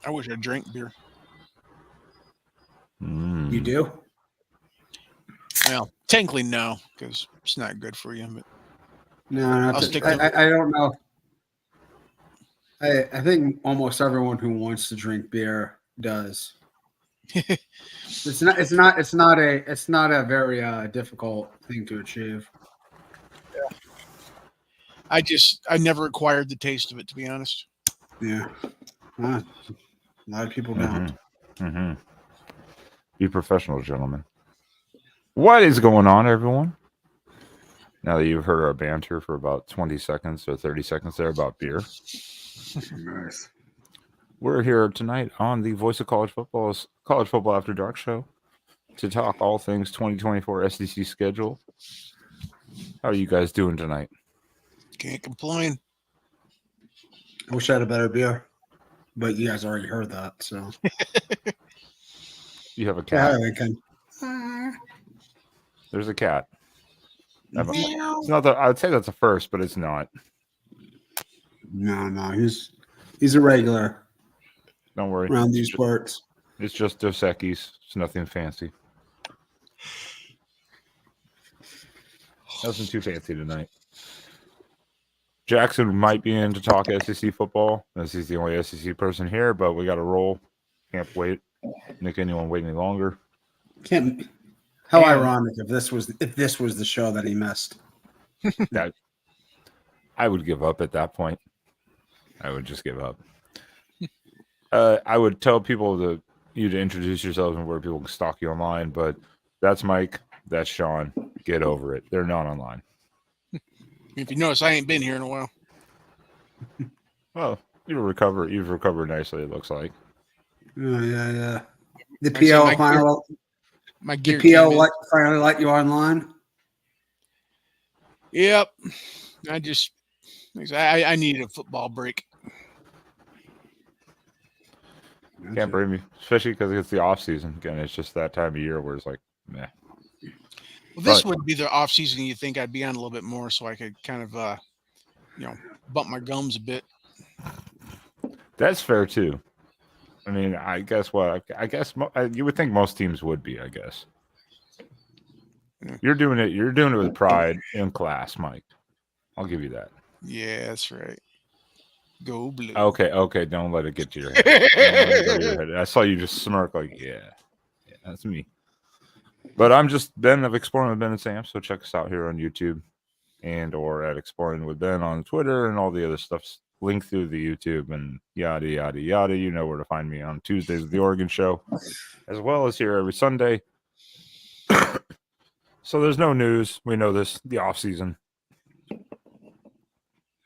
I wish I drank beer. You do? Well, technically no, because it's not good for you. But No, I don't know. I think almost everyone who wants to drink beer does. It's not a very difficult thing to achieve. I never acquired the taste of it, to be honest. Yeah, a lot of people don't. Mm-hmm. Be professional, gentlemen. What is going on, everyone? Now that you've heard our banter for about 20 seconds or 30 seconds there about beer. Nice. We're here tonight on the Voice of College Football's College Football After Dark show to talk all things 2024 SEC schedule. How are you guys doing tonight? Can't complain. I wish I had a better beer, but you guys already heard that, so. You have a cat. Yeah, I can. There's a cat. It's not that I'd say that's a first, but it's not. No, he's a regular. Don't worry. Around these parts. It's just Dos Equis. It's nothing fancy. Nothing too fancy tonight. Jackson might be in to talk SEC football, as he's the only SEC person here, but we got to roll. Can't wait. Make anyone wait any longer. How ironic if this was the show that he missed. That I would give up at that point. I would just give up. I would tell people you to introduce yourselves and where people can stalk you online, but that's Mike, that's Sean. Get over it. They're not online. If you notice, I ain't been here in a while. Well, you've recovered nicely, it looks like. Yeah. The PO finally let you online. Yep. I needed a football break. Can't blame me, especially because it's the off season. Again, it's just that time of year where it's like, meh. Well, this would be the off season. You think I'd be on a little bit more, so I could kind of, bump my gums a bit. That's fair too. I mean, I guess you would think most teams would be. I guess you're doing it. You're doing it with pride in class, Mike. I'll give you that. Yeah, that's right. Go blue. Okay. Don't let it get to your head. I saw you just smirk like, yeah, that's me. But I'm just Ben of Exploring with Ben and Sam. So check us out here on YouTube or at Exploring with Ben on Twitter and all the other stuff's linked through the YouTube and yada, yada, yada. You know where to find me on Tuesdays with the Oregon Show, as well as here every Sunday. So there's no news. We know this, the off season.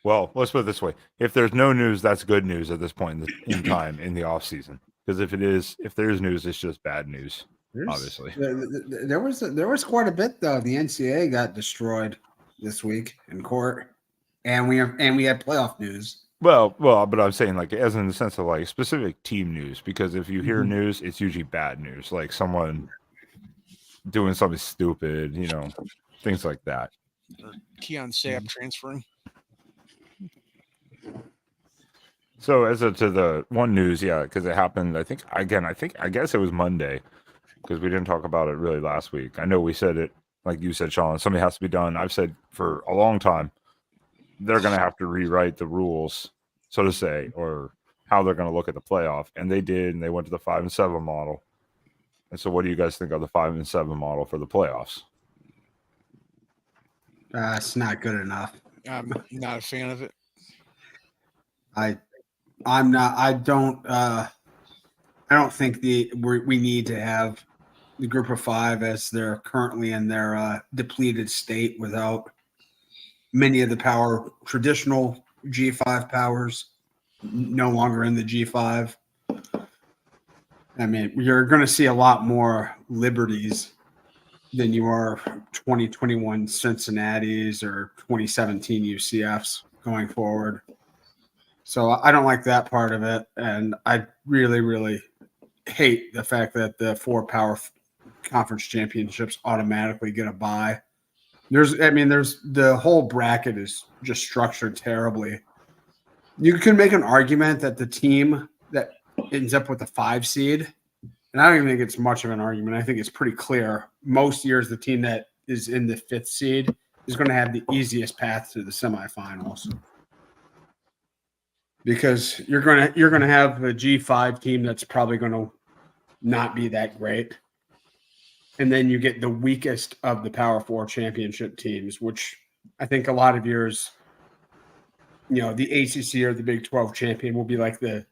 Well, let's put it this way. If there's no news, that's good news at this point in time in the off season. Because if there's news, it's just bad news. Obviously, there was quite a bit though. The NCAA got destroyed this week in court, and we had playoff news. Well, but I'm saying like as in the sense of like specific team news, because if you hear news, it's usually bad news, like someone doing something stupid, things like that. Keon Sapp transferring. So as to the one news, yeah, because it happened. I guess it was Monday. Because we didn't talk about it really last week. I know we said it, like you said, Sean, something has to be done. I've said for a long time, they're going to have to rewrite the rules, so to say, or how they're going to look at the playoff. And they did, and they went to the 5-7 model. And so what do you guys think of the 5-7 model for the playoffs? It's not good enough. I'm not a fan of it. I'm not. I don't think we need to have the group of 5 as they're currently in their depleted state without many of the traditional G5 powers no longer in the G5. I mean, you're going to see a lot more liberties than you are 2021 Cincinnati's or 2017 UCFs going forward. So I don't like that part of it. And I really, really hate the fact that the 4 power conference championships automatically get a bye. There's the whole bracket is just structured terribly. You can make an argument that the team that ends up with a 5 seed, and I don't even think it's much of an argument. I think it's pretty clear. Most years, the team that is in the 5th seed is going to have the easiest path to the semifinals, because you're going to have a G5 team that's probably going to not be that great, and then you get the weakest of the Power 4 championship teams, which I think a lot of years, the ACC or the Big 12 champion will be like the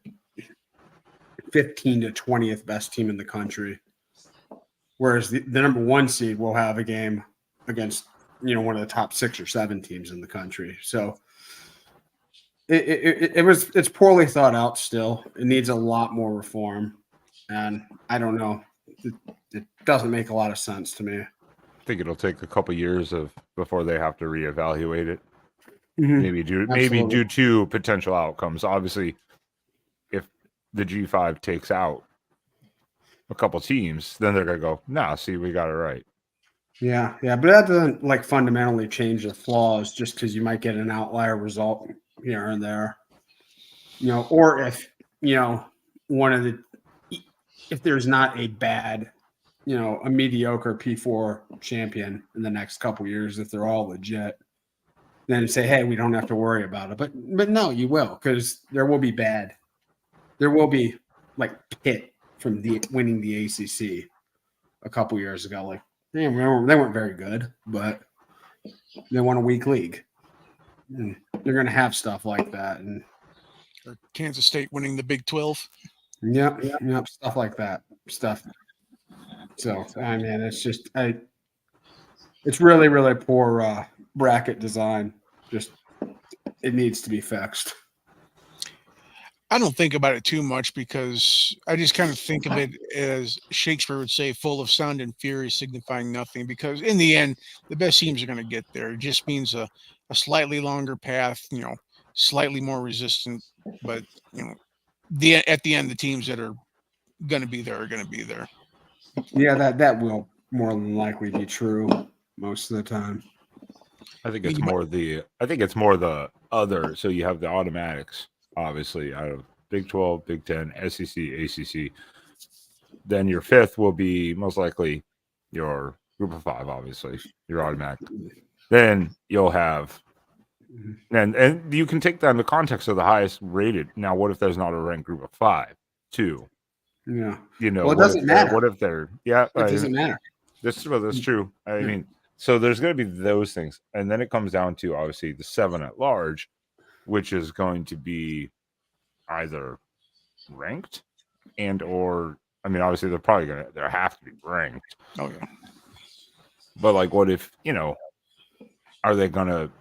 15 to 20th best team in the country, whereas the number 1 seed will have a game against one of the top 6 or 7 teams in the country. So it's poorly thought out. Still, it needs a lot more reform, and I don't know. It doesn't make a lot of sense to me. I think it'll take a couple years before they have to reevaluate it. Mm-hmm. Maybe due to potential outcomes. Obviously, if the G5 takes out a couple teams, then they're gonna go, nah, see, we got it right. Yeah, but that doesn't fundamentally change the flaws just because you might get an outlier result here and there. Or if if there's not a bad, a mediocre P4 champion in the next couple years, if they're all legit, then say, hey, we don't have to worry about it. But no, you will, because there will be bad. There will be Pitt from winning the ACC a couple years ago. They weren't very good, but they won a weak league. And they're going to have stuff like that. And or Kansas State winning the Big 12. Yep, stuff like that. So, I mean, it's just it's really, really poor bracket design. Just it needs to be fixed. I don't think about it too much because I just kind of think of it as Shakespeare would say, full of sound and fury, signifying nothing. Because in the end, the best teams are going to get there. It just means a slightly longer path, slightly more resistant. But at the end, the teams that are going to be there are going to be there. Yeah, that will more than likely be true most of the time. I think it's more the other. So you have the automatics, obviously, out of Big 12, Big 10, SEC, ACC. Then your 5th will be most likely your group of 5, obviously, your automatic. Then you'll have, and you can take that in the context of the highest rated. Now, what if there's not a ranked group of 5, too? Yeah. Well, it doesn't matter. What if they're, it doesn't matter. That's true. I mean, so there's going to be those things. And then it comes down to, obviously, the 7 at large, which is going to be either ranked obviously they have to be ranked. Oh, yeah. But what if, are they going to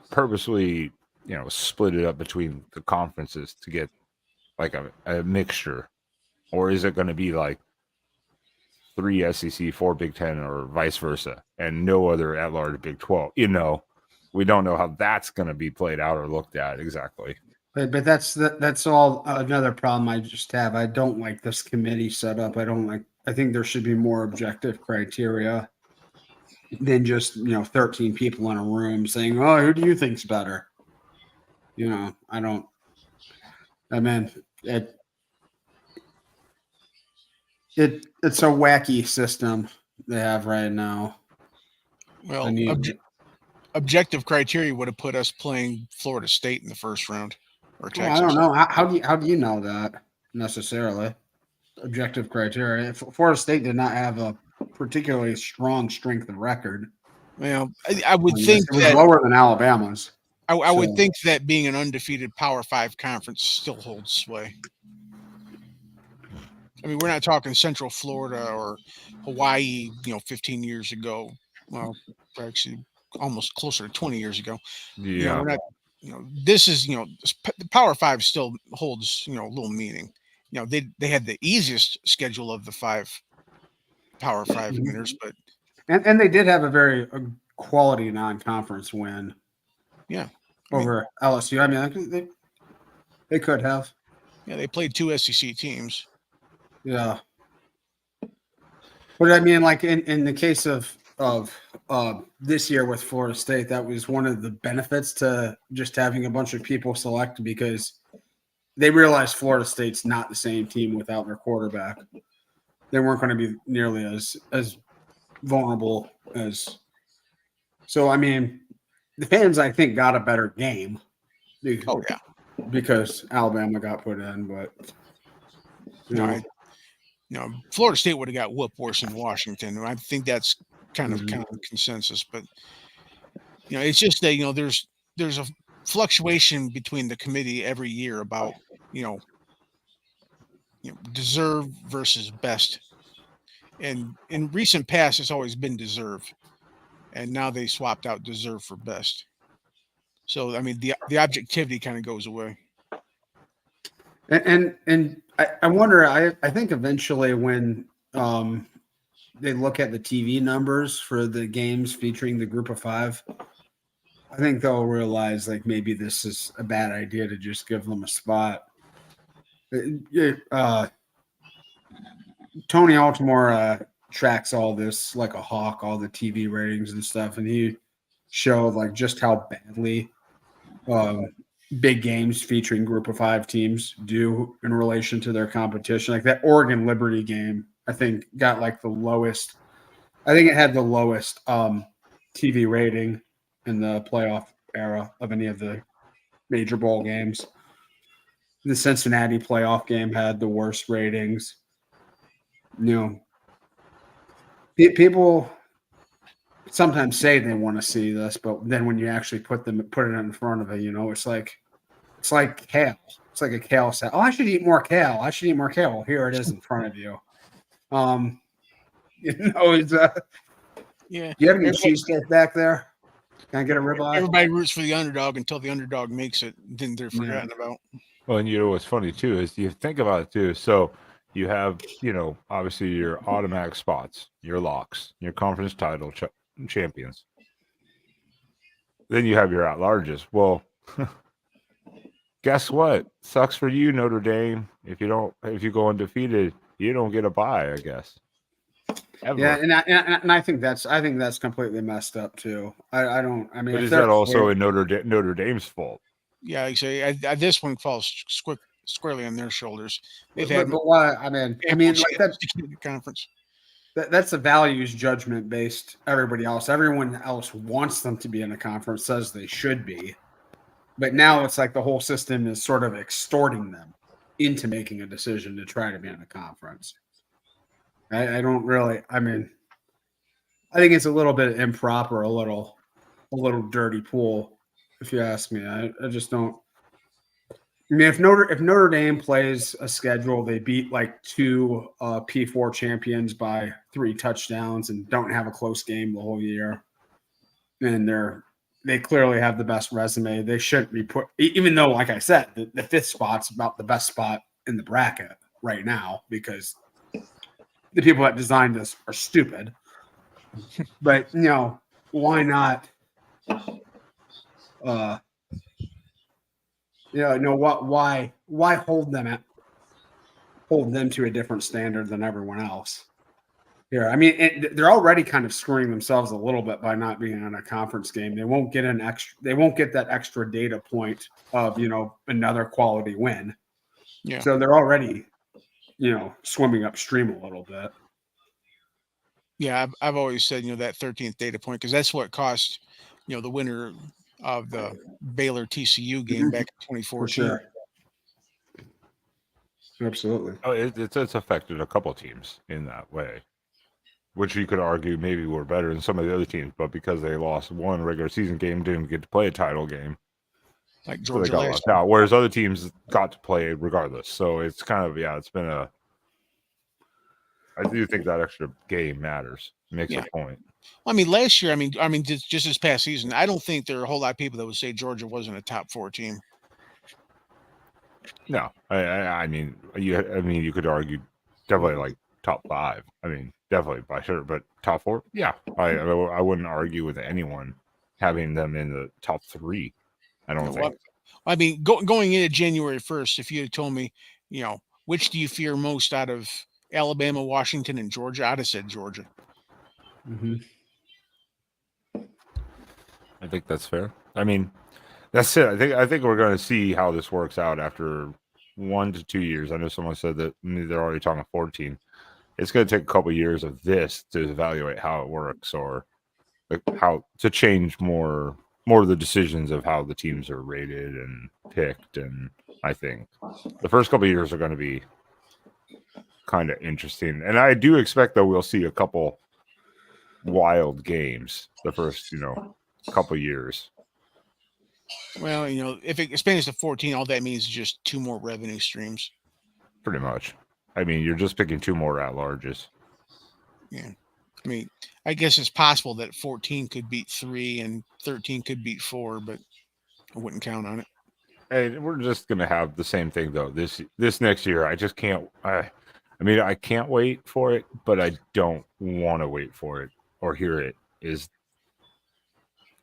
purposely, split it up between the conferences to get a mixture? Or is it going to be 3 SEC, 4 Big 10, or vice versa, and no other at-large Big 12? We don't know how that's going to be played out or looked at exactly. But that's all another problem I just have. I don't like this committee setup. I think there should be more objective criteria than just 13 people in a room saying, "Oh, who do you think's better?" I don't. I mean, it's a wacky system they have right now. Well, objective criteria would have put us playing Florida State in the first round, or Texas. I don't know. How do you know that necessarily? Objective criteria. Florida State did not have a particularly strong strength of record. Well, I would think it was lower than Alabama's. I would think that being an undefeated Power 5 conference still holds sway. I mean, we're not talking Central Florida or Hawaii, 15 years ago. Well, actually, almost closer to 20 years ago. Yeah. We're not, this is, the Power 5 still holds, a little meaning. They had the easiest schedule of the 5 Power 5 winners, but. And they did have a very quality non-conference win. Yeah. Over LSU. I mean, they could have. Yeah, they played 2 SEC teams. Yeah. But I mean, in the case of this year with Florida State, that was one of the benefits to just having a bunch of people select, because they realized Florida State's not the same team without their quarterback. They weren't going to be nearly as vulnerable as. So I mean, the fans I think got a better game. Oh yeah. Because Alabama got put in, but Florida State would have got whooped worse than Washington. I think that's kind of consensus. But it's just that there's a fluctuation between the committee every year about deserve versus best. And in recent past, it's always been deserve, and now they swapped out deserve for best. So I mean, the objectivity kind of goes away. And I wonder. I think eventually when they look at the TV numbers for the games featuring the Group of Five, I think they'll realize like maybe this is a bad idea to just give them a spot. Tony Altimore tracks all this like a hawk, all the TV ratings and stuff, and he showed like just how badly big games featuring Group of Five teams do in relation to their competition. Like that Oregon Liberty game, I think got like the lowest. I think it had the lowest TV rating in the playoff era of any of the major bowl games. The Cincinnati playoff game had the worst ratings. People sometimes say they want to see this, but then when you actually put it in front of it, it's like kale. It's like a kale set. Oh, I should eat more kale. Here it is in front of you. It's yeah. Do you have any cheesesteak back there? Can I get a ribeye? Everybody roots for the underdog until the underdog makes it. Then they're forgotten about. Well, and what's funny too is you think about it too. So you have, obviously your automatic spots, your locks, your conference title champions. Then you have your at-larges. Well, guess what? Sucks for you, Notre Dame. If you go undefeated, you don't get a bye, I guess. Ever. Yeah, and I think that's completely messed up too. I mean, but is that also in Notre Dame's fault? Yeah, I say this one falls squarely on their shoulders. But why? I mean, like that conference. That's a values judgment based. Everybody else, everyone else wants them to be in a conference, says they should be, but now it's like the whole system is sort of extorting them into making a decision to try to be in a conference. I don't really. I mean, I think it's a little bit improper, a little dirty pool, if you ask me. I just don't. I mean, if Notre Dame plays a schedule, they beat like two P4 champions by 3 touchdowns and don't have a close game the whole year, and they clearly have the best resume. They shouldn't be put, even though, like I said, the 5th spot's about the best spot in the bracket right now because the people that designed this are stupid. But why not? Why hold them to a different standard than everyone else? Here, I mean, they're already kind of screwing themselves a little bit by not being in a conference game. They won't get that extra data point of another quality win. Yeah. So they're already swimming upstream a little bit. Yeah, I've always said that 13th data point because that's what cost the winner of the Baylor TCU game back in 2014. For sure. Absolutely. Oh, it's affected a couple teams in that way, which you could argue maybe were better than some of the other teams, but because they lost one regular season game, didn't get to play a title game. Like Georgia so they got left out, whereas other teams got to play regardless. So it's kind of it's been I do think that extra game matters. Makes a point. I mean, last year, I mean, just this past season, I don't think there are a whole lot of people that would say Georgia wasn't a top 4 team. No, I mean, you could argue definitely like top 5. I mean, definitely by sure, but top 4, yeah, I wouldn't argue with anyone having them in the top 3. I don't think. I mean, going into January 1st, if you had told me, which do you fear most out of Alabama, Washington, and Georgia, I'd have said Georgia. Mm-hmm. I think that's fair. I mean, that's it. I think we're going to see how this works out after 1 to 2 years. I know someone said that they're already talking 14. It's going to take a couple of years of this to evaluate how it works, or like how to change more of the decisions of how the teams are rated and picked. And I think the first couple of years are going to be kind of interesting. And I do expect that we'll see a couple wild games the first, couple of years. Well, if it expands to 14, all that means is just 2 more revenue streams. Pretty much. I mean, you're just picking 2 more at-larges. Yeah. I mean, I guess it's possible that 14 could beat 3 and 13 could beat 4, but I wouldn't count on it. And we're just going to have the same thing, though, this next year. I just can't. I can't wait for it, but I don't want to wait for it or hear it. Is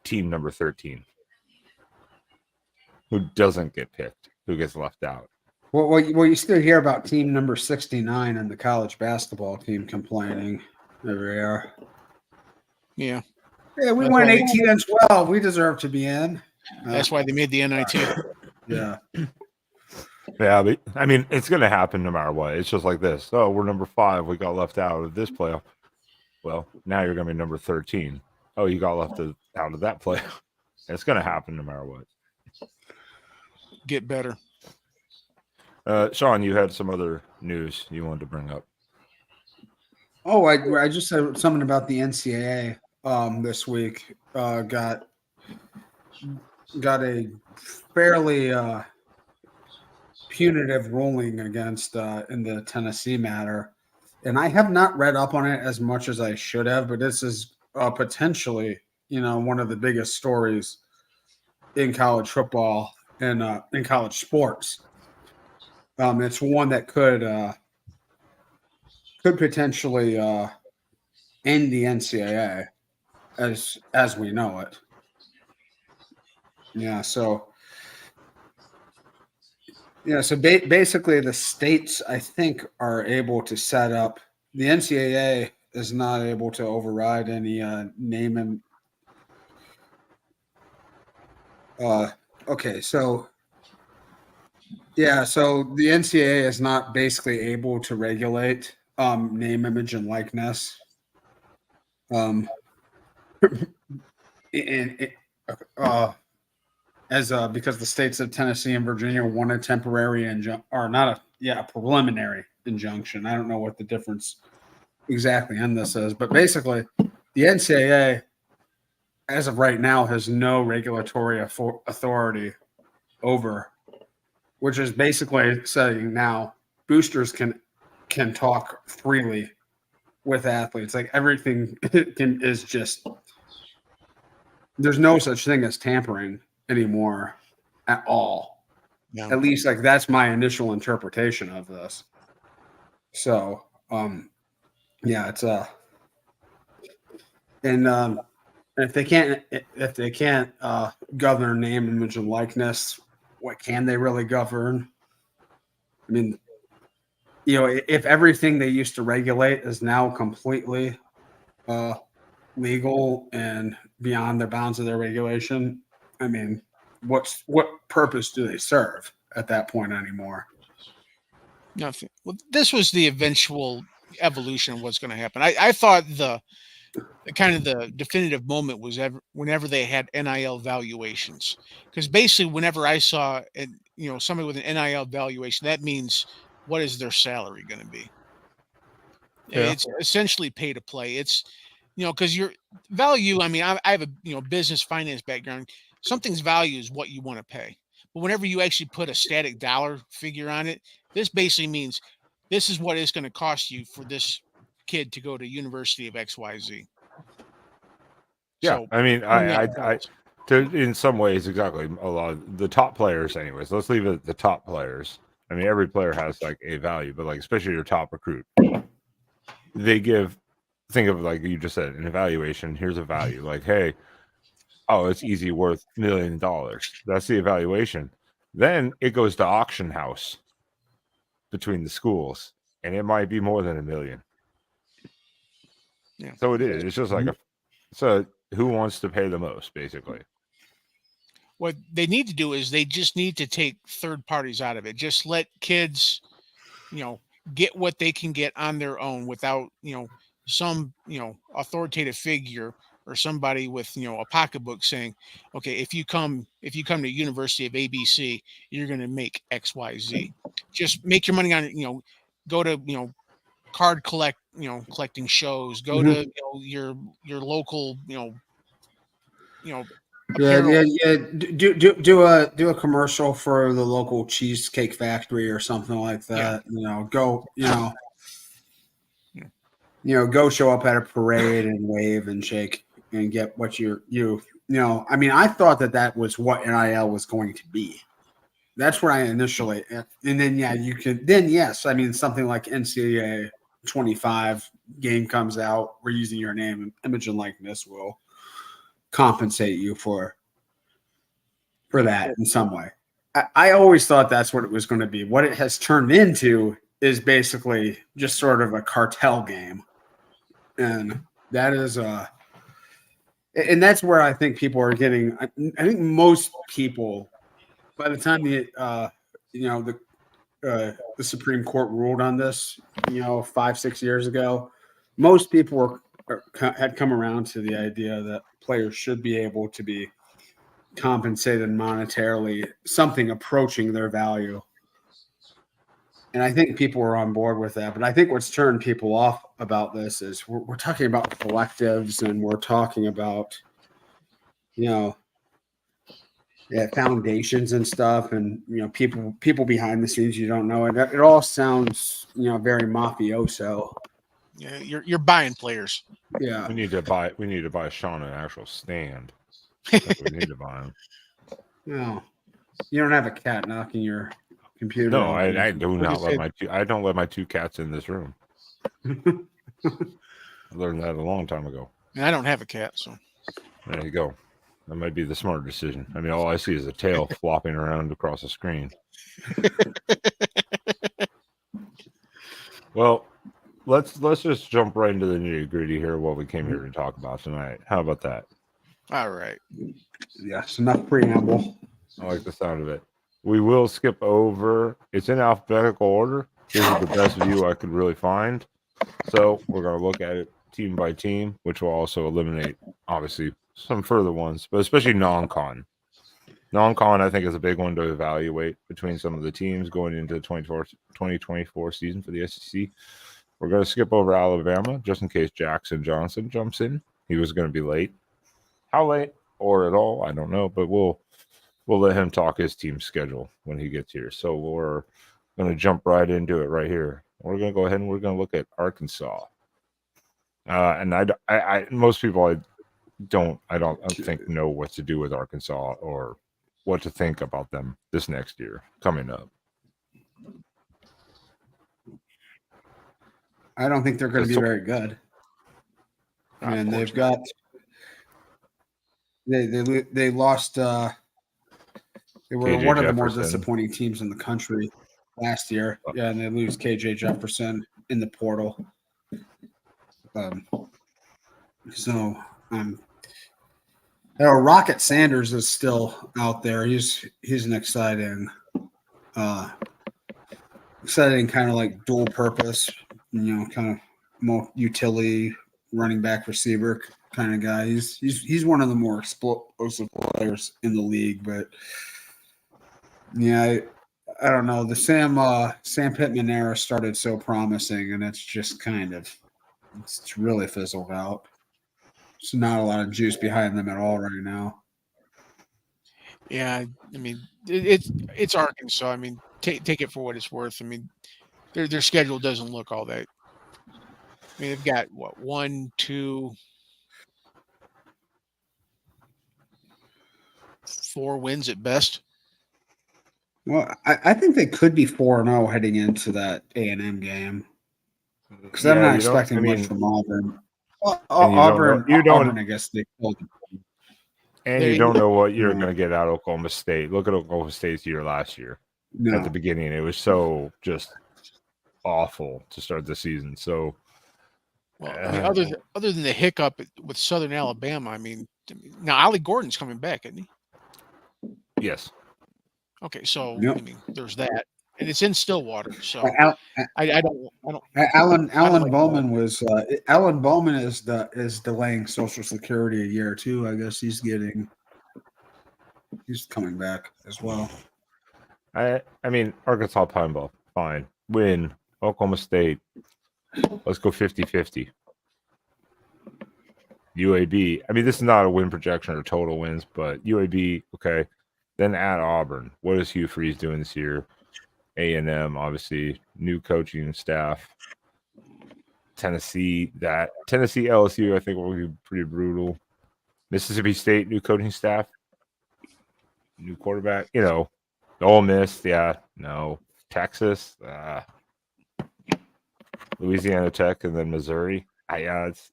team number 13 who doesn't get picked, who gets left out. Well, you still hear about team number 69 and the college basketball team complaining every year. Yeah. Yeah, we went 18 and 12. We deserve to be in. That's why they made the NIT. Yeah. Yeah, but, I mean, it's going to happen no matter what. It's just like this. Oh, we're number 5. We got left out of this playoff. Well, now you're going to be number 13. Oh, you got left out of that playoff. It's going to happen no matter what. Get better. Sean, you had some other news you wanted to bring up. Oh, I just said something about the NCAA this week. Got a fairly punitive ruling against in the Tennessee matter, and I have not read up on it as much as I should have. But this is potentially, one of the biggest stories in college football and in college sports. It's one that could potentially end the NCAA as we know it. Yeah. So basically, the states, I think, are able to set up. The NCAA is not able to override any name and. Okay, so. Yeah, so the NCAA is not basically able to regulate name, image, and likeness. Because the states of Tennessee and Virginia want a temporary preliminary injunction. I don't know what the difference exactly on this is, but basically, the NCAA, as of right now, has no regulatory authority over. Which is basically saying now boosters can talk freely with athletes. Like everything is just there's no such thing as tampering anymore at all. Yeah. At least like that's my initial interpretation of this. So it's and if they can't govern name, image, and likeness, what can they really govern? I mean, if everything they used to regulate is now completely legal and beyond the bounds of their regulation, I mean, what purpose do they serve at that point anymore? Nothing. Well, this was the eventual evolution of what's going to happen. I thought the kind of the definitive moment was whenever they had NIL valuations, because basically whenever I saw somebody with an NIL valuation, that means what is their salary going to be? Yeah. It's essentially pay to play. It's because your value. I mean, I have a business finance background. Something's value is what you want to pay, but whenever you actually put a static dollar figure on it, this basically means this is what it's going to cost you for this kid to go to University of XYZ. Yeah, so, I mean, I in some ways, exactly. A lot of the top players, anyways. Let's leave it at the top players. I mean, every player has like a value, but like especially your top recruit, think of like you just said, an evaluation. Here's a value. Like, hey, it's easy worth $1 million. That's the evaluation. Then it goes to auction house between the schools, and it might be more than $1 million. Yeah. So it is. It's just like so who wants to pay the most, basically? what they need to do is they just need to take third parties out of it. Just let kids, get what they can get on their own without, some, authoritative figure or somebody with, a pocketbook saying, okay, if you come to University of ABC, you're going to make XYZ. Just make your money on it, go to, card collecting shows, go to, your local, Yeah, apparel. Do a commercial for the local cheesecake factory or something like Yeah. that. Go show up at a parade and wave and shake and get what I mean, I thought that was what NIL was going to be. That's where I initially, and then yes, I mean something like NCAA 25 game comes out, we're using your name, image, and likeness will compensate you for that in some way. I always thought that's what it was going to be. What it has turned into is basically just sort of a cartel game. And that is and that's where I think people are getting. I think most people, by the time the Supreme Court ruled on this, 5-6 years ago, most people had come around to the idea that players should be able to be compensated monetarily, something approaching their value. And I think people are on board with that. But I think what's turned people off about this is we're talking about collectives, and we're talking about, foundations and stuff, and people behind the scenes you don't know. And it all sounds very mafioso. Yeah, you're buying players. Yeah, We need to buy Sean an actual stand. That's what we need to buy him. No, you don't have a cat knocking your computer. No, I do Like not I let said- I don't let my two cats in this room. I learned that a long time ago. And I don't have a cat, so There you go. That might be the smart decision. I mean, all I see is a tail flopping around across the screen. Well, let's just jump right into the nitty gritty here. What we came here to talk about tonight. How about that? all right. Yes, enough preamble. I like the sound of it. We will skip over. It's in alphabetical order. This is the best view I could really find. So we're going to look at it team by team, which will also eliminate, obviously, some further ones, but especially non-con. Non-con, I think, is a big one to evaluate between some of the teams going into the 2024 season for the SEC. We're going to skip over Alabama just in case Jackson Johnson jumps in. He was going to be late. How late or at all, I don't know, but we'll let him talk his team schedule when he gets here. So we're going to jump right into it right here. We're going to go ahead and we're going to look at Arkansas. And I most people I don't think know what to do with Arkansas or what to think about them this next year coming up. I don't think they're going to be very good. And they've got they lost. They were KJ one of the more Jefferson. disappointing teams in the country last year. Yeah, and they lose KJ Jefferson in the portal. Rocket Sanders is still out there. He's an exciting kind of like dual purpose, kind of more utility running back receiver kind of guy. He's one of the more explosive players in the league, but yeah, I don't know. The Sam Pittman era started so promising, and it's just it's really fizzled out. There's not a lot of juice behind them at all right now. Yeah, I mean it's Arkansas. I mean, take it for what it's worth. I mean, their schedule doesn't look all that. I mean, they've got 1, 2, 4 wins at best. Well, I think they could be 4-0 heading into that A&M game because I'm not expecting much from Auburn. Auburn, I guess they pulled. And you don't know what you're going to get out of Oklahoma State. Look at Oklahoma State's year last year. No. At the beginning, it was so just awful to start the season. So, well, I mean, other than the hiccup with Southern Alabama, I mean, now Ollie Gordon's coming back, isn't he? Yes. Okay, so Yep. I mean, there's that, and it's in Stillwater, so I don't. Alan like Bowman was Alan Bowman is delaying Social Security a year too. I guess he's coming back as well. I mean, Arkansas Pine Bluff, fine. Win. Oklahoma State. Let's go 50-50. UAB. I mean, this is not a win projection or total wins, but UAB, okay. Then at Auburn. What is Hugh Freeze doing this year? A&M, obviously, new coaching staff. Tennessee, LSU, I think will be pretty brutal. Mississippi State, new coaching staff, new quarterback. You know, Ole Miss, yeah, no. Texas, Louisiana Tech, and then Missouri.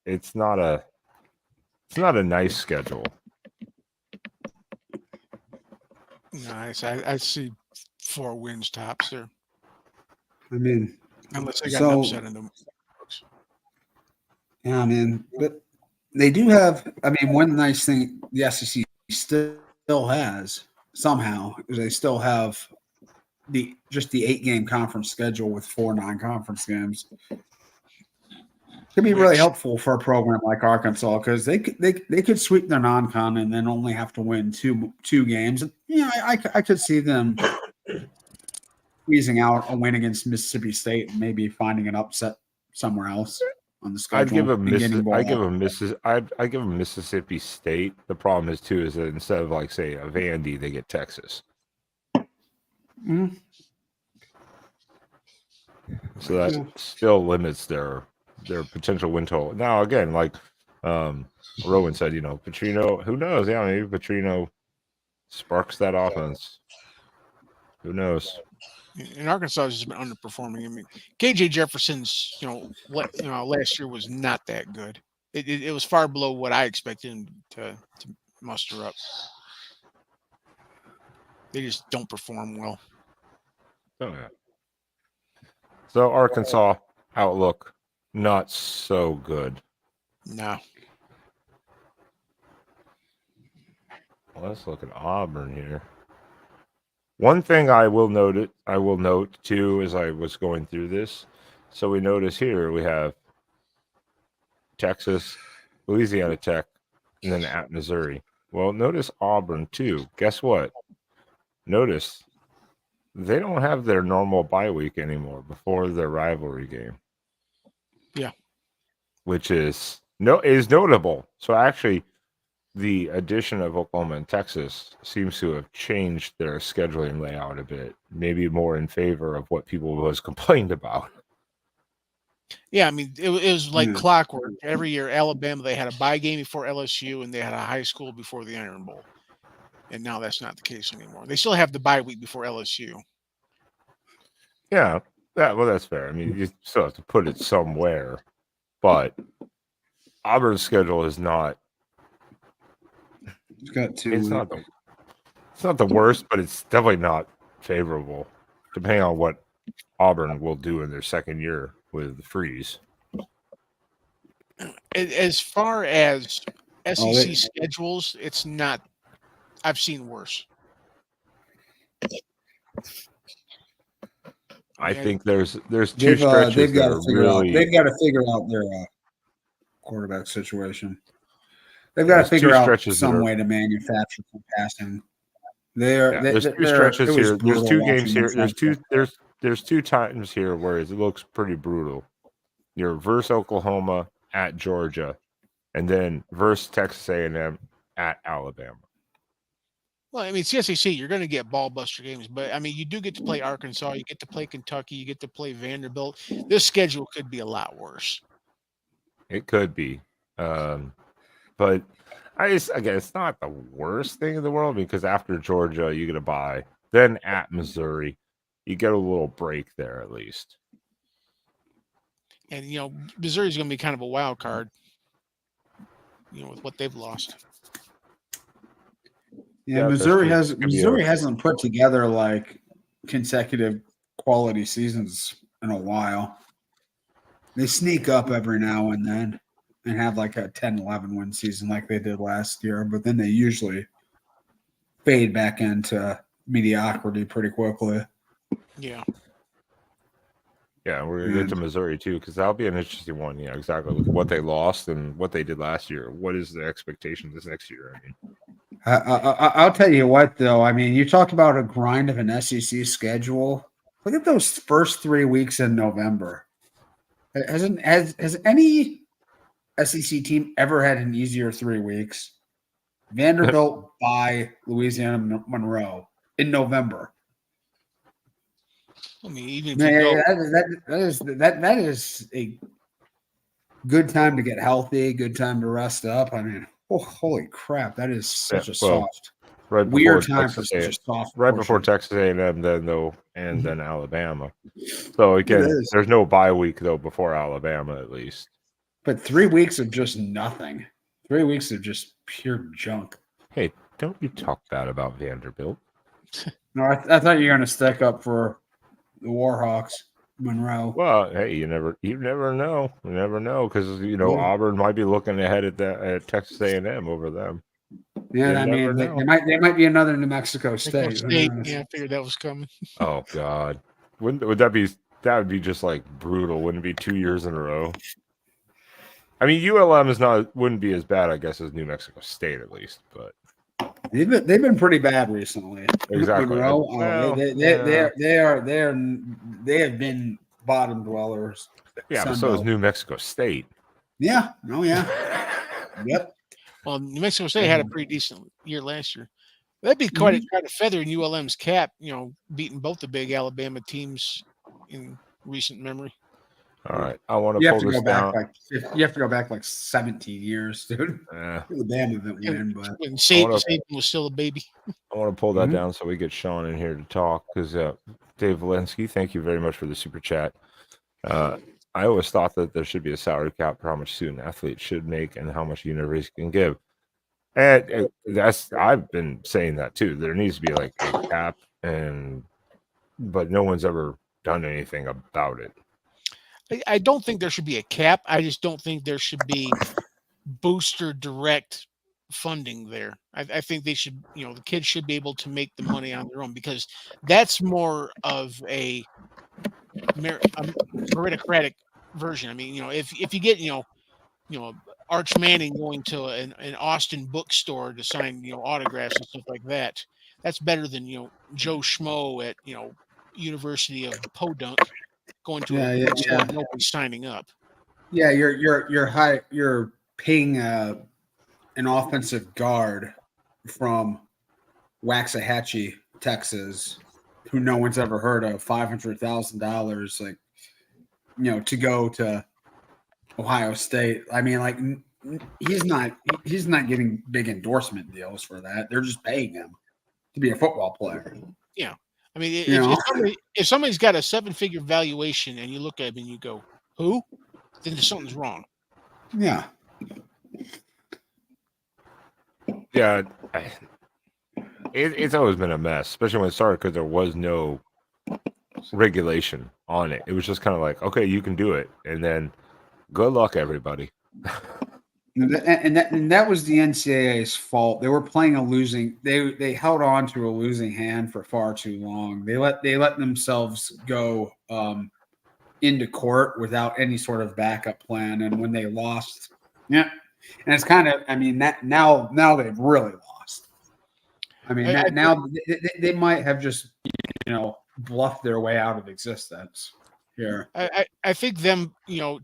It's not a nice schedule. Nice. I see 4 wins tops there, I mean, unless they got an upset in them. yeah, I mean, but they do have. I mean, one nice thing the SEC still has somehow is they still have the 8-game conference schedule with 4 non-conference games. Could be really helpful for a program like Arkansas because they could sweep their non-con and then only have to win two games. Yeah, I could see them squeezing out a win against Mississippi State and maybe finding an upset somewhere else on the schedule. I'd give them Mississippi State. The problem is too is that instead of like say a Vandy, they get Texas. Mm-hmm. So that still limits their potential win total. Now again, like Rowan said, you know, Petrino, who knows? Yeah, maybe Petrino sparks that offense. Who knows? And Arkansas has just been underperforming. I mean, KJ Jefferson's, last year was not that good. It was far below what I expected him to muster up. They just don't perform well. Oh yeah. So Arkansas outlook not so good. No. Well, let's look at Auburn here. One thing I will note too as I was going through this. So we notice here we have Texas, Louisiana Tech, and then at Missouri. Well, notice Auburn too. Guess what? Notice they don't have their normal bye week anymore before their rivalry game. Yeah. Which is notable. So actually the addition of Oklahoma and Texas seems to have changed their scheduling layout a bit, maybe more in favor of what people was complained about. Yeah, I mean, it was like clockwork. Every year, Alabama, they had a bye game before LSU, and they had a high school before the Iron Bowl. And now that's not the case anymore. They still have the bye week before LSU. Yeah, well, that's fair. I mean, you still have to put it somewhere. But Auburn's schedule is not. It's got 2 It's not the worst, but it's definitely not favorable, depending on what Auburn will do in their second year with the freeze. As far as SEC schedules, it's not. I've seen worse. I think there's two stretches they've got that to figure really. They've got to figure out their quarterback situation. They've got to figure out some way to manufacture some passing. There's two stretches here. There's 2 games here. There's 2 times here where it looks pretty brutal. You're versus Oklahoma at Georgia, and then versus Texas A&M at Alabama. Well, I mean, it's the SEC. You're going to get ball buster games, but I mean, you do get to play Arkansas. You get to play Kentucky. You get to play Vanderbilt. This schedule could be a lot worse. It could be, but again, it's not the worst thing in the world because after Georgia, you get a bye. Then at Missouri, you get a little break there at least. And Missouri's going to be kind of a wild card. With what they've lost. Yeah, Missouri hasn't put together like consecutive quality seasons in a while. They sneak up every now and then and have like a 10-11 win season like they did last year, but then they usually fade back into mediocrity pretty quickly. Yeah. Yeah, we're gonna get to Missouri too, because that'll be an interesting one. Yeah, exactly. With what they lost and what they did last year. What is the expectation this next year? I mean, I'll tell you what, though. I mean, you talk about a grind of an SEC schedule. Look at those first 3 weeks in November. Has any SEC team ever had an easier 3 weeks? Vanderbilt by Louisiana Monroe in November. I mean, even if you go, That is a good time to get healthy, good time to rest up. I mean, holy crap, that is such a soft, weird time for such a soft. Right before Texas A&M, then though, and then Alabama. So again, there's no bye week though before Alabama at least. But 3 weeks of just nothing. 3 weeks of just pure junk. Hey, don't you talk bad about Vanderbilt? No, I thought you were going to stick up for the Warhawks, Monroe. Well, hey, you never know. You never know because Auburn might be looking ahead at Texas A&M over them. Yeah, I mean, they might be another New Mexico State. Yeah, I figured that was coming. Oh God, would that would be just like brutal? Wouldn't it be 2 years in a row? I mean, ULM wouldn't be as bad, I guess, as New Mexico State at least, but they've been pretty bad recently. Exactly. Monroe, they have been bottom dwellers. Yeah, but so is New Mexico State. Yeah. Oh yeah. Yep. Well, New Mexico State had a pretty decent year last year. That'd be quite a feather in ULM's cap, beating both the big Alabama teams in recent memory. All right, I want to pull this down. You have to go back like 17 years, dude. Alabama didn't win, but when Saban was still a baby. I want to pull that down so we get Sean in here to talk because Dave Valensky, thank you very much for the super chat. I always thought that there should be a salary cap for how much student athletes should make and how much university can give. And I've been saying that too. There needs to be like a cap, but no one's ever done anything about it. I don't think there should be a cap. I just don't think there should be booster direct funding there. I think they should, the kids should be able to make the money on their own because that's more of a meritocratic version. I mean, if you get, Arch Manning going to an Austin bookstore to sign, autographs and stuff like that, that's better than, Joe Schmo at, University of Podunk going to nobody's signing up. Yeah, you're paying an offensive guard from Waxahachie, Texas, who no one's ever heard of, $500,000, to go to Ohio State. I mean, like he's not getting big endorsement deals for that. They're just paying him to be a football player. Yeah. I mean, if somebody's got a 7-figure valuation and you look at him and you go, who? Then something's wrong. Yeah. Yeah. It's always been a mess, especially when it started because there was no regulation on it. It was just kind of like, okay, you can do it. And then good luck, everybody. And that was the NCAA's fault. They were playing a losing. They held on to a losing hand for far too long. They let themselves go into court without any sort of backup plan. And when they lost, and it's kind of, I mean, that now they've really lost. I mean, now they might have just bluffed their way out of existence. Here. I think them,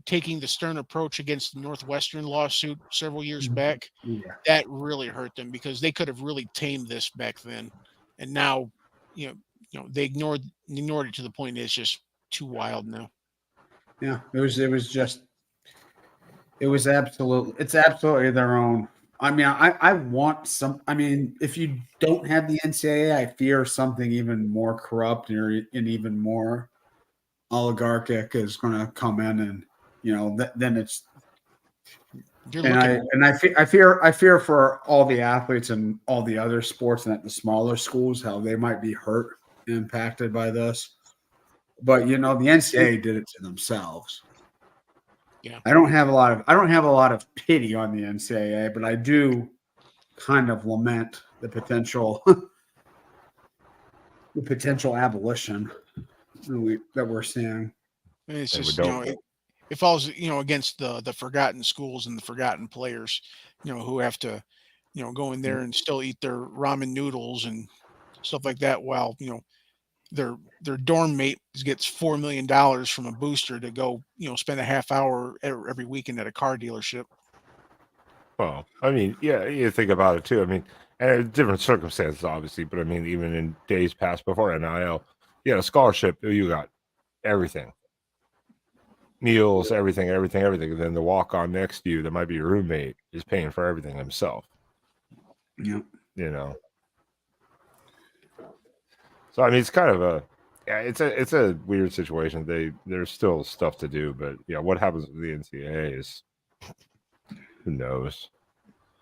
taking the stern approach against the Northwestern lawsuit several years back, that really hurt them because they could have really tamed this back then, and now, they ignored it to the point it's just too wild now. Yeah, it's absolutely their own. I mean, I want some. I mean, if you don't have the NCAA, I fear something even more corrupt and even more oligarchic is going to come in, and then it's. I fear for all the athletes and all the other sports and at the smaller schools how they might be hurt, impacted by this. But the NCAA did it to themselves. Yeah, I don't have a lot of pity on the NCAA, but I do kind of lament the potential the potential abolition that we're seeing. And it's And we just don't- it falls against the forgotten schools and the forgotten players, who have to go in there and still eat their ramen noodles and stuff like that while their dorm mate gets $4 million from a booster to go spend a half hour every weekend at a car dealership. Well, I mean, yeah, you think about it too. I mean, and different circumstances, obviously, but I mean, even in days past before NIL, you had a scholarship, you got everything. Meals, everything. And then the walk on next to you, that might be your roommate, is paying for everything himself. Yeah. So I mean, it's kind of it's a weird situation. There's still stuff to do, but what happens with the NCAA is who knows.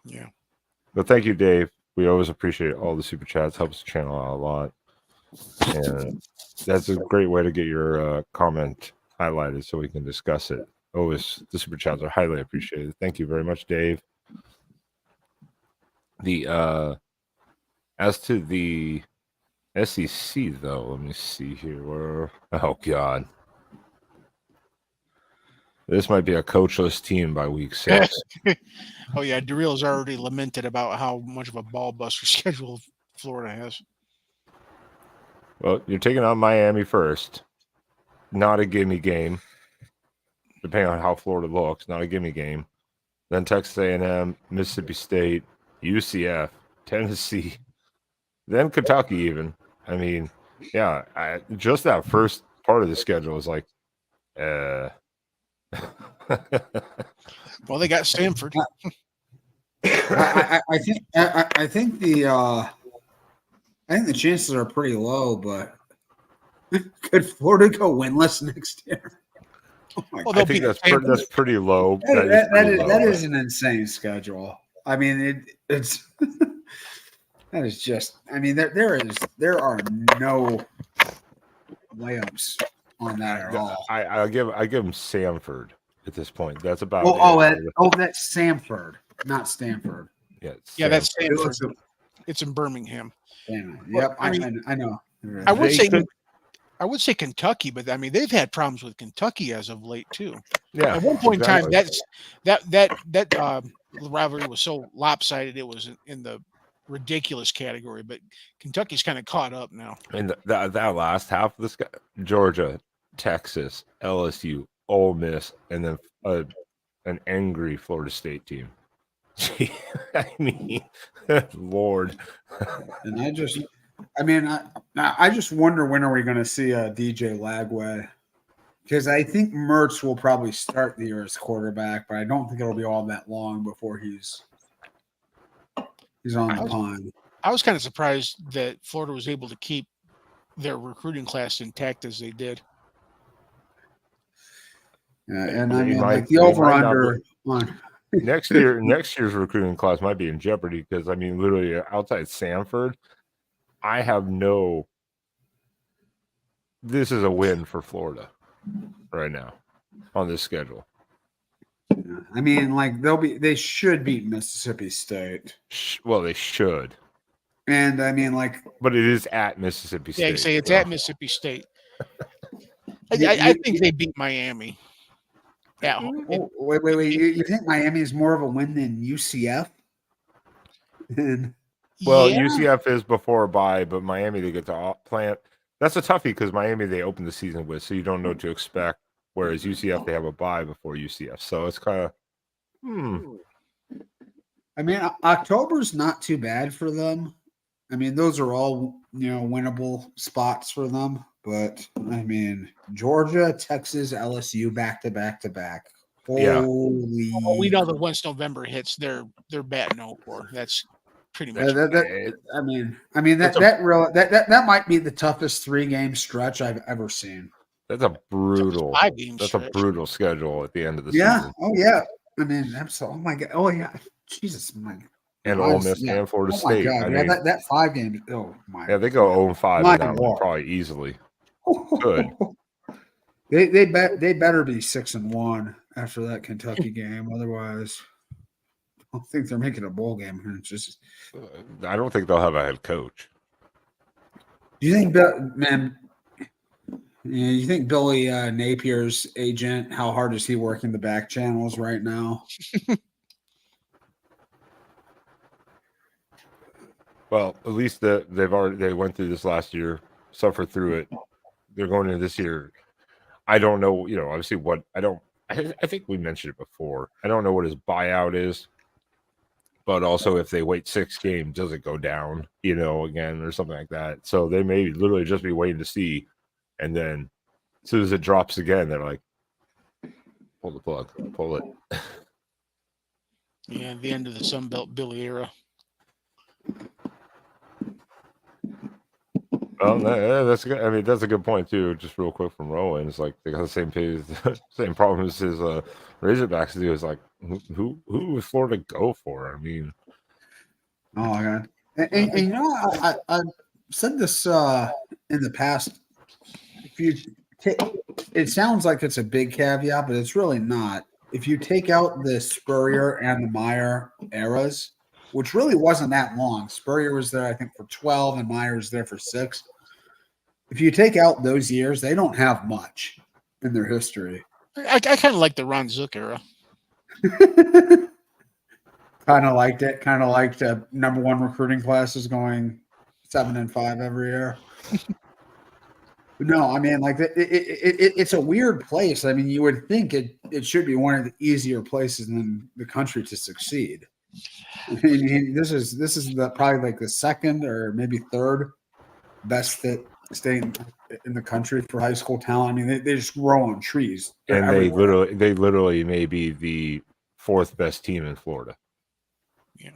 Yeah. But thank you, Dave. We always appreciate all the super chats. Helps the channel out a lot, and that's a great way to get your comment highlighted so we can discuss it. Always, the super chats are highly appreciated. Thank you very much, Dave. As to the SEC, though, let me see here. Oh God, this might be a coachless team by week 6. Oh yeah, Darrell's already lamented about how much of a ball buster schedule Florida has. Well, you're taking on Miami first. Not a gimme game. Depending on how Florida looks, not a gimme game. Then Texas A&M, Mississippi State, UCF, Tennessee, then Kentucky even. I mean, yeah, just that first part of the schedule is like, Well, they got Stanford. I think the chances are pretty low, but could Florida go winless next year? Oh my Well, God. I think that's pretty low. That is an insane schedule. I mean, it's that is just. I mean, there are no layups on that at all. I give them Samford at this point. That's about That's Samford, not Stanford. Yeah, that's Stanford. Stanford. It's in Birmingham. Yep, I know. I would say Kentucky, but I mean they've had problems with Kentucky as of late too. Yeah, at one point exactly. in time, that rivalry was so lopsided it was in the ridiculous category. But Kentucky's kind of caught up now. And that last half of this, Georgia, Texas, LSU, Ole Miss, and then an angry Florida State team. I mean, Lord. And I just wonder when are we going to see DJ Lagway? Because I think Mertz will probably start the year as quarterback, but I don't think it'll be all that long before he's on the pond. I was kind of surprised that Florida was able to keep their recruiting class intact as they did. And I mean, like the over/under on next year's recruiting class might be in jeopardy because I mean, literally outside Samford, I have no. This is a win for Florida right now on this schedule. I mean, like they should beat Mississippi State. Well, they should. And I mean, like, but it is at Mississippi State. Yeah, say it's at Mississippi State. I think they beat Miami. Yeah. Oh, wait. You think Miami is more of a win than UCF? Well, UCF is before a bye, but Miami they get to plant. That's a toughie because Miami they open the season with, so you don't know what to expect. Whereas UCF they have a bye before UCF, so it's kind of. I mean, October's not too bad for them. I mean, those are all winnable spots for them. But I mean, Georgia, Texas, LSU back to back. Holy! Well, we know that once November hits, they're batting over. That's pretty much. I mean that might be the toughest 3-game stretch I've ever seen. That's a brutal. 5-game that's stretch. A brutal schedule at the end of the season. Oh yeah. I mean, absolutely. Oh my God. Oh yeah. Jesus, my. And Ole Miss and Florida State. God. I mean, that 5 games. Oh my. Yeah, they go 0-5 in that one probably easily. Good. They better be 6-1 after that Kentucky game. Otherwise, I don't think they're making a bowl game. It's just I don't think they'll have a head coach. Do you think, man? Yeah, you think Billy Napier's agent? How hard is he working the back channels right now? Well, at least they went through this last year, suffered through it. They're going into this year. I don't know, obviously I think we mentioned it before. I don't know what his buyout is, but also if they wait 6 games, does it go down, again, or something like that. So they may literally just be waiting to see. And then as soon as it drops again, they're like, pull the plug, pull it. Yeah, the end of the Sun Belt Billy era. Well, that's good. I mean, that's a good point too. Just real quick from Rowan, it's like they got the same page, same problem as his Razorbacks do. Is like, who would Florida go for? I mean, oh my god! And I said this in the past. If you it sounds like it's a big caveat, but it's really not. If you take out the Spurrier and the Meyer eras, which really wasn't that long, Spurrier was there, I think, for 12, and Meyer was there for 6. If you take out those years, they don't have much in their history. I kind of like the Ron Zook era. Kind of liked it. Kind of liked number 1 recruiting classes going 7 and 5 every year. No, I mean, like it's a weird place. I mean, you would think it should be one of the easier places in the country to succeed. I mean, this is probably like the 2nd or maybe 3rd best fit state in the country for high school talent. I mean, they just grow on trees. And they literally may be the 4th best team in Florida. Yeah.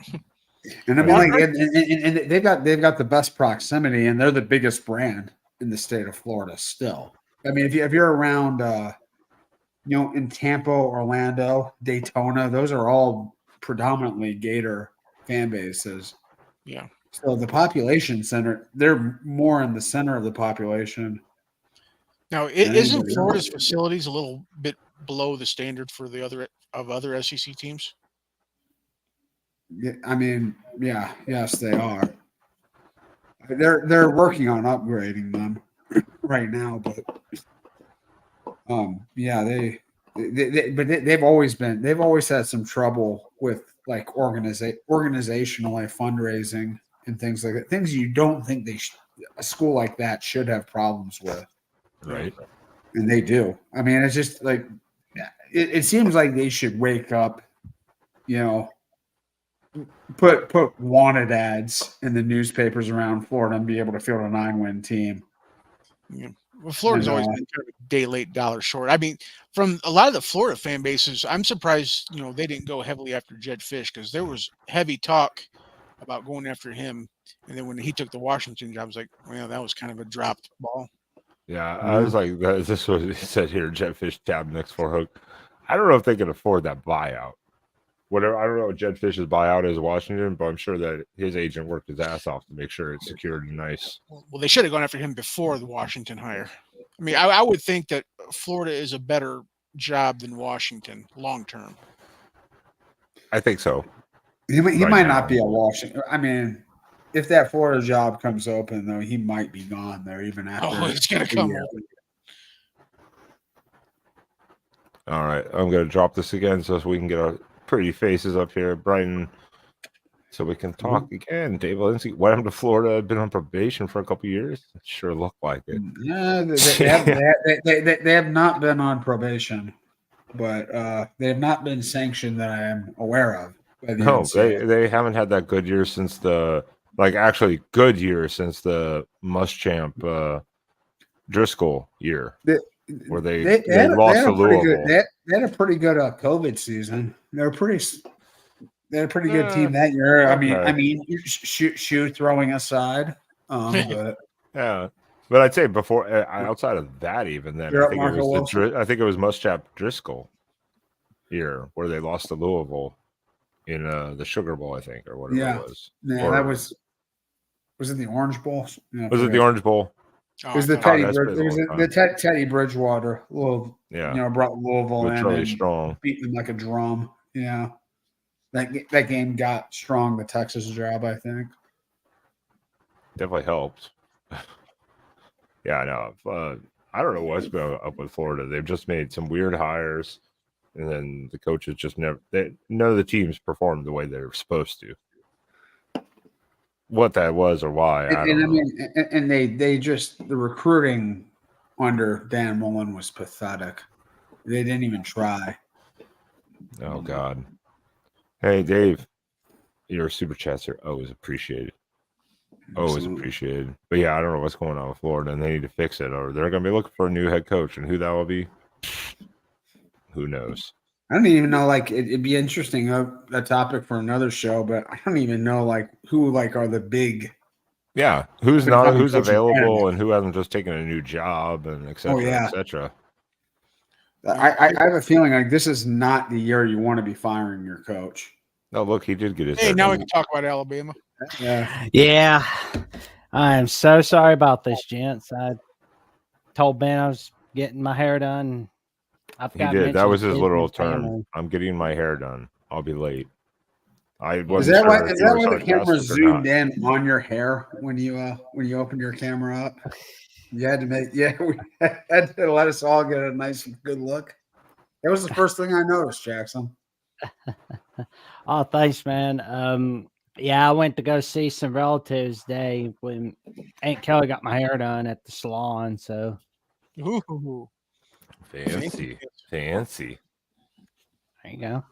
And I mean, like, and they've got the best proximity, and they're the biggest brand in the state of Florida still. I mean, if you're around, in Tampa, Orlando, Daytona, those are all predominantly Gator fan bases. Yeah. So the population center, they're more in the center of the population. Now, isn't Florida's facilities a little bit below the standard for the other SEC teams? Yeah, I mean, yeah, yes, they are. They're working on upgrading them right now, but they've always had some trouble with like organizationally fundraising and things like that. Things you don't think a school like that should have problems with, Right? And they do. I mean, it's just like it seems like they should wake up, put wanted ads in the newspapers around Florida and be able to field a 9-win team. Yeah. Well, Florida's always been kind of a day late, dollar short. I mean, from a lot of the Florida fan bases, I'm surprised, they didn't go heavily after Jed Fish, because there was heavy talk about going after him. And then when he took the Washington job, I was like, well, that was kind of a dropped ball. Yeah, I was like, this is what it said here, Jed Fish tab next for hook. I don't know if they can afford that buyout. Whatever, I don't know what Jed Fish's buyout is Washington, but I'm sure that his agent worked his ass off to make sure it's secured and nice. Well, they should have gone after him before the Washington hire. I mean, I would think that Florida is a better job than Washington long term. I think so. He might not be a Washington. I mean, if that Florida job comes open, though, he might be gone there even after. Oh, it's going to come open. All right, I'm going to drop this again so we can get our pretty faces up here, Brighton, so we can talk again. Dave Lindsay, what happened to Florida? Been on probation for a couple years. It sure looked like it. Yeah, they have not been on probation, but they have not been sanctioned that I am aware of. No, they haven't had that good year since the good year since the Muschamp Driscoll year. Where they lost to Louisville. They had a pretty good COVID season. They had a pretty good team that year. Okay. I mean, shoe throwing aside, but yeah. But I'd say before, outside of that, even then, I think it was Muschamp Driscoll year where they lost to Louisville in the Sugar Bowl, I think, or whatever it was. Yeah, that was it the Orange Bowl? Yeah, was it the Orange Bowl? It was the Teddy Bridgewater. Brought Louisville in really strong, beat them like a drum. Yeah, that game got strong. The Texas job, I think, definitely helped. Yeah, I know. I don't know what's going up with Florida. They've just made some weird hires, and then the coaches just none of the teams performed the way they're supposed to. What that was or why, I don't know. mean, and they just the recruiting under Dan Mullen was pathetic. They didn't even try. Oh God. Hey Dave, your super chats are always appreciated. Always Absolutely. appreciated. But yeah, I don't know what's going on with Florida, and they need to fix it, or they're going to be looking for a new head coach, and who that will be, who knows? I don't even know. Like, it'd be interesting a topic for another show, but I don't even know like who like are the big. Yeah, who's Becoming coaching available, candidate. and who hasn't just taken a new job, and et cetera, Oh, yeah. et cetera. I have a feeling like this is not the year you want to be firing your coach. No, look, he did get his. Hey, head now we done. can talk about Alabama. Yeah. Yeah. I am so sorry about this, gents. I told Ben I was getting my hair done. I've He got did. That mentioned was his kids literal and term. family. I'm getting my hair done. I'll be late. I Is wasn't that sure why? if Is you that were why the camera sarcastic or not. zoomed in on your hair when you opened your camera up? You had to make we had to let us all get a nice good look. That was the first thing I noticed, Jackson. Oh, thanks, man. Yeah, I went to go see some relatives today when Aunt Kelly got my hair done at the salon. So Ooh, Fancy. there you go.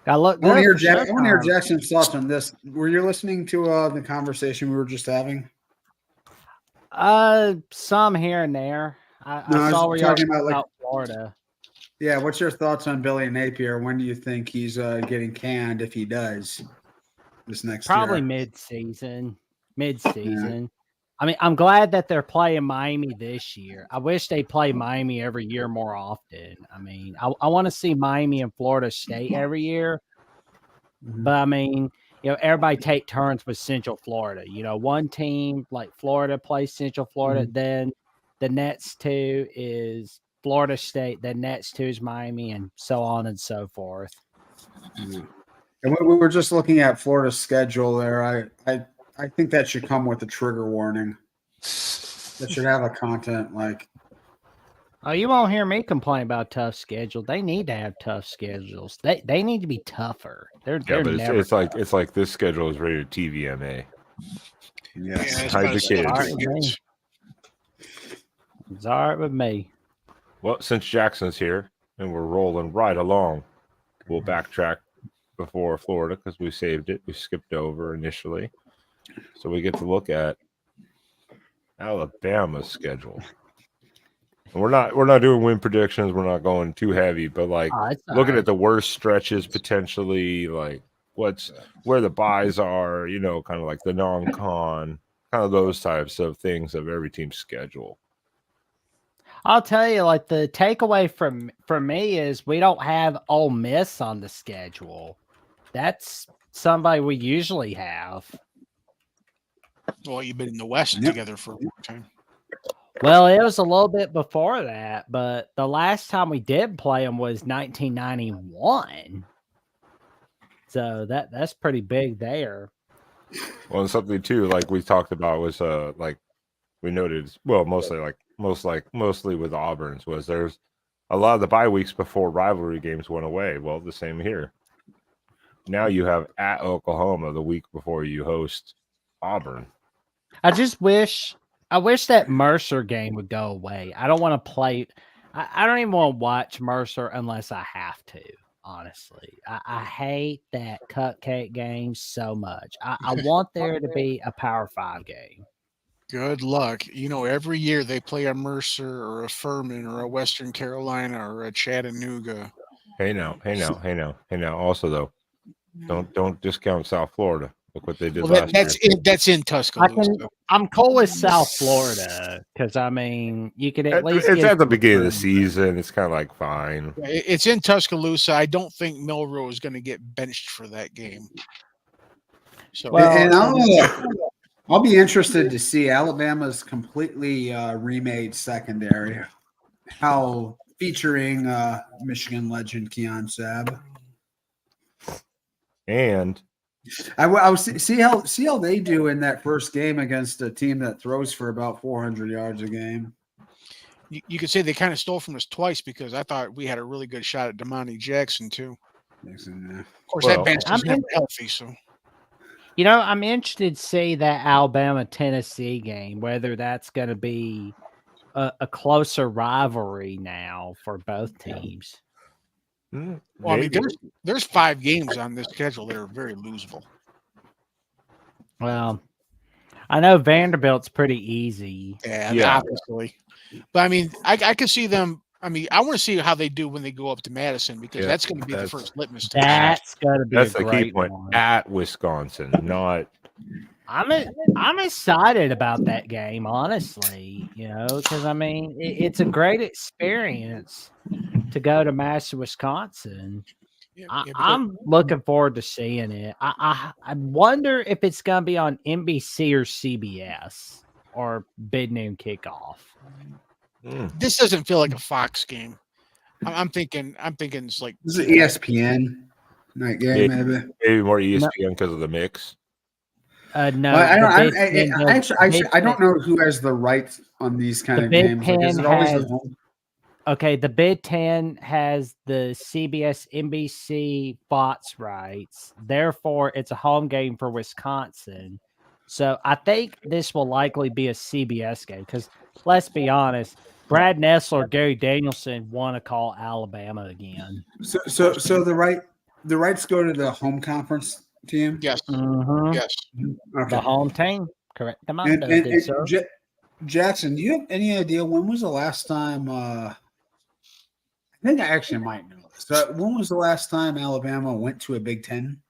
Got to look I want to good hear for I want to hear showtime. Jackson's thoughts on this. Were you listening to the conversation we were just having? Some here and there. No, I I saw was where y'all talking about, talking like- about Florida. Yeah, what's your thoughts on Billy Napier? When do you think he's getting canned if he does this next Probably year? mid-season. I mean, I'm glad that they're playing Miami this year. I wish they play Miami every year more often. I mean, I want to see Miami and Florida State every year. Mhm. But I mean, everybody take turns with Central Florida. One team like Florida plays Central Florida, then the next two is Florida State, the next two is Miami, and so on and so forth. And we were just looking at Florida's schedule there. I think that should come with a trigger warning. That should have a content like. Oh, you won't hear me complain about tough schedule. They need to have tough schedules. They need to be tougher. They're but never it's like this schedule is rated TVMA. Yes. it's Hide about the as good kids. as it gets. It's all right with me. Well, since Jackson's here and we're rolling right along, we'll backtrack before Florida because we saved it. We skipped over initially. So we get to look at Alabama's schedule. And we're not doing win predictions. We're not going too heavy, but like Oh, it's all looking right. at the worst stretches potentially, like where the buys are, kind of like the non-con, kind of those types of things of every team's schedule. I'll tell you, like the takeaway from me is we don't have Ole Miss on the schedule. That's somebody we usually have. Well, you've been in the West together for a long time. Well, it was a little bit before that, but the last time we did play them was 1991. So that's pretty big there. Well, and something too, like we talked about, was like we noted, well, mostly with Auburn's was there's a lot of the bye weeks before rivalry games went away. Well, the same here. Now you have at Oklahoma the week before you host Auburn. I wish that Mercer game would go away. I don't want to play. I don't even want to watch Mercer unless I have to. Honestly, I hate that cupcake game so much. I want there to be a Power 5 game. Good luck. Every year they play a Mercer or a Furman or a Western Carolina or a Chattanooga. Hey now. Also though, don't discount South Florida. Look what they did last year. That's in Tuscaloosa. I'm cool with South Florida because I mean you could at least. It's get at the some beginning of the fun. season. It's kind of like fine. It's in Tuscaloosa. I don't think Milroe is going to get benched for that game. So, Well, And I'll be interested to see Alabama's completely remade secondary. How featuring Michigan legend Keon Sabb. And I was see how they do in that first game against a team that throws for about 400 yards a game. you could say they kind of stole from us twice because I thought we had a really good shot at Damani Jackson too. Jackson, Of course, Well, that bench is I'm never healthy, so You know, I'm interested to see that Alabama-Tennessee game, whether that's going to be a closer rivalry now for both teams. Mm, well, I mean, maybe. there's 5 games on this schedule that are very losable. Well, I know Vanderbilt's pretty easy. Yeah. Obviously, but I mean, I can see them. I mean, I want to see how they do when they go up to Madison because Yeah, that's going to be the that's- first litmus test. That's going to be That's a the key great point. one. At Wisconsin, not. I'm excited about that game, honestly. You know, because I mean, it's a great experience to go to Madison, Wisconsin. Yeah, because- I'm looking forward to seeing it. I wonder if it's going to be on NBC or CBS or big noon kickoff. this doesn't feel like a Fox game. I'm thinking it's like This is an ESPN night game, maybe. Maybe more ESPN because of the mix. No, Well, the Big Ten does- I don't know who has the rights on these kind The of Big games. Like, is Ten it always has- the home? Okay, the Big Ten has the CBS, NBC, Fox rights. Therefore, it's a home game for Wisconsin. So I think this will likely be a CBS game because let's be honest, Brad Nessler, Gary Danielson want to call Alabama again. So the rights go to the home conference team. yes, Mhm. yes. Okay. The home team, correct? Come on, And sir. Jackson, do you have any idea when was the last time? I think I actually might know this. When was the last time Alabama went to a Big Ten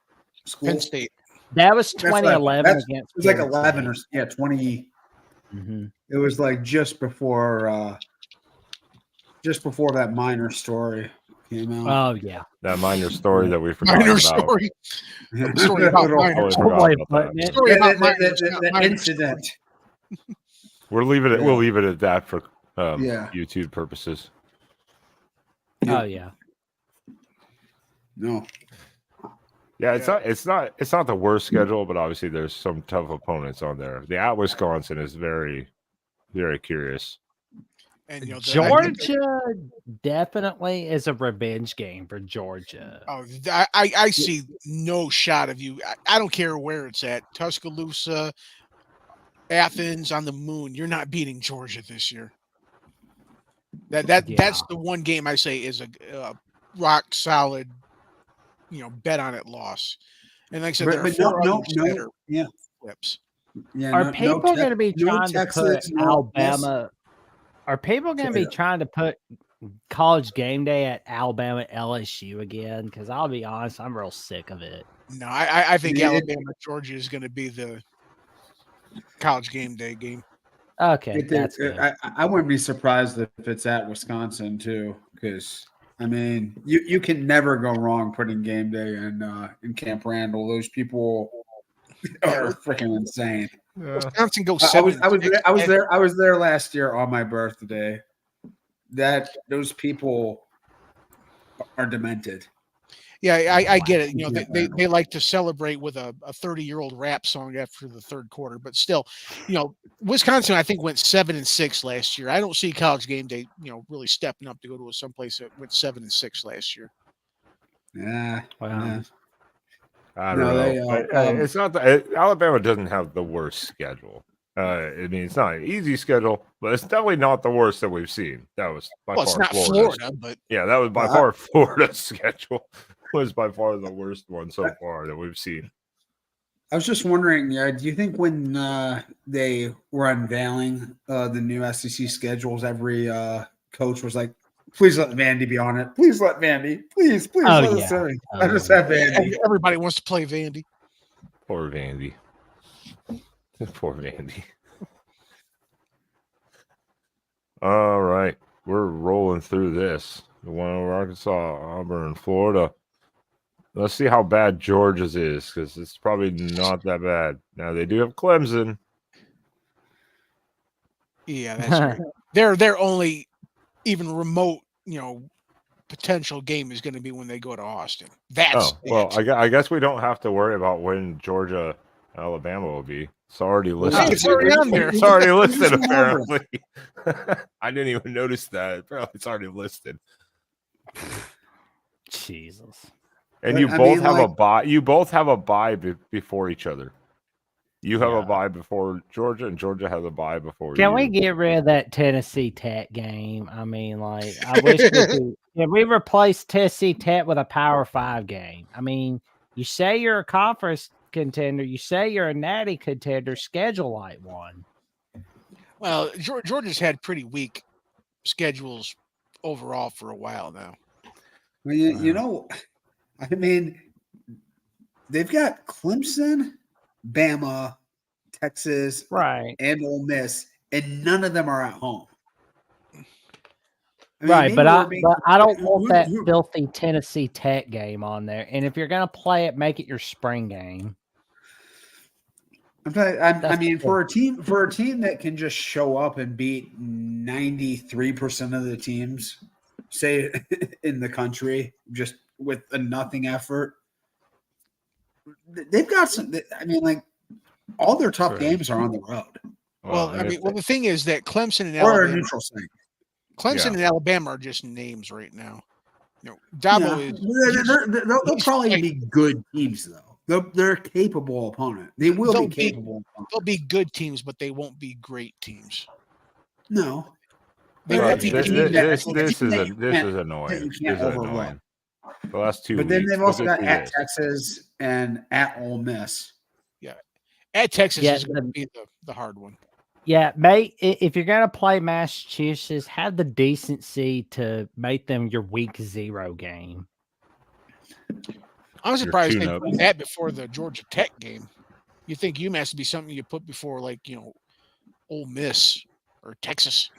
school? Penn State. That was That's what I thought. 2011 That's- against. It was like Penn 11 State. or 20. Mhm. It was like just before that minor story came out. Oh yeah. That minor story that we forgot Minor about. story. Story about Little- minor. Totally Oh, forgot boy, about putting that. it- Story about the minors, not minor incident. story. We'll leave it. Yeah. We'll leave it at that for Yeah. YouTube purposes. Oh yeah. No. Yeah, Yeah. it's not the worst schedule, but obviously there's some tough opponents on there. The at Wisconsin is very, very curious. And you know, Georgia definitely is a revenge game for Georgia. I see no shot of you. I don't care where it's at. Tuscaloosa, Athens, on the moon. You're not beating Georgia this year. That's Yeah. the one game I say is a rock solid, bet on it loss. And like I said, there are But four no, others that are yeah. flips. Yeah, Are no people Tex- going to be no trying Texas, to put no Alabama? Are people going to be trying to put College Game Day at Alabama LSU again? Because I'll be honest, I'm real sick of it. No, I think Yeah, Alabama Georgia is going to be the College Game Day game. Okay, that's good. I wouldn't be surprised if it's at Wisconsin too, because I mean, you can never go wrong putting game day in Camp Randall. Those people are freaking insane. Wisconsin goes I 7. I was there last year on my birthday. Those people are demented. Yeah, I get it. They like to celebrate with a 30-year-old rap song after the third quarter, but still, Wisconsin I think went 7-6 last year. I don't see College Game Day, really stepping up to go to someplace that went 7-6 last year. Yeah. Wow. Yeah. I don't No, know. It's not Alabama doesn't have the worst schedule. I mean, it's not an easy schedule, but it's definitely not the worst that we've seen. That was by Well, far it's not Florida's. Florida, but Yeah, that was by far Florida's schedule. Was by far the worst one so far that we've seen. I was just wondering, do you think when they were unveiling the new SEC schedules, every coach was like, "Please let Vandy be on it. Please let Vandy. Please Oh, let yeah. us have Vandy." everybody wants to play Vandy. Poor Vandy. Poor Vandy. All right. We're rolling through this. The one over Arkansas, Auburn, and Florida. Let's see how bad Georgia's is, because it's probably not that bad. Now they do have Clemson. Yeah, that's great. Their only even remote, potential game is going to be when they go to Austin. That's I guess we don't have to worry about when Georgia Alabama will be. It's already Hey, listed. it's already on there. It's already listed, Who's Auburn? apparently. I didn't even notice that. Apparently, it's already listed. Jesus. And But, you I both mean, have a like- bye. You both have a bye before each other. You have Yeah. a bye before Georgia, and Georgia has a bye before you. Can we get rid of that Tennessee Tech game? I mean, like, I wish we could. Can we replace Tennessee Tech with a Power 5 game? I mean, you say you're a conference contender, you say you're a natty contender, schedule like one. Well, Georgia's had pretty weak schedules overall for a while now. Well, you know, I mean, they've got Clemson, Bama, Texas, Right. and Ole Miss, and none of them are at home. I mean, Right, maybe but we're being- I don't want that who- filthy Tennessee Tech game on there. And if you're gonna play it, make it your spring game. I That's mean, the for a team that can just show up and beat 93% of the teams, say in the country, just with a nothing effort, they've got some. I mean, like all their tough Right. games are on the road Well, and I if- mean, the thing is that Clemson and or a Alabama, neutral site. Clemson Yeah. and Alabama are just names right now. You know, Dabo is They'll he's probably like- be good teams, though. They're a capable opponent. They will They'll be be- capable. Opponent. they'll be good teams, but they won't be great teams. No, They Right. won't be This- teams this- that- this that is you annoying. that you This can't is overlook. annoying. The last 2 But then weeks. they've also look got through at this. Texas and at Ole Miss. at Texas Yeah, is going to be the hard one. Yeah, if you're gonna play Massachusetts, have the decency to make them your week 0 game. I'm surprised they tune-up. put that before the Georgia Tech game. You think UMass would be something you put before, like, Ole Miss or Texas?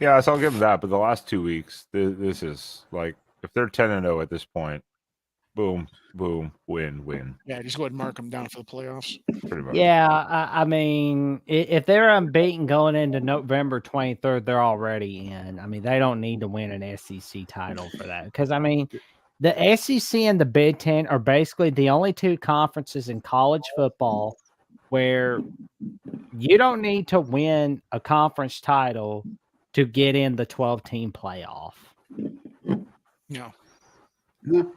Yeah, so I'll give them that. But the last 2 weeks, this is like if they're 10-0 at this point, boom, boom, win, Yeah, just go ahead and mark them down for the playoffs. pretty much. Yeah, I mean, if they're unbeaten going into November 23rd, they're already in. I mean, they don't need to win an SEC title for that because I mean, the SEC and the Big Ten are basically the only two conferences in college football where you don't need to win a conference title to get in the 12-team playoff. No. No,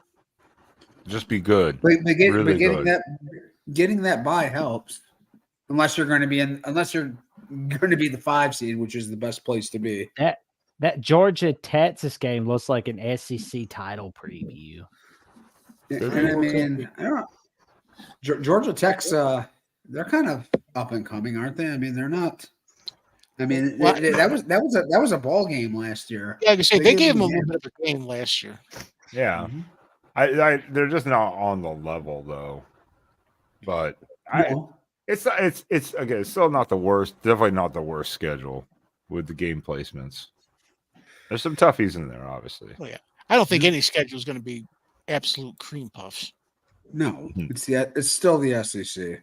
Just be good. but Really getting good. getting that bye helps. Unless you're going to be the 5 seed, which is the best place to be. That Georgia Texas game looks like an SEC title preview. And I mean, I don't know. Georgia Tech's they're kind of up and coming, aren't they? I mean, they're not. I mean, Well, that was a ball game last year. Yeah, I can say they gave them a them little bit of a game last year. Yeah. Mhm. They're just not on the level though. But No. it's again, it's still not the worst. Definitely not the worst schedule with the game placements. There's some toughies in there, obviously. I don't think any schedule is going to be absolute cream puffs. No, Hmm. it's still the SEC.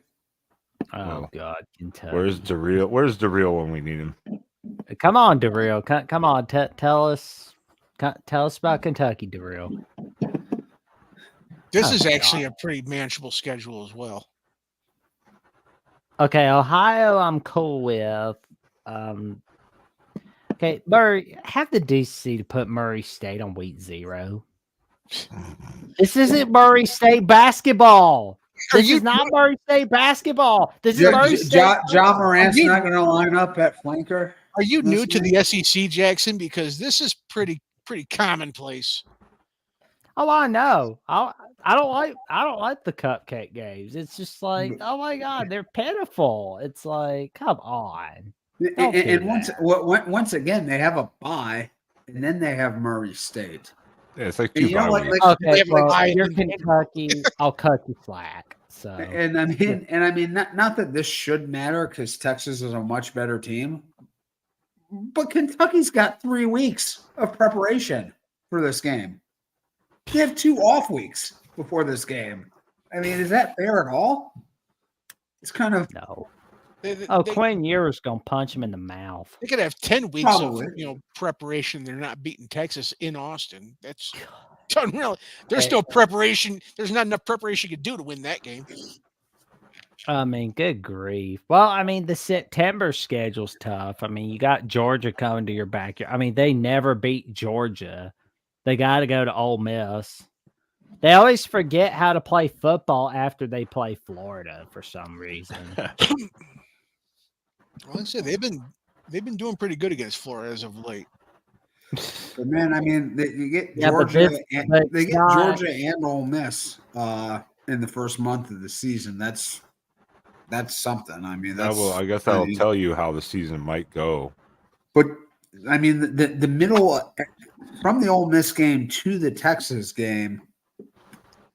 Oh Well, God, Kentucky. Where's DeReal? Where's DeReal when we need him? Come on, DeReal. Come on, tell us about Kentucky, DeReal. This Oh, is my actually a pretty manageable schedule as well. Okay, Ohio, I'm cool with. Okay, Murray, have the decency to put Murray State on week 0. This isn't Murray State basketball. Are This you is not Murray State basketball. This is Murray State. John Morant's Are you- not going to line up at flanker. Are you This new to week? the SEC, Jackson? Because this is pretty commonplace. Oh, I know. I don't like the cupcake games. It's just like, oh my God, they're pitiful. It's like, come on. Don't do And once again, they have a bye, and then they have Murray State. Yeah, it's like And 2 you know bye what, weeks. like- They Okay, have, like, well, Iowa you're and- Kentucky. I'll cut you slack. So And I mean, not that this should matter because Texas is a much better team, but Kentucky's got 3 weeks of preparation for this game. They have 2 off weeks before this game. I mean, is that fair at all? It's kind of no. They Quinn Ewers gonna punch him in the mouth. they could have 10 weeks Probably. of preparation. They're not beating Texas in Austin. That's unreal. There's Okay. still preparation. There's not enough preparation you could do to win that game. I mean, good grief. Well, I mean, the September schedule's tough. I mean, you got Georgia coming to your backyard. I mean, they never beat Georgia. They got to go to Ole Miss. They always forget how to play football after they play Florida for some reason. Well, I said they've been doing pretty good against Florida as of late. But man, I mean, you get Yeah, but Georgia, this- and but they it's get not- Georgia and Ole Miss in the first month of the season. That's something. I mean, That that's will, I guess that'll tell you how the season might go. But I mean, the middle from the Ole Miss game to the Texas game,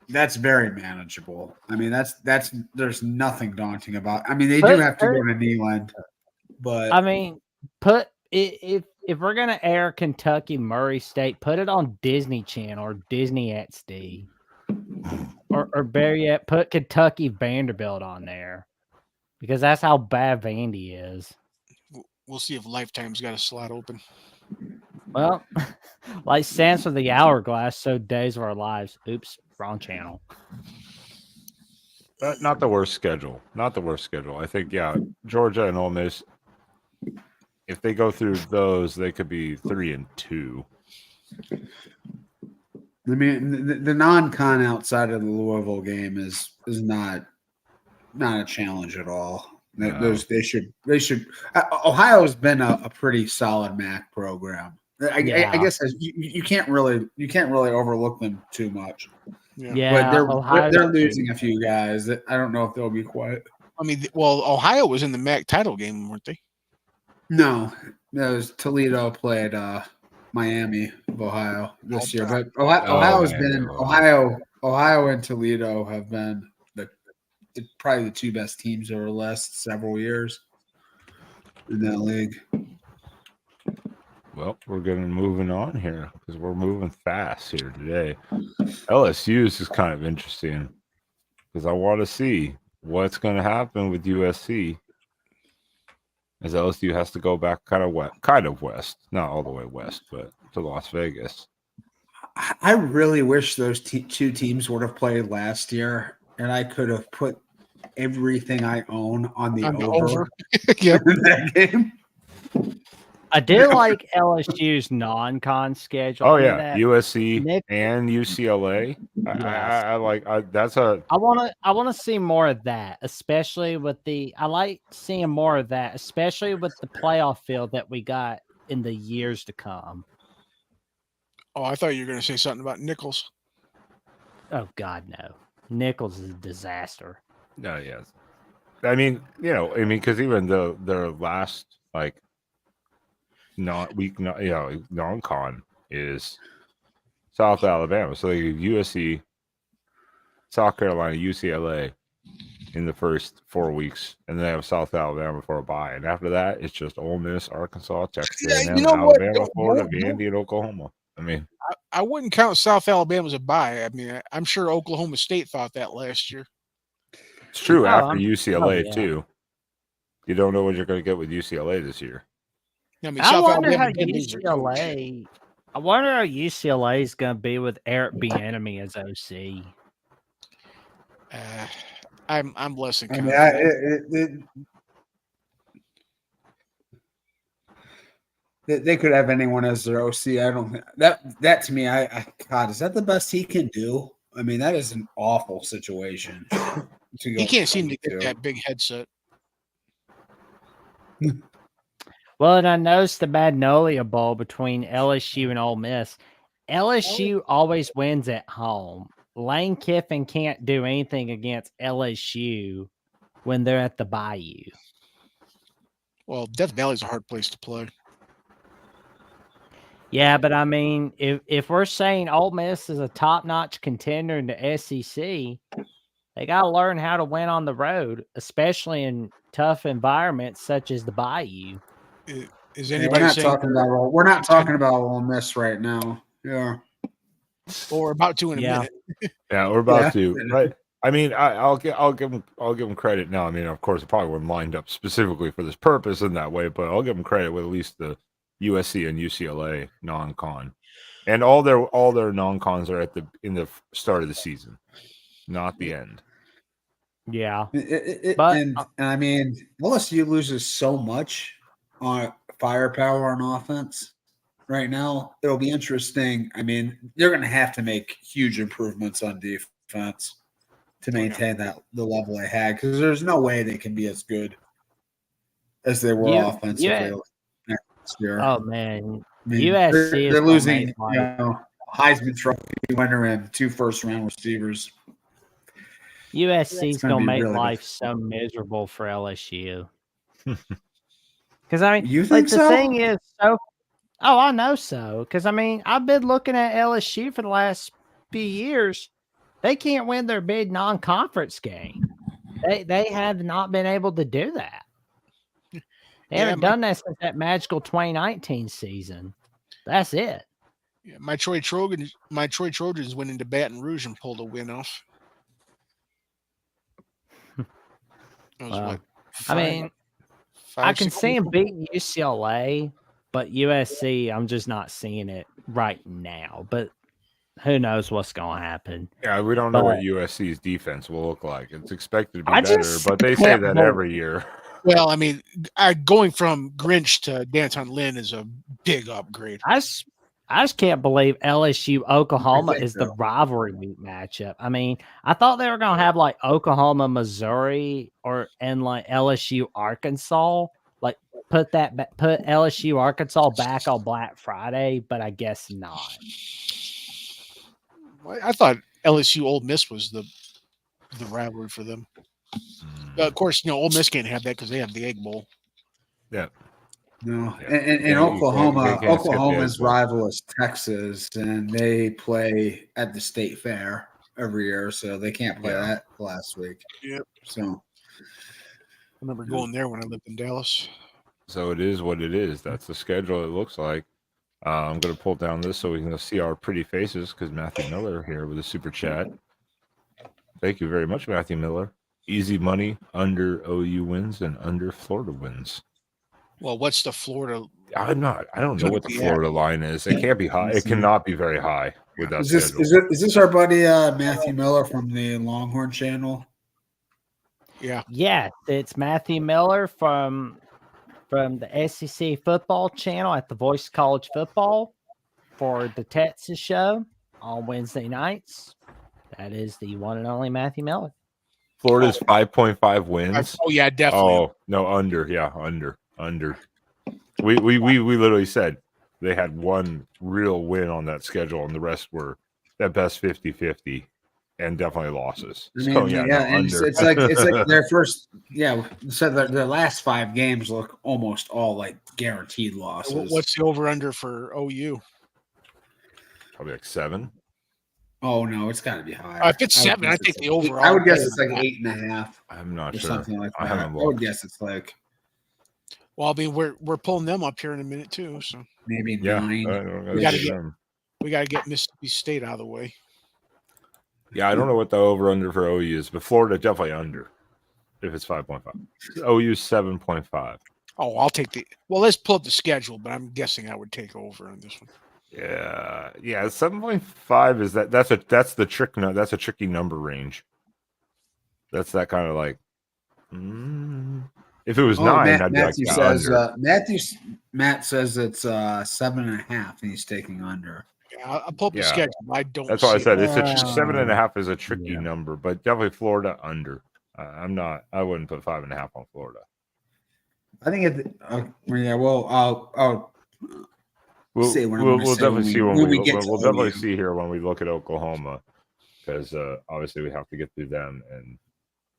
that's very manageable. I mean, that's there's nothing daunting about. I mean, they do have to go to Neyland, but I mean, put if we're gonna air Kentucky Murray State, put it on Disney Channel or Disney XD, or better yet, put Kentucky Vanderbilt on there because that's how bad Vandy is. We'll see if Lifetime's got a slot open. Well, like Sands for the Hourglass, so Days of Our Lives. Oops, wrong channel. Not the worst schedule. Not the worst schedule. I think, yeah, Georgia and Ole Miss, if they go through those, they could be 3-2. I mean, the non-con outside of the Louisville game is not a challenge at all. No. Those they should. Ohio's been a pretty solid MAC program. I guess you can't really overlook them too much. Yeah, but they're losing a few guys. That I don't know if they'll be quiet. I mean, well, Ohio was in the MAC title game, weren't they? No, it was Toledo played Miami of Ohio this year, but Ohio's been Ohio and Toledo have been probably the two best teams over the last several years in that league. Well, we're going to moving on here because we're moving fast here today. LSU's is kind of interesting because I want to see what's going to happen with USC as LSU has to go back kind of west, not all the way west, but to Las Vegas. I really wish those two teams would have played last year, and I could have put everything I own on the over. Yep. In that game. I did like LSU's non-con schedule. Oh yeah, USC Nick, and UCLA. Yes. I like that's a. I want to see more of that, especially with I like seeing more of that, especially with the playoff field that we got in the years to come. Oh, I thought you were going to say something about Nichols. Oh God, no! Nichols is a disaster. No, yes. I mean, because even their last non-con is South Alabama. So they give USC, South Carolina, UCLA in the first 4 weeks, and then they have South Alabama for a bye. And after that, it's just Ole Miss, Arkansas, Texas A&M, Alabama, Florida, Vandy, and Oklahoma. I mean, I wouldn't count South Alabama as a bye. I mean, I'm sure Oklahoma State thought that last year. it's true after UCLA too. You don't know what you're going to get with UCLA this year. I mean, I wonder how UCLA is going to be with Eric Bieniemy as OC. I'm less than confident. They could have anyone as their OC. I don't that to me. God, is that the best he can do? I mean, that is an awful situation. He can't seem to get that big headset. Well, and I noticed the Magnolia Bowl between LSU and Ole Miss. LSU always wins at home. Lane Kiffin can't do anything against LSU when they're at the Bayou. Well, Death Valley's a hard place to play. Yeah, but I mean, if we're saying Ole Miss is a top-notch contender in the SEC, they got to learn how to win on the road, especially in tough environments such as the Bayou. Is anybody we're not talking about Ole Miss right now? Yeah. Well, we're about to in a minute. Yeah, we're about to. Right. I mean, I'll give them credit now. I mean, of course, it probably wasn't lined up specifically for this purpose in that way, but I'll give them credit with at least the USC and UCLA non-con, and all their non-cons are in the start of the season, not the end. Yeah. And But I mean, LSU loses so much on firepower on offense right now. It'll be interesting. I mean, they're going to have to make huge improvements on defense to maintain the level they had, because there's no way they can be as good as they were offensively next year. Oh man, I mean, USC they're is losing, Heisman Trophy winner and 2 first-round receivers. USC is going to make really life so miserable for LSU. Because I mean, You like think the so? thing is, oh, I know so. Because I mean, I've been looking at LSU for the last few years. They can't win their big non-conference game. They have not been able to do that. They haven't done that since that magical 2019 season. That's it. Yeah, my Troy Trojans went into Baton Rouge and pulled a win off. That was what? I mean, I can see him beating UCLA, but USC, I'm just not seeing it right now. But who knows what's going to happen? Yeah, we don't know what USC's defense will look like. It's expected to be better, but they say that every year. Well, I mean, going from Grinch to Danton Lynn is a big upgrade. I just can't believe LSU Oklahoma is the rivalry meet matchup. I mean, I thought they were going to have like Oklahoma, Missouri, and like LSU Arkansas. Like put LSU Arkansas back on Black Friday, but I guess not. I thought LSU Ole Miss was the rivalry for them. Of course, Ole Miss can't have that because they have the Egg Bowl. Yeah. No, and Oklahoma's rival is Texas, and they play at the state fair every year, so they can't play that last week. Yep. So I remember going there when I lived in Dallas. So it is what it is. That's the schedule. It looks like. I'm going to pull down this so we can see our pretty faces, because Matthew Miller here with a super chat. Thank you very much, Matthew Miller. Easy money under OU wins and under Florida wins. Well, what's the Florida? I don't know what the Florida line is. It can't be high. It cannot be very high with that schedule. Is this our buddy Matthew Miller from the Longhorn channel? Yeah. Yeah, it's Matthew Miller from the SEC football channel at the Voice of College Football for the Texas show on Wednesday nights. That is the one and only Matthew Miller. Florida's 5.5 wins. Oh yeah, definitely. Oh no, under. Yeah, under. We literally said they had one real win on that schedule, and the rest were at best 50-50 and definitely losses. I mean, So under. it's like their first. Yeah, so their last 5 games look almost all like guaranteed losses. What's the over under for OU? Probably like 7. Oh no, it's got to be higher. If it's 7, I think the over. I would guess it's like 8.5. I'm not sure. Something like that. I would guess it's like. Well, I mean, we're pulling them up here in a minute too, so maybe 9. We got to get Mississippi State out of the way. Yeah, I don't know what the over under for OU is, but Florida definitely under. If it's 5.5, OU 7.5. Oh, I'll take the. Well, let's pull up the schedule, but I'm guessing I would take over on this one. Yeah, 7.5 is that's the trick. No, that's a tricky number range. That's that kind of like. If it was 9, I'd be Matthew like says under. Matt says it's 7.5, and he's taking under. Yeah, I'll pull up the schedule. I don't. That's why I said it's 7.5 is a tricky number, but definitely Florida under. I'm not. I wouldn't put 5.5 on Florida. I think it. Well, We'll definitely see when we get. We'll definitely see here when we look at Oklahoma, because obviously we have to get through them and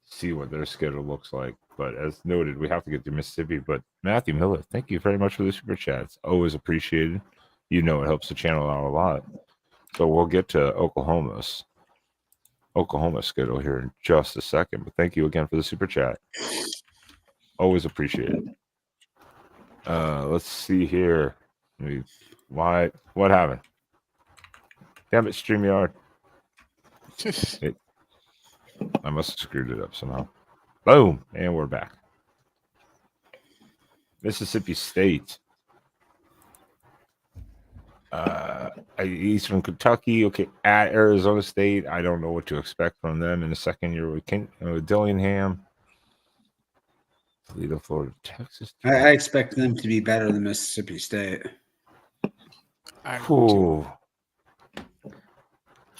see what their schedule looks like. But as noted, we have to get to Mississippi. But Matthew Miller, thank you very much for the super chat. It's always appreciated. You know, it helps the channel out a lot. So we'll get to Oklahoma schedule here in just a second. But thank you again for the super chat. Always appreciated. Let's see here. What happened? Damn it, StreamYard. I must have screwed it up somehow. Boom, and we're back. Mississippi State. Eastern Kentucky, okay, at Arizona State. I don't know what to expect from them in the second year with Dillingham. Toledo, Florida, Texas. I expect them to be better than Mississippi State. Ooh.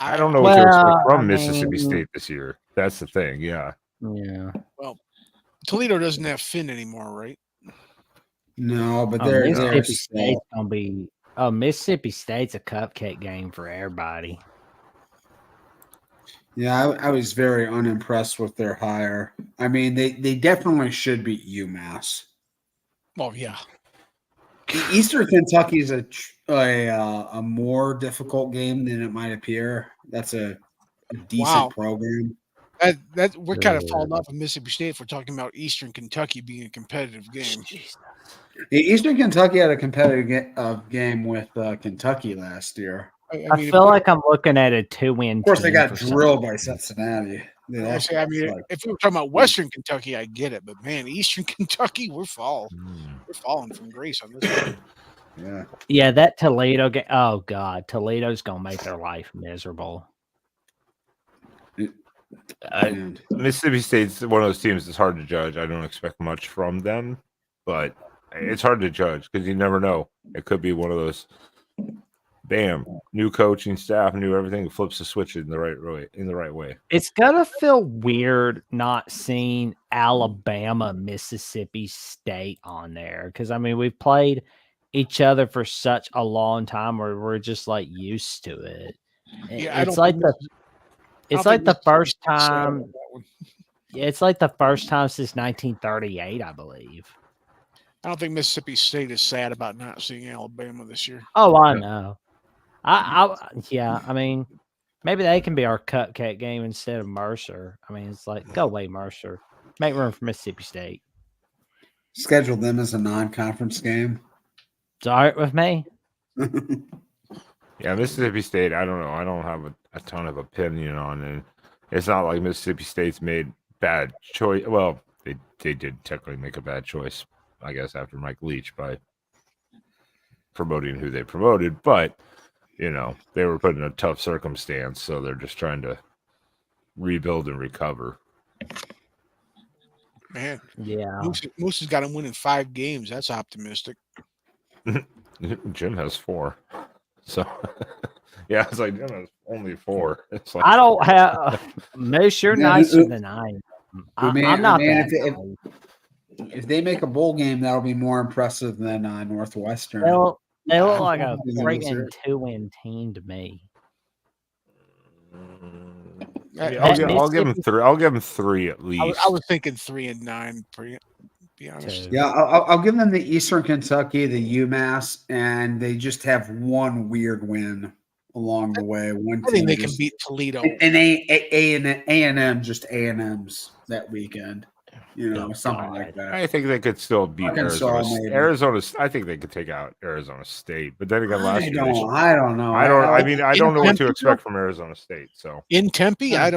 I don't know what to expect from Mississippi State this year. That's the thing. Yeah. Well, Toledo doesn't have Finn anymore, right? No, but Mississippi State's gonna be. Oh, Mississippi State's a cupcake game for everybody. Yeah, I was very unimpressed with their hire. I mean, they definitely should beat UMass. Well, yeah. Eastern Kentucky is a more difficult game than it might appear. That's a decent program. That we're kind of falling off of Mississippi State if we're talking about Eastern Kentucky being a competitive game. Eastern Kentucky had a competitive game with Kentucky last year. I feel like I'm looking at a 2-win. Of course, they got drilled by Cincinnati. I mean, if we were talking about Western Kentucky, I get it, but man, Eastern Kentucky, we're falling from grace on this one. Yeah, that Toledo game. Oh God, Toledo's gonna make their life miserable. Mississippi State's one of those teams that's hard to judge. I don't expect much from them, but it's hard to judge because you never know. It could be one of those. Bam! New coaching staff, new everything. Flips the switch in the right way. It's gonna feel weird not seeing Alabama, Mississippi State on there because I mean we've played each other for such a long time where we're just like used to it. Yeah, it's like the first time. It's like the first time since 1938, I believe. I don't think Mississippi State is sad about not seeing Alabama this year. Oh, I know. I mean, maybe they can be our cupcake game instead of Mercer. I mean, it's like, go away, Mercer. Make room for Mississippi State. Schedule them as a non-conference game. It's all right with me. Yeah, Mississippi State, I don't know. I don't have a ton of opinion on it. It's not like Mississippi State's made bad choice. Well, they did technically make a bad choice, I guess, after Mike Leach by promoting who they promoted, but you know, they were put in a tough circumstance, so they're just trying to rebuild and recover. Man, yeah, Moose has got him winning 5 games. That's optimistic. Jim has 4, so yeah, it's like Jim has only 4. It's like I don't have Moose. You're nicer than I am. I'm not that. If they make a bowl game, that'll be more impressive than Northwestern. They look like a freaking 2-win team to me. I'll give them 3. I'll give them 3 at least. I was thinking 3 and 9. To be honest. Yeah, I'll give them the Eastern Kentucky, the UMass, and they just have one weird win along the way. I think they can beat Toledo and A&M, just A&M's that weekend. You know, something like that. I think they could still beat Arizona. I think they could take out Arizona State. But then again, last year, I don't know. I don't know what to expect from Arizona State. So in Tempe, I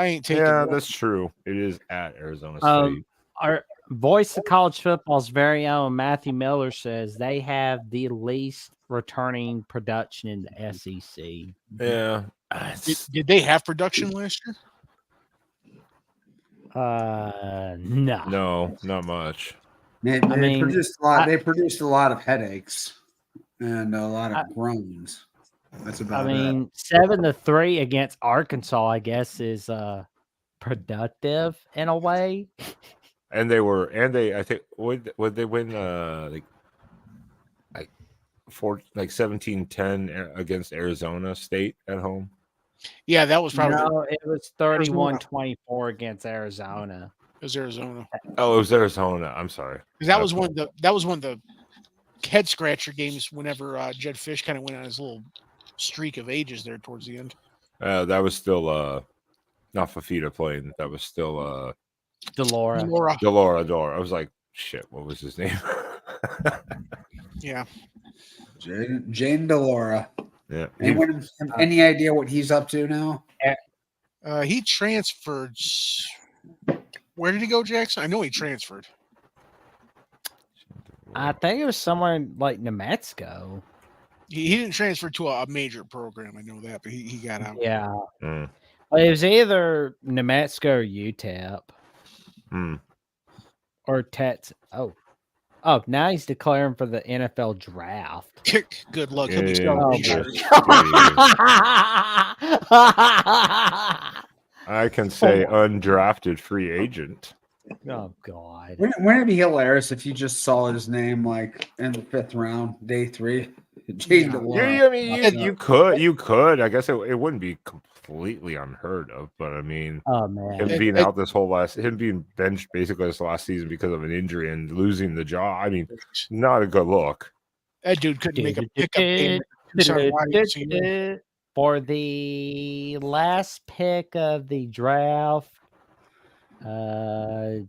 ain't taking. Yeah, that's true. It is at Arizona State. Our voice of college football's very own Matthew Miller says they have the least returning production in the SEC. Yeah. Did they have production last year? No, not much. They produced a lot of headaches and a lot of groans. That's about it. 7-3 against Arkansas, I guess, is productive in a way. And I think would they win like 17-10 against Arizona State at home? Yeah, that was probably. No, it was 31-24 against Arizona. It was Arizona. Oh, it was Arizona. I'm sorry. That was one of the head scratcher games. Whenever Jed Fish kind of went on his little streak of ages there towards the end. That was still not Fafita playing. That was still Delora. I was like, shit. What was his name? Yeah, Jane Delora. Yeah. Anyone have any idea what he's up to now? He transferred. Where did he go, Jackson? I know he transferred. I think it was somewhere in, like, New Mexico. He didn't transfer to a major program. I know that, but he got out. Yeah. Mm. Well, it was either New Mexico or UTEP Mm. or Texas. Oh, now he's declaring for the NFL draft. Good luck. He'll be Yeah, selling Oh, t-shirts. I can say undrafted free agent. Oh God. Wouldn't it be hilarious if you just saw his name like in the 5th round, day 3? Jaden DeLore. Yeah, I mean, you could. I guess it wouldn't be completely unheard of, but I mean, Oh man. him being out him being benched basically this last season because of an injury and losing the job. I mean, not a good look. That dude couldn't make a pickup game. For the last pick of the draft, are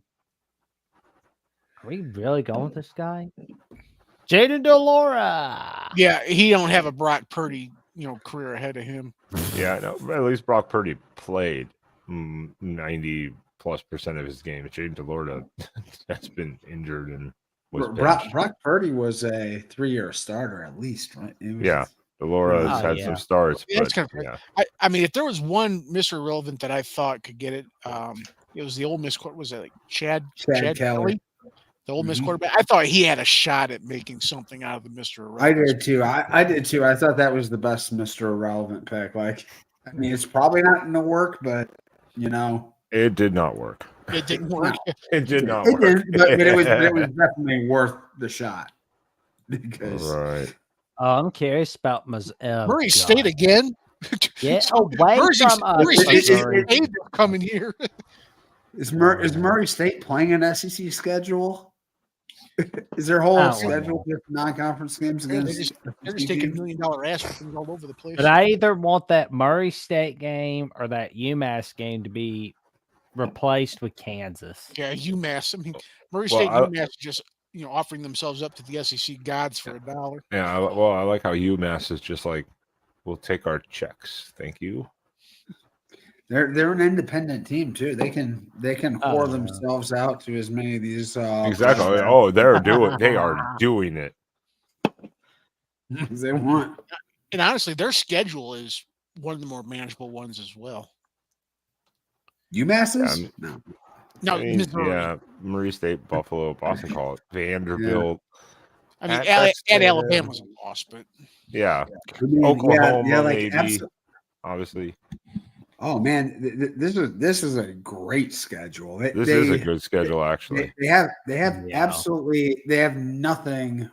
we really going with this guy? Jaden DeLora. Yeah, he don't have a Brock Purdy, career ahead of him. Yeah, no, at least Brock Purdy played 90+% of his games. Jaden DeLora has been injured and was Brock Purdy was a 3-year starter at least, right? Yeah. DeLora has had some starts. Yeah, but, kind of I mean, if there was one Mr. Irrelevant that I thought could get it, it was the Ole Miss quarterback. Was it like Chad Kelly? The Ole Miss quarterback. I thought he had a shot at making something out of the Mr. Irrelevant. I did too. I did too. I thought that was the best Mr. Irrelevant pick. Like, I mean, it's probably not going to work, but it did not work. It didn't work. It did not work. But it was definitely worth the shot. Because right. Oh, I'm curious about Murray State again. Yeah, away from Murray State coming here. Is Murray State playing an SEC schedule? Is their whole schedule just non-conference games? They're just taking $1 million ass whippings all over the place. But I either want that Murray State game or that UMass game to be replaced with Kansas. Yeah, UMass. I mean, Murray State and UMass just offering themselves up to the SEC gods for $1. Yeah, I like how UMass is just like, we'll take our checks, thank you. They're an independent team too. They can whore themselves out to as many of these. Exactly. They are doing it. They want. And honestly, their schedule is one of the more manageable ones as well. UMass's? No, I mean, Murray State, Buffalo, Boston College, Vanderbilt. I mean, at Alabama's a loss, but Oklahoma, maybe, obviously. Oh man, this is a great schedule. This is a good schedule, actually. They have absolutely nothing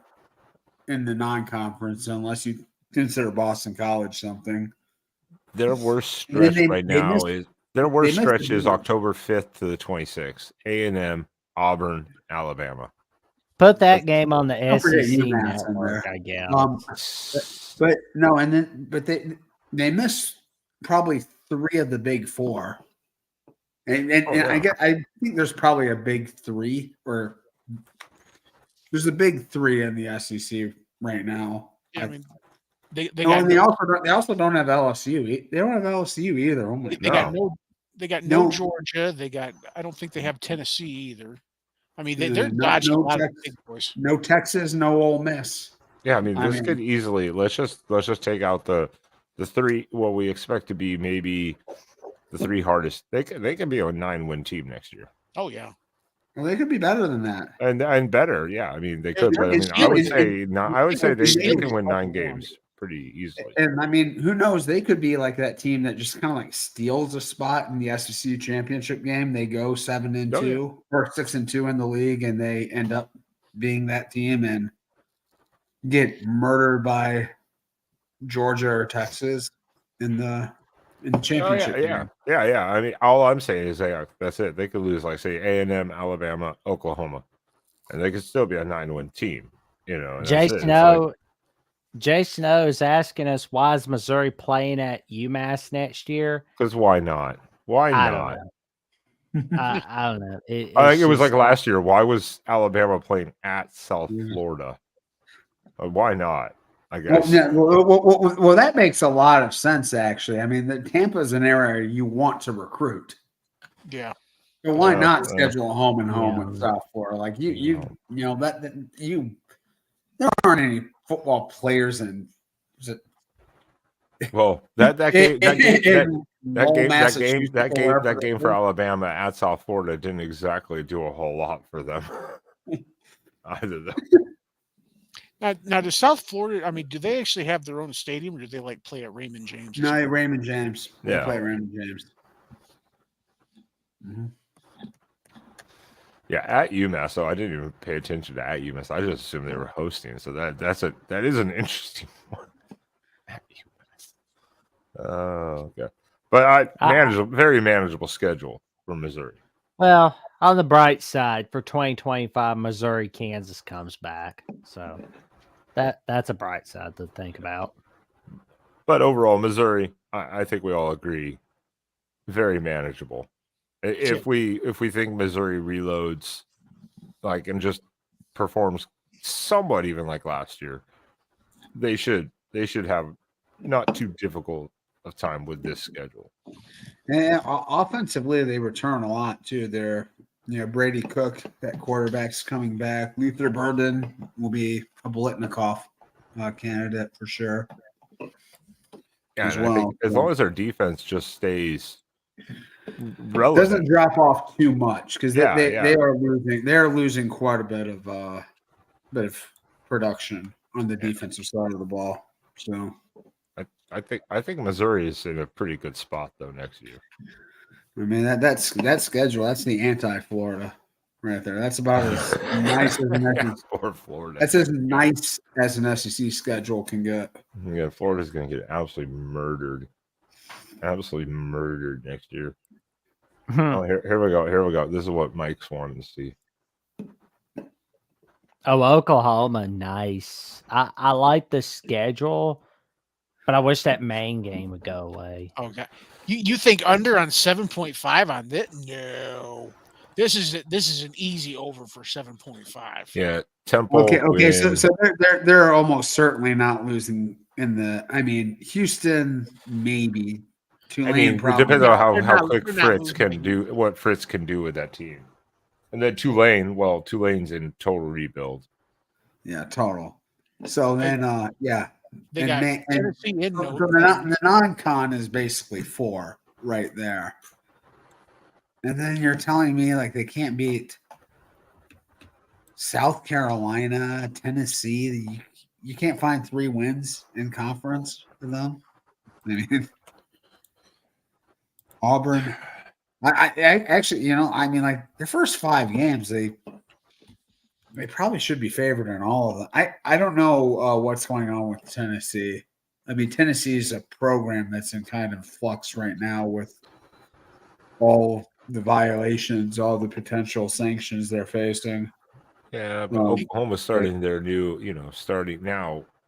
in the non-conference unless you consider Boston College something. Their worst stretch is October 5th to the 26th. A&M, Auburn, Alabama. Put that game on the SEC network, I guess. But they miss probably 3 of the big 4, and I think there's probably a big 3, or there's a big 3 in the SEC right now. Yeah, I mean, they also don't have LSU. They don't have LSU either. They got no Georgia. I don't think they have Tennessee either. I mean, they're dodging a lot of big boys. No Texas, no Ole Miss. Yeah, I mean, this could easily let's just take out the 3, what we expect to be maybe the 3 hardest. They can be a 9-win team next year. Oh yeah. Well, they could be better than that. And better, yeah. I mean, they could. But I would say they can win 9 games pretty easily. And I mean, who knows? They could be like that team that just kind of like steals a spot in the SEC championship game. They go 7-2 or 6-2 in the league, and they end up being that team and get murdered by Georgia or Texas in the championship game. Yeah. I mean, all I'm saying is that's it. They could lose, like, say, A&M, Alabama, Oklahoma, and they could still be a 9-win team. Jason O is asking us, why is Missouri playing at UMass next year? Because why not? Why not? I don't know. I think it was like last year. Why was Alabama playing at South Florida? Why not? I guess. Well, that makes a lot of sense, actually. I mean, Tampa is an area you want to recruit. Yeah. So why not schedule a home and home with South Florida? Like there aren't any football players in Was it Well, that game for Alabama. Alabama at South Florida didn't exactly do a whole lot for them either. Though. Now, does South Florida? I mean, do they actually have their own stadium, or do they like play at Raymond James? No, Raymond James. They Yeah. play at Raymond James. Mm-hmm. Yeah, at UMass. So I didn't even pay attention to at UMass. I just assumed they were hosting. So that is an interesting one. At UMass. Oh, okay. But very manageable schedule for Missouri. Well, on the bright side, for 2025, Missouri, Kansas comes back. So that's a bright side to think about. But overall, Missouri, I think we all agree, very manageable. If we think Missouri reloads, like, and just performs somewhat even like last year, they should have not too difficult of time with this schedule. And offensively, they return a lot too. They're, Brady Cook, that quarterback's coming back. Luther Burden will be a Blitnikoff candidate for sure. Yeah, as I well. think as long as their defense just stays relevant, doesn't drop off too much because they are losing. They're losing quite a bit of production on the defensive side of the ball. So I think Missouri is in a pretty good spot though next year. I mean that schedule. That's the anti-Florida right there. That's about as nice as an for Florida. That's as nice as an SEC schedule can get. Yeah, Florida's going to get absolutely murdered next year. Oh, here we go. This is what Mike's wanting to see. Oh, Oklahoma, nice. I like the schedule, but I wish that main game would go away. Okay, you think under on 7.5 on that? No, this is an easy over for 7.5. Yeah, Temple. Okay. So they're almost certainly not losing in the. I mean, Houston maybe. Tulane it probably. depends on how quick Fritz can do what Fritz can do with that team. And then Tulane's in total rebuild. Yeah, total. So then, They got Tennessee in. The non-con is basically 4 right there. And then you're telling me like they can't beat South Carolina, Tennessee. You can't find 3 wins in conference for them. I mean, Auburn. I actually, like their first 5 games, they probably should be favored in all of them. I don't know what's going on with Tennessee. I mean, Tennessee is a program that's in kind of flux right now with all the violations, all the potential sanctions they're facing. Yeah, but Oklahoma's starting their new,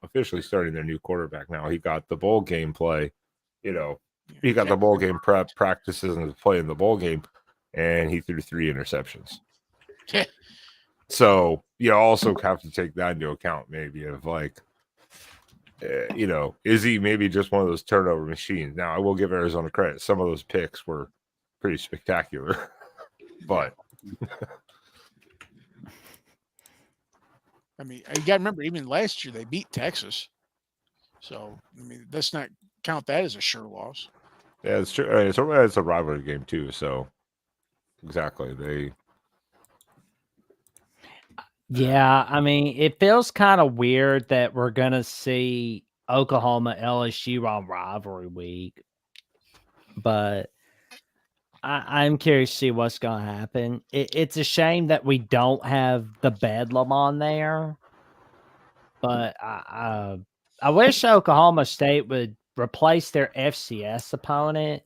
officially starting their new quarterback now. He got the bowl game play, he got the bowl game prep practices and play in the bowl game, and he threw 3 interceptions. So you also have to take that into account, maybe of like, is he maybe just one of those turnover machines? Now, I will give Arizona credit; some of those picks were pretty spectacular, but. I mean, you got to remember, even last year they beat Texas, so I mean, let's not count that as a sure loss. Yeah, it's true. It's a rivalry game too. So, exactly, Yeah, I mean, it feels kind of weird that we're gonna see Oklahoma LSU on rivalry week, but I'm curious to see what's gonna happen. It's a shame that we don't have the Bedlam on there, but I wish Oklahoma State would replace their FCS opponent,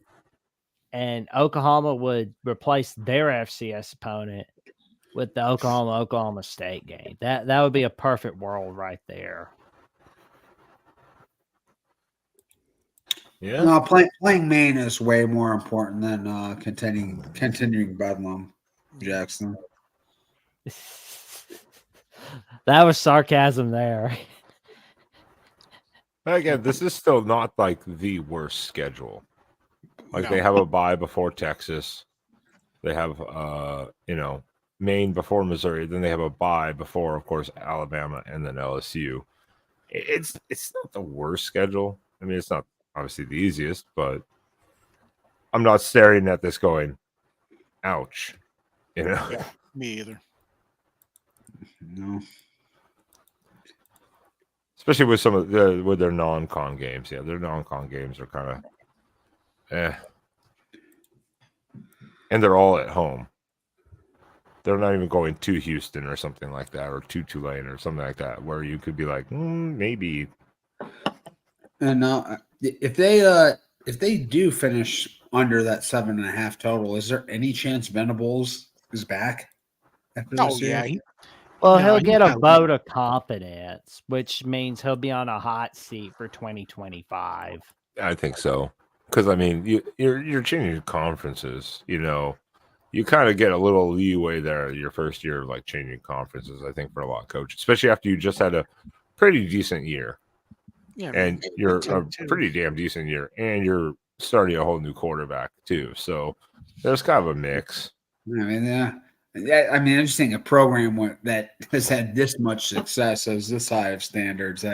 and Oklahoma would replace their FCS opponent with the Oklahoma State game. That would be a perfect world right there. Yeah. No, playing Maine is way more important than continuing Bedlam, Jackson. That was sarcasm there. Again, this is still not like the worst schedule. Like they have a bye before Texas. They have Maine before Missouri. Then they have a bye before, of course, Alabama and then LSU. it's not the worst schedule. I mean, it's not obviously the easiest, but I'm not staring at this going, ouch. You know? Yeah, me either. No. Especially with with their non-con games. Yeah, their non-con games are kind of and they're all at home. They're not even going to Houston or something like that, or to Tulane or something like that, where you could be like, maybe. And if they do finish under that 7.5 total, is there any chance Venables is back after Oh this year? yeah, Well, No, he'll he's get a not vote of confidence, which means he'll be on a hot seat for 2025. I think so, because I mean, you're changing conferences. You know, you kind of get a little leeway there your first year of like changing conferences. I think for a lot of coaches, especially after you just had a pretty decent year. yeah, And you're a 10-2. pretty damn decent year, and you're starting a whole new quarterback too. So there's kind of a mix. I mean, I'm just saying a program that has had this much success has this high of standards.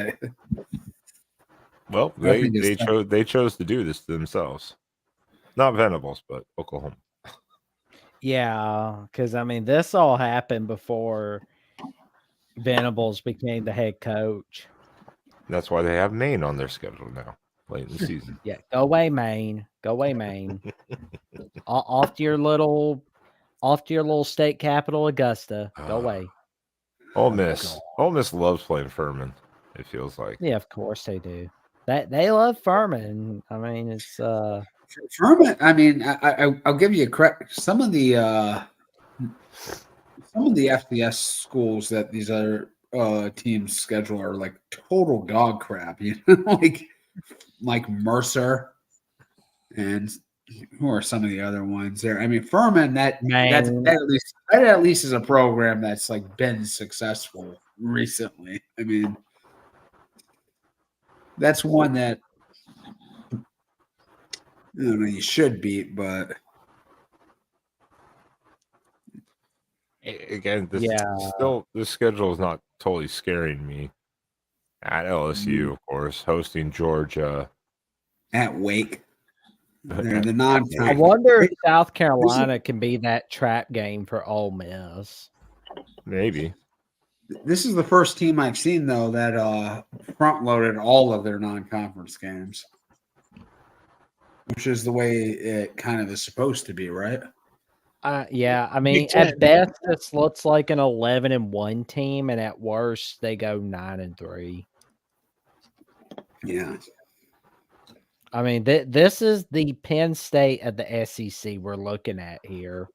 Well, I think it's they chose to do this themselves, not Venables, but Oklahoma. Yeah, because I mean, this all happened before Venables became the head coach. That's why they have Maine on their schedule now, late in the season. Yeah, go away, Maine. Go away, Maine. Off to your little state capital, Augusta. Go away. Ole Miss loves playing Furman. It feels like. Yeah, of course they do. They love Furman. I mean, it's Furman. I mean, I'll give you a credit. Some of the FCS schools that these other teams schedule are like total dog crap. You know, like Mercer, and who are some of the other ones there? I mean, Furman. That at least is a program that's like been successful recently. I mean, that's one that I don't know you should beat, but Again, this schedule is not totally scaring me. At LSU, of course, hosting Georgia. at Wake, they're the non. I wonder if South Carolina can be that trap game for Ole Miss. Maybe. This is the first team I've seen though that front loaded all of their non-conference games, which is the way it kind of is supposed to be, right? Yeah, I mean, Big Ten. at best, this looks like an 11-1 team, and at worst, they go 9-3. Yeah. I mean, this is the Penn State of the SEC we're looking at here.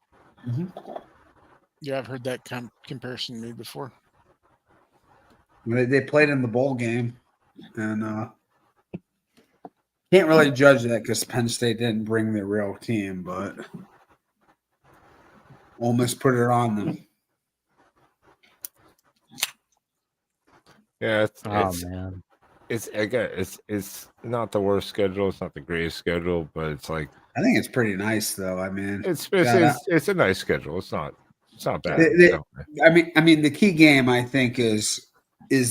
Yeah, I've heard that comparison made before. They played in the bowl game, and can't really judge that because Penn State didn't bring their real team, but Ole Miss put it on them. Yeah, Man. It's not the worst schedule. It's not the greatest schedule, but it's like I think it's pretty nice, though. I mean, it's a nice schedule. It's not bad. I mean, the key game I think is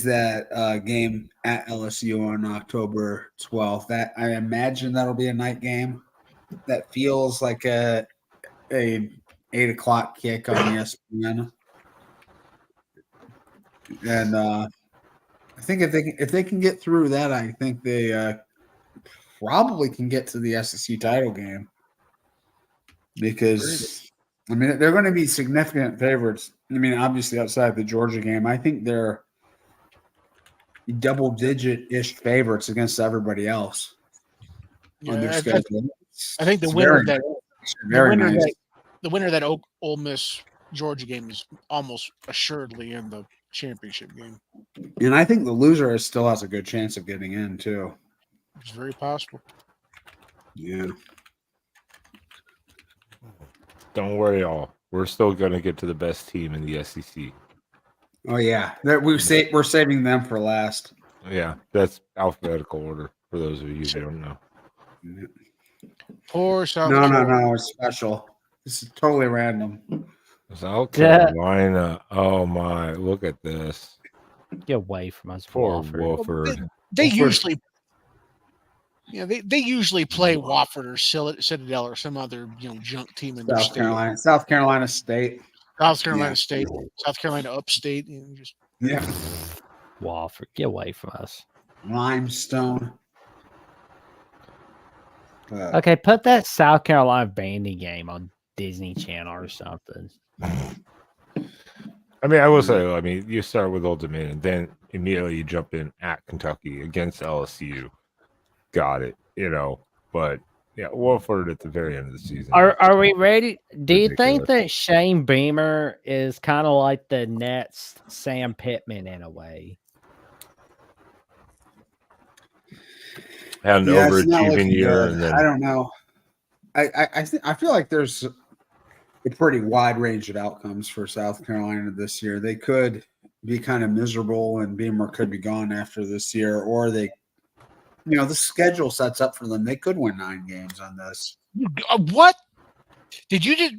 that game at LSU on October 12th. That I imagine that'll be a night game. That feels like a 8:00 kick on ESPN, and I think if they can get through that, I think they probably can get to the SEC title game because I mean they're going to be significant favorites. I mean, obviously outside the Georgia game, I think they're double-digit-ish favorites against everybody else on their schedule. I think the winner of that Ole Miss Georgia game is almost assuredly in the championship game. And I think the loser still has a good chance of getting in too. It's very possible. Yeah. Don't worry, all. We're still going to get to the best team in the SEC. Oh yeah, we're saving them for last. Yeah, that's alphabetical order for those of you who don't know. Or South No, Carolina. it's special. This is totally random. South Carolina. Oh my! Look at this. Get away from us, Poor Wofford. Wolford. They Wofford. usually, they usually play Wofford or Citadel or some other junk team in their South state. Carolina, South Carolina State. South Carolina Yeah. State, South Carolina Upstate, just Yeah, Wofford, get away from us. Limestone. Okay, put that South Carolina Vandy game on Disney Channel or something. I mean, I will say, you start with Old Dominion, then immediately you jump in at Kentucky against LSU. Got it, But yeah, Wolford at the very end of the season. Are we ready? Do you think Ridiculous. that Shane Beamer is kind of like the Nets Sam Pittman in a way? Had an Yeah, it's not overachieving looking year, good. and then I don't know. I feel like there's a pretty wide range of outcomes for South Carolina this year. They could be kind of miserable, and Beamer could be gone after this year, or they, the schedule sets up for them. They could win 9 games on this. what? Did you just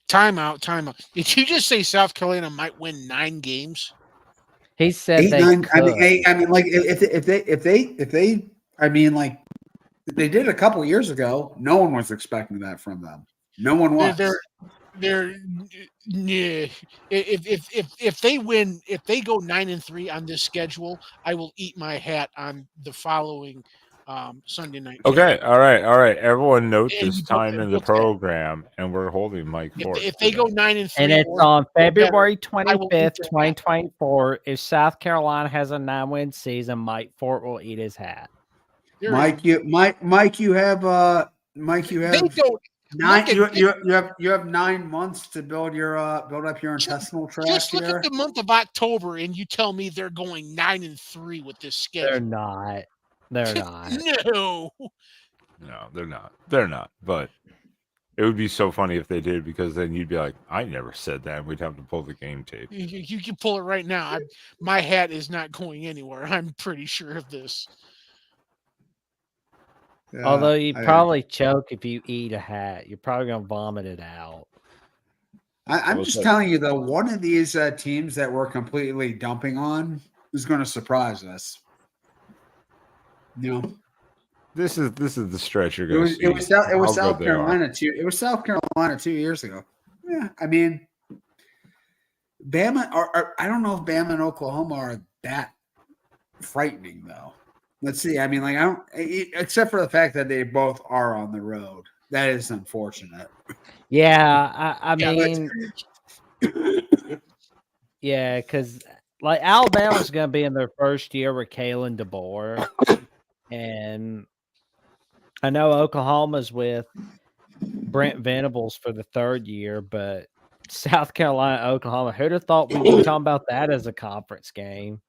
time out? Did you just say South Carolina might win 9 games? He said 8, they 9. could. I mean, like if they, I mean, like they did a couple years ago. No one was expecting that from them. No one was. They're yeah. If they win, if they go 9-3 on this schedule, I will eat my hat on the following Sunday night. okay, all right. Everyone note And this you book- time in the book that. program, and we're holding Mike for it. If they go 9-3, And it's or on February I will eat 25th, their hat. 2024. If South Carolina has a 9-win season, Mike Fort will eat his hat. Mike, you have They don't. 9. Look at- You have 9 months to build up your intestinal tract. Just look here. at the month of October, and you tell me they're going 9-3 with this schedule. They're not. They're not. No. No, they're not. They're not. But it would be so funny if they did, because then you'd be like, I never said that. And we'd have to pull the game tape. You can pull it right now. My hat is not going anywhere. I'm pretty sure of this. Although you probably choke if you eat a hat. You're probably going to vomit it out. I'm just telling you, though, one of these teams that we're completely dumping on is going to surprise us. This is the stretch you're going to see. It was South how good South they Carolina too. It was South Carolina 2 years ago. Yeah, I mean, Bama. Or I don't know if Bama and Oklahoma are that frightening, though. Let's see. I mean, like, I don't, except for the fact that they both are on the road. That is unfortunate. Yeah, I mean, yeah, because like Alabama's going to be in their first year with Kalen DeBoer, and I know Oklahoma's with Brent Venables for the 3rd year, but South Carolina, Oklahoma, who'd have thought we'd be talking about that as a conference game?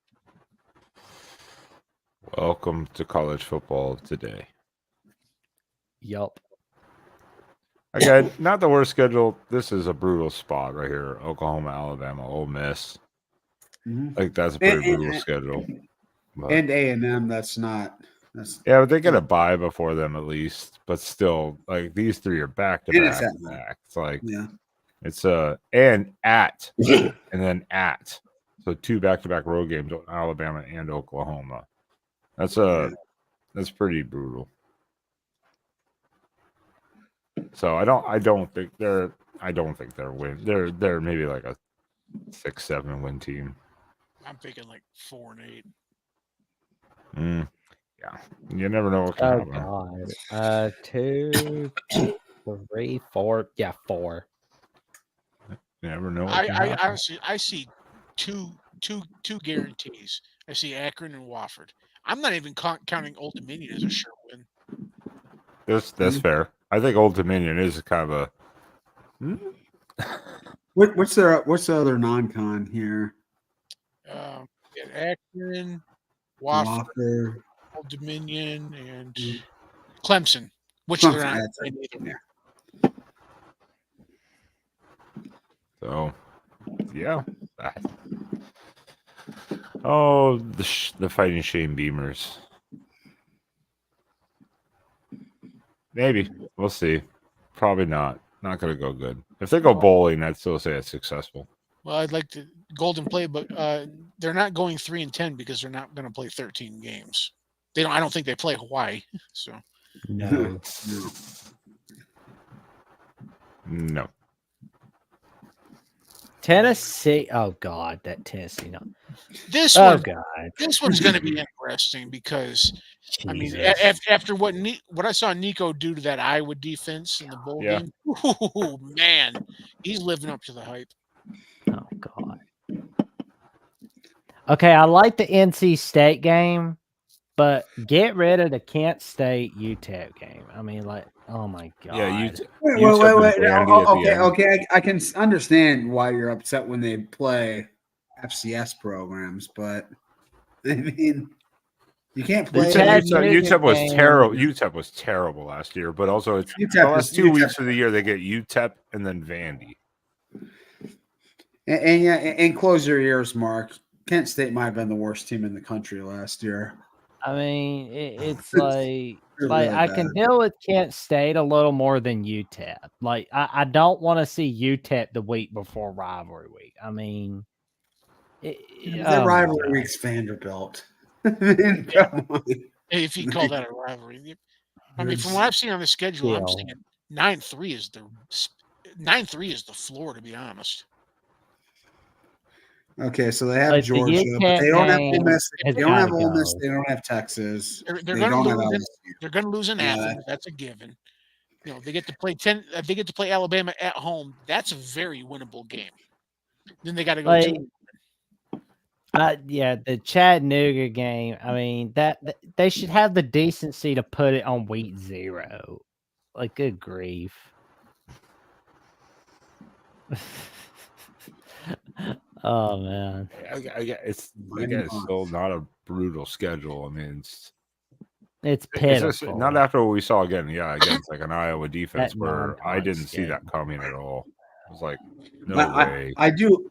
Welcome to college football today. Yup. Again, not the worst schedule. This is a brutal spot right here. Oklahoma, Alabama, Ole Miss. Like, that's a pretty brutal schedule. But, And A&M, that's not. yeah, but they get a bye before them at least. But still, like, these 3 are back to back to back. It's like, it's and at, and then at. So 2 back-to-back road games, Alabama and Oklahoma. That's pretty brutal. So I don't think they're win. They're maybe like a 6-7 win team. I'm thinking like 4-8. Yeah, you never know what can happen. God. 2, 3, 4. Yeah, 4. You never know. I honestly, I see two guarantees. I see Akron and Wofford. I'm not even counting Old Dominion as a sure win. That's fair. I think Old Dominion is kind of a. What's the other non-con here? Akron, Wofford, Old Dominion, and Clemson, which they're not playing either. So, yeah. Oh, the Fighting Shane Beamers. Maybe. We'll see. Probably not. Not going to go good. If they go bowling, I'd still say it's successful. Well, I'd like to Golden Playbook. they're not going 3-10 because they're not going to play 13 games. They don't. I don't think they play Hawaii. So No. No. Tennessee. Oh God, that Tennessee. No. this Oh one, God. this one's going to be interesting because I mean, Jesus. after what I saw Nico do to that Iowa defense in the bowl Yeah. game, ooh, man, he's living up to the hype. Oh God. Okay, I like the NC State game, but get rid of the Kent State UTEP game. I mean, like, oh my God. Yeah, Wait. Vandy at the end. Okay. I can understand why you're upset when they play FCS programs, but I mean, you can't play. UTEP was game. terrible. UTEP was terrible last year, but also it's the last 2 weeks of the year they get UTEP and then Vandy. And close your ears, Mark. Kent State might have been the worst team in the country last year. I mean, it's like really I can deal with Kent State a little more than UTEP. Like I don't want to see UTEP the week before rivalry week. I mean, that rivalry week's Vanderbilt. Come on. If you call that a rivalry, I mean, from what I've seen on the schedule, I'm seeing 9-3 is the floor. To be honest. Okay, so they have Georgia, but they don't have Ole Miss. They don't have Ole Miss. They don't have Texas. They're going to lose. They're going to lose in Athens. That's a given. You know, they get to play They get to play Alabama at home. That's a very winnable game. Then they got to go yeah, the Chattanooga game. I mean, that they should have the decency to put it on week 0. Like, good grief. Oh man, it's still not a brutal schedule. I mean, it's pitiful. Not after what we saw again. Yeah, against like an Iowa defense where I didn't see that coming at all. It was like no way. I do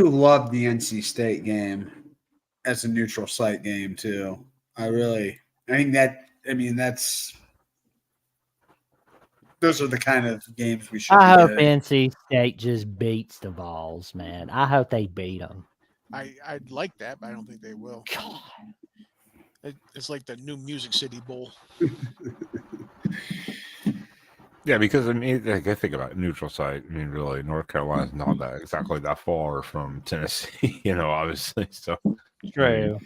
love the NC State game as a neutral site game too. Those are the kind of games we should. I hope NC State just beats the Vols, man. I hope they beat them. I'd like that, but I don't think they will. God. It's like the new Music City Bowl. Yeah, because I mean, I think about it, neutral site. I mean, really, North Carolina's not exactly that far from Tennessee, obviously. So true.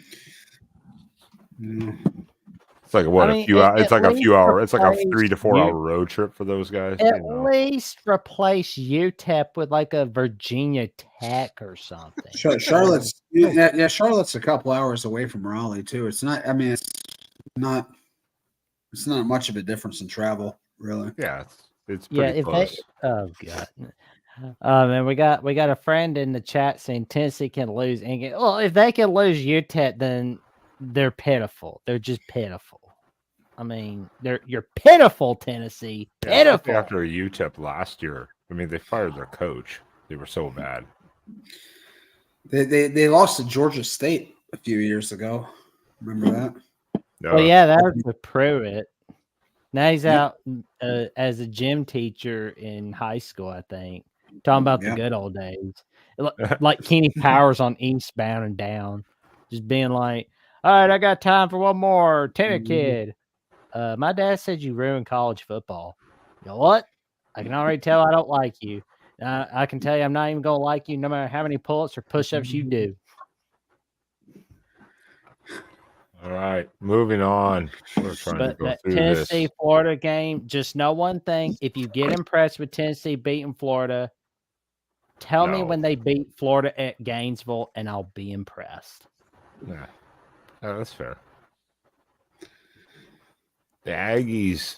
It's like a few hours. It's like a few hours. It's like a 3 to 4 hour road trip for those guys. At least replace UTEP with like a Virginia Tech or something. Charlotte's a couple hours away from Raleigh too. It's not. I mean, it's not much of a difference in travel, really. Yeah, it's pretty close. Oh God. And we got a friend in the chat saying Tennessee can lose. Well, if they can lose UTEP, then they're pitiful. They're just pitiful. I mean, you're pitiful, Tennessee. Pitiful. Yeah, after UTEP last year, I mean, they fired their coach. They were so bad. They lost to Georgia State a few years ago. Remember that? Well, yeah, that was with Pruitt. Now he's out as a gym teacher in high school, I think. Talking about the good old days. Like Kenny Powers on Eastbound and Down. Just being like, all right, I got time for one more. Tenor kid. My dad said you ruined college football. You know what? I can already tell I don't like you. I can tell you I'm not even going to like you no matter how many pull-ups or push-ups you do. All right, moving on. We're trying to go through Tennessee, Florida game, just know one thing. If you get impressed with Tennessee beating Florida, tell me when they beat Florida at Gainesville, and I'll be impressed. Yeah, that's fair. The Aggies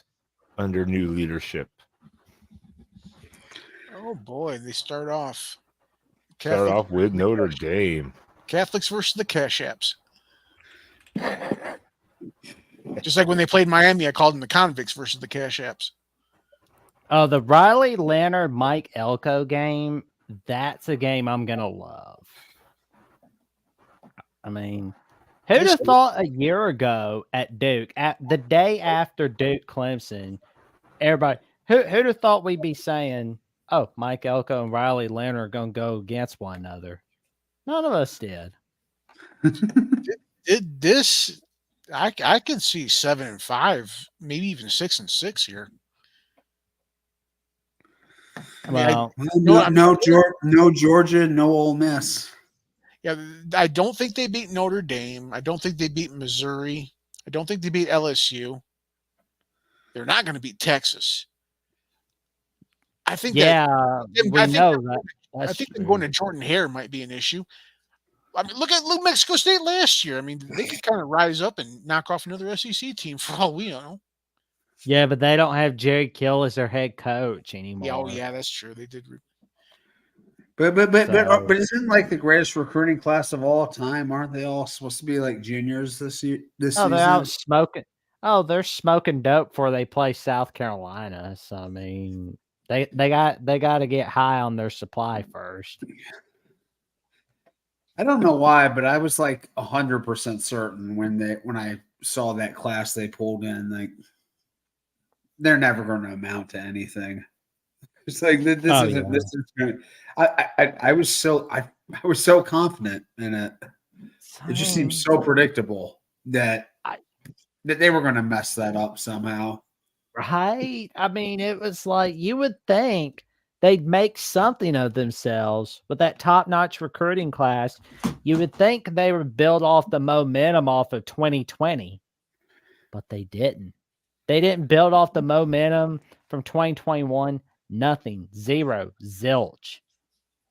under new leadership. Oh boy, they start off with Notre Dame. Catholics versus the Cash Apps. Just like when they played Miami, I called them the Convicts versus the Cash Apps. Oh, the Riley Leonard Mike Elko game, that's a game I'm gonna love. I mean, who'd have thought a year ago at Duke, at the day after Duke Clemson, everybody who'd have thought we'd be saying, oh, Mike Elko and Riley Leonard are gonna go against one another? None of us did. This I could see 7-5, maybe even 6-6 here. I mean, Well, no Georgia, no Ole Miss. yeah, I don't think they beat Notre Dame. I don't think they beat Missouri. I don't think they beat LSU. They're not going to beat Texas. I think yeah, we I think know that. I That's think them true. going to Jordan Hare might be an issue. I mean, look at Mexico State last year. I mean, they could kind of rise up and knock off another SEC team for all we know. Yeah, but they don't have Jerry Kill as their head coach anymore. Yeah, oh yeah, that's true. They did. But So- isn't like the greatest recruiting class of all time? Aren't they all supposed to be like juniors this Oh, season? they're out smoking. Oh, they're smoking dope before they play South Carolina. So I mean, they got to get high on their supply first. I don't know why, but I was like 100% certain when I saw that class they pulled in, like they're never going to amount to anything. It's like this is going. I was so confident in it. It just seems so predictable that they were going to mess that up somehow. Right? I mean, it was like you would think they'd make something of themselves with that top-notch recruiting class. You would think they would build off the momentum off of 2020, but they didn't. They didn't build off the momentum from 2021. Nothing. Zero. Zilch.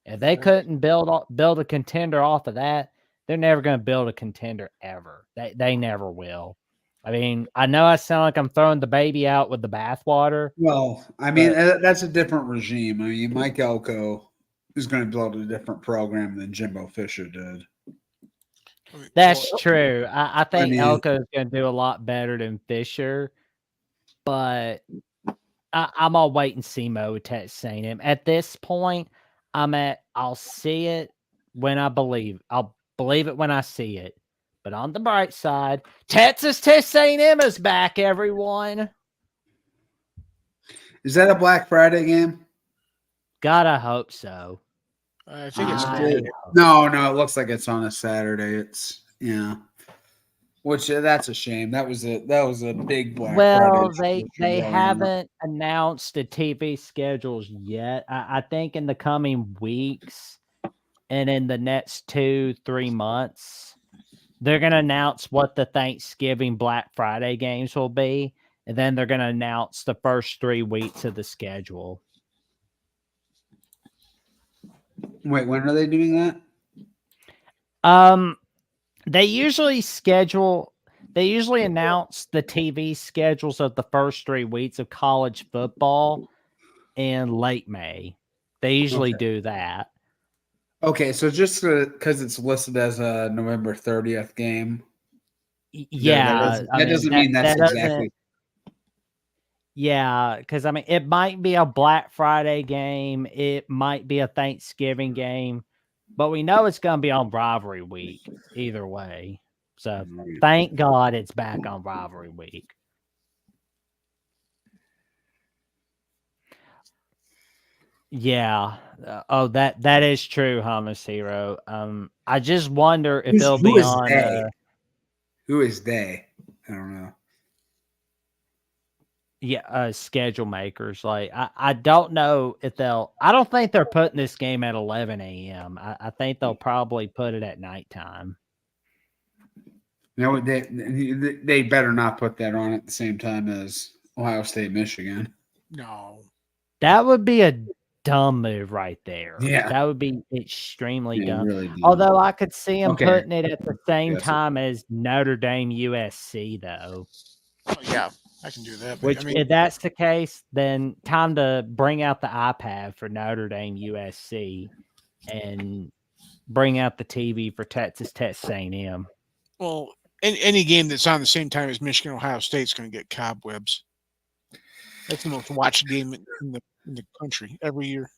If they couldn't build a contender off of that, they're never going to build a contender ever. They never will. I mean, I know I sound like I'm throwing the baby out with the bathwater. Well, I mean, that's a different regime. I mean, Mike Elko is going to build a different program than Jimbo Fisher did. That's true. I think mean, Elko is going to do a lot better than Fisher, but I'm all wait and see mode with Texas A&M. At this point, I'll see it when I believe. I'll believe it when I see it. But on the bright side, Texas A&M is back, everyone. Is that a Black Friday game? Gotta hope so. I think it's No, it looks like it's on a Saturday. Which that's a shame. That was a big Black Well, Friday. they haven't announced the TV schedules yet. I think in the coming weeks and in the next 2-3 months, they're going to announce what the Thanksgiving Black Friday games will be, and then they're going to announce the first 3 weeks of the schedule. Wait, when are they doing that? They usually announce the TV schedules of the first 3 weeks of college football in late May. They usually do that. Okay, so just because it's listed as a November 30th game. Yeah. That doesn't mean that's exactly. Yeah, because I mean, it might be a Black Friday game. It might be a Thanksgiving game. But we know it's going to be on rivalry week either way. So thank God it's back on rivalry week. Yeah. That is true, Hummus Hero. I just wonder if it'll be on. Who is they? I don't know. Yeah, schedule makers. Like I don't know if I don't think they're putting this game at 11 a.m. I think they'll probably put it at nighttime. No, they better not put that on at the same time as Ohio State, Michigan. No. That would be a dumb move right there. Yeah. That would be extremely dumb. Really dumb. Although I could see them putting it at the same time as Notre Dame USC though. Oh, yeah, I can do that. But, Which, if that's the case, then time to bring out the iPad for Notre Dame USC and bring out the TV for Texas A&M. Well, any game that's on the same time as Michigan Ohio State is going to get cobwebs. That's the most watched game in the country every year.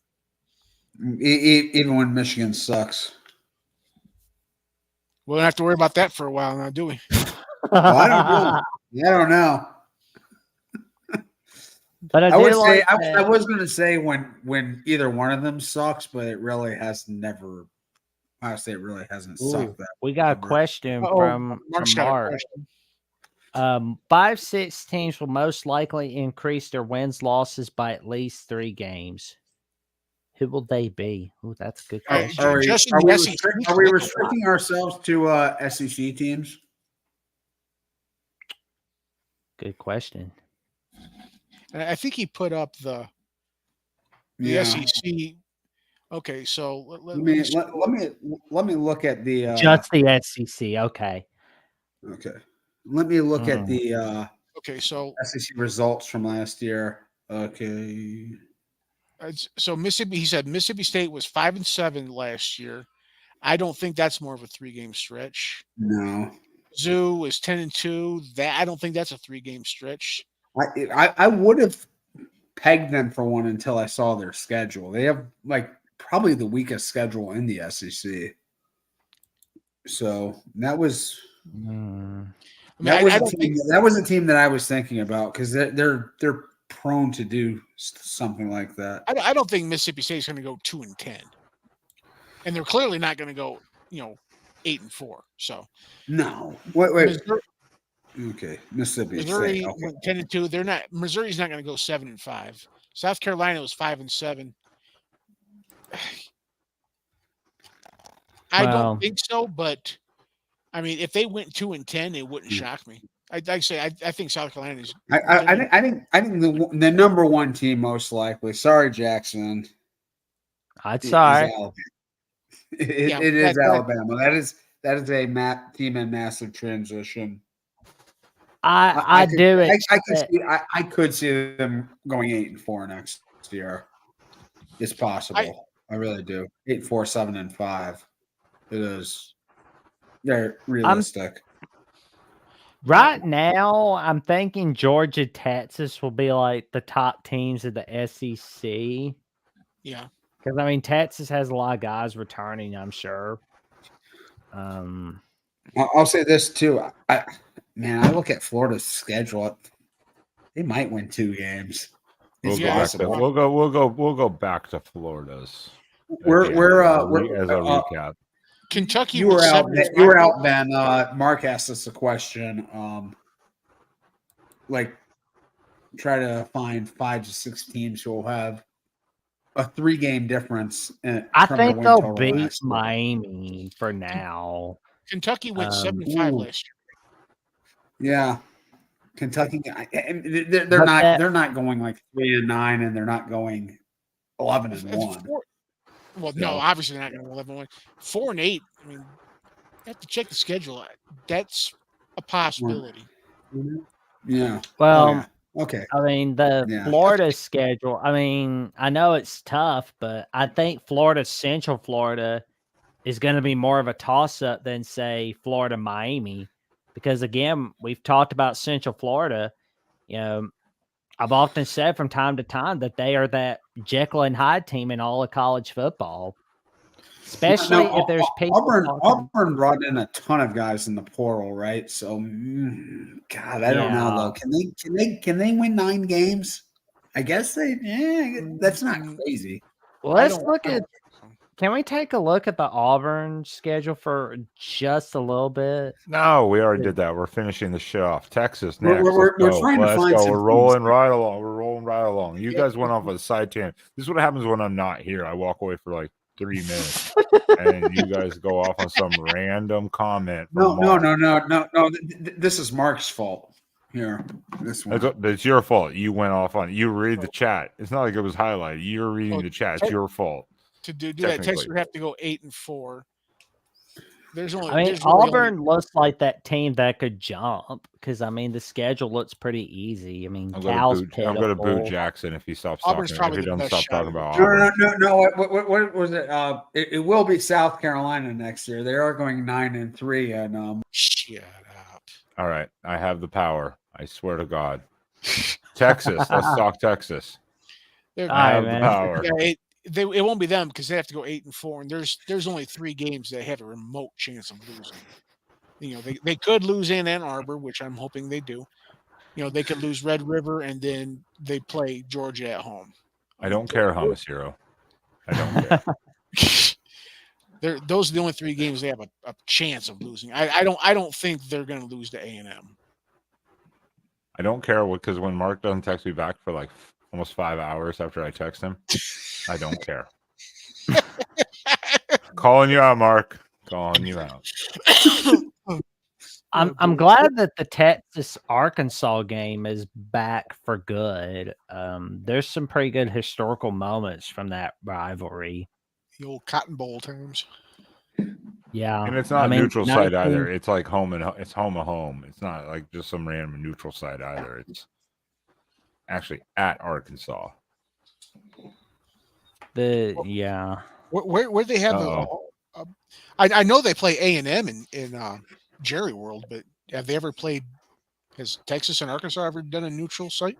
Even when Michigan sucks. We don't have to worry about that for a while now, do we? Well, I don't know. I don't know. But I would say I was going to say when either one of them sucks, but it really has never Ohio State really hasn't Ooh, sucked that. we got a number. question Oh, from Mark's got a Mark. question. 5-6 teams will most likely increase their wins losses by at least 3 games. Who will they be? Oh, that's a good question. Are Just in we, the SEC, are we that's a lot. restricting ourselves to SEC teams? Good question. And I think he put up the Yeah. SEC. Okay, so Let me look at the Just the SEC. Okay. okay. Let me look at the okay, so SEC results from last year. Okay. so Mississippi. He said Mississippi State was 5-7 last year. I don't think that's more of a 3-game stretch. No. Zoo was 10-2. That I don't think that's a 3-game stretch. I would have pegged them for one until I saw their schedule. They have like probably the weakest schedule in the SEC. So that was that was a team that I was thinking about because they're prone to do something like that. I don't think Mississippi State's going to go 2-10, and they're clearly not going to go 8-4. So no, wait. Missouri, Okay, Mississippi Missouri State. Okay. went 10-2. They're not. Missouri's not going to go 7-5. South Carolina was 5-7. I don't think so, but I mean, if they went 2-10, it wouldn't shock me. I think South Carolina is. I think the number one team most likely. Sorry, Jackson. It's sorry. It is Alabama. That is a team in massive transition. I could see them going 8-4 next year. It's possible. I really do. 8-4, 7-5. It is. They're realistic. Right now, I'm thinking Georgia, Texas will be like the top teams of the SEC. Yeah. Because I mean, Texas has a lot of guys returning, I'm sure. I'll say this too. I look at Florida's schedule. They might win 2 games. We'll go back to Florida's. We're as a recap. Kentucky. You were out, Ben. Mark asked us a question. Try to find 5 to 6 teams who will have a 3-game difference. I think they'll beat Miami for now. Kentucky went 7-5 last year. Yeah, Kentucky. They're not going like 3-9, and they're not going 11-1. Well, no, obviously they're not going to 11-1. 4-8. I mean, you have to check the schedule. That's a possibility. Yeah. Well, okay. I mean, the Florida schedule, I mean, I know it's tough, but I think Central Florida is going to be more of a toss-up than, say, Florida-Miami. Because, again, we've talked about Central Florida. I've often said from time to time that they are that Jekyll and Hyde team in all of college football. Especially if there's people. Auburn brought in a ton of guys in the portal, right? So, God, I don't know though. Can they win 9 games? I guess that's not crazy. Well, let's look at. Can we take a look at the Auburn schedule for just a little bit? No, we already did that. We're finishing the show off. Texas next. We're trying to find some. We're rolling right along. You guys went off a side tangent. This is what happens when I'm not here. I walk away for like 3 minutes, and you guys go off on some random comment. No. This is Mark's fault. Here, this one. It's your fault. You went off on. You read the chat. It's not like it was highlighted. You're reading the chat. It's your fault. To do that, Texas would have to go 8-4. Auburn looks like that team that could jump because the schedule looks pretty easy. I mean, I'm going to boot Jackson if he stops talking. If he doesn't stop talking about Auburn. No. What was it? It will be South Carolina next year. They are going 9-3, and shut up. All right, I have the power. I swear to God. Texas. Let's talk Texas. I have the power. Yeah, it won't be them because they have to go 8-4, and there's only 3 games they have a remote chance of losing. They could lose in Ann Arbor, which I'm hoping they do. They could lose Red River, and then they play Georgia at home. I don't care, Hummus Hero. I don't care. Those are the only 3 games they have a chance of losing. I don't think they're going to lose to A&M. I don't care because when Mark doesn't text me back for like almost 5 hours after I text him, I don't care. Calling you out, Mark. Calling you out. I'm glad that the Texas Arkansas game is back for good. There's some pretty good historical moments from that rivalry. The old Cotton Bowl times. Yeah, And it's not neutral site 19 either. It's like it's home of home. It's not like just some random neutral site either. It's actually at Arkansas. Yeah. Where they have I know they play A&M in Jerry World, but have they ever played? Has Texas and Arkansas ever done a neutral site?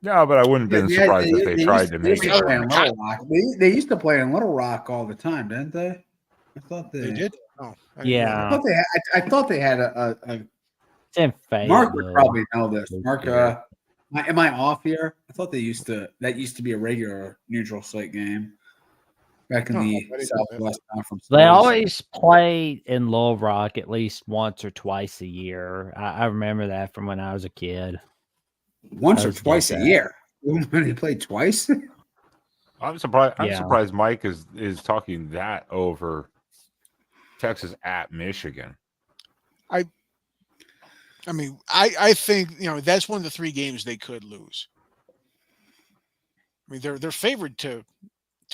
No, but I wouldn't have been surprised if they tried to make used it. play in Little Rock. They used to play in Little Rock all the time, didn't they? I thought They did. Oh, I didn't know Yeah. that. I thought they had a It's in Fayetteville. Mark would probably know this. Mark, am I off here? I thought that used to be a regular neutral site game back in the Southwest Conference. They always play in Little Rock at least once or twice a year. I remember that from when I was a kid. Once or twice a year. When they played twice. I'm surprised. I'm Yeah. surprised Mike is talking that over Texas at Michigan. I mean, I think that's one of the 3 games they could lose. I mean, they're favored to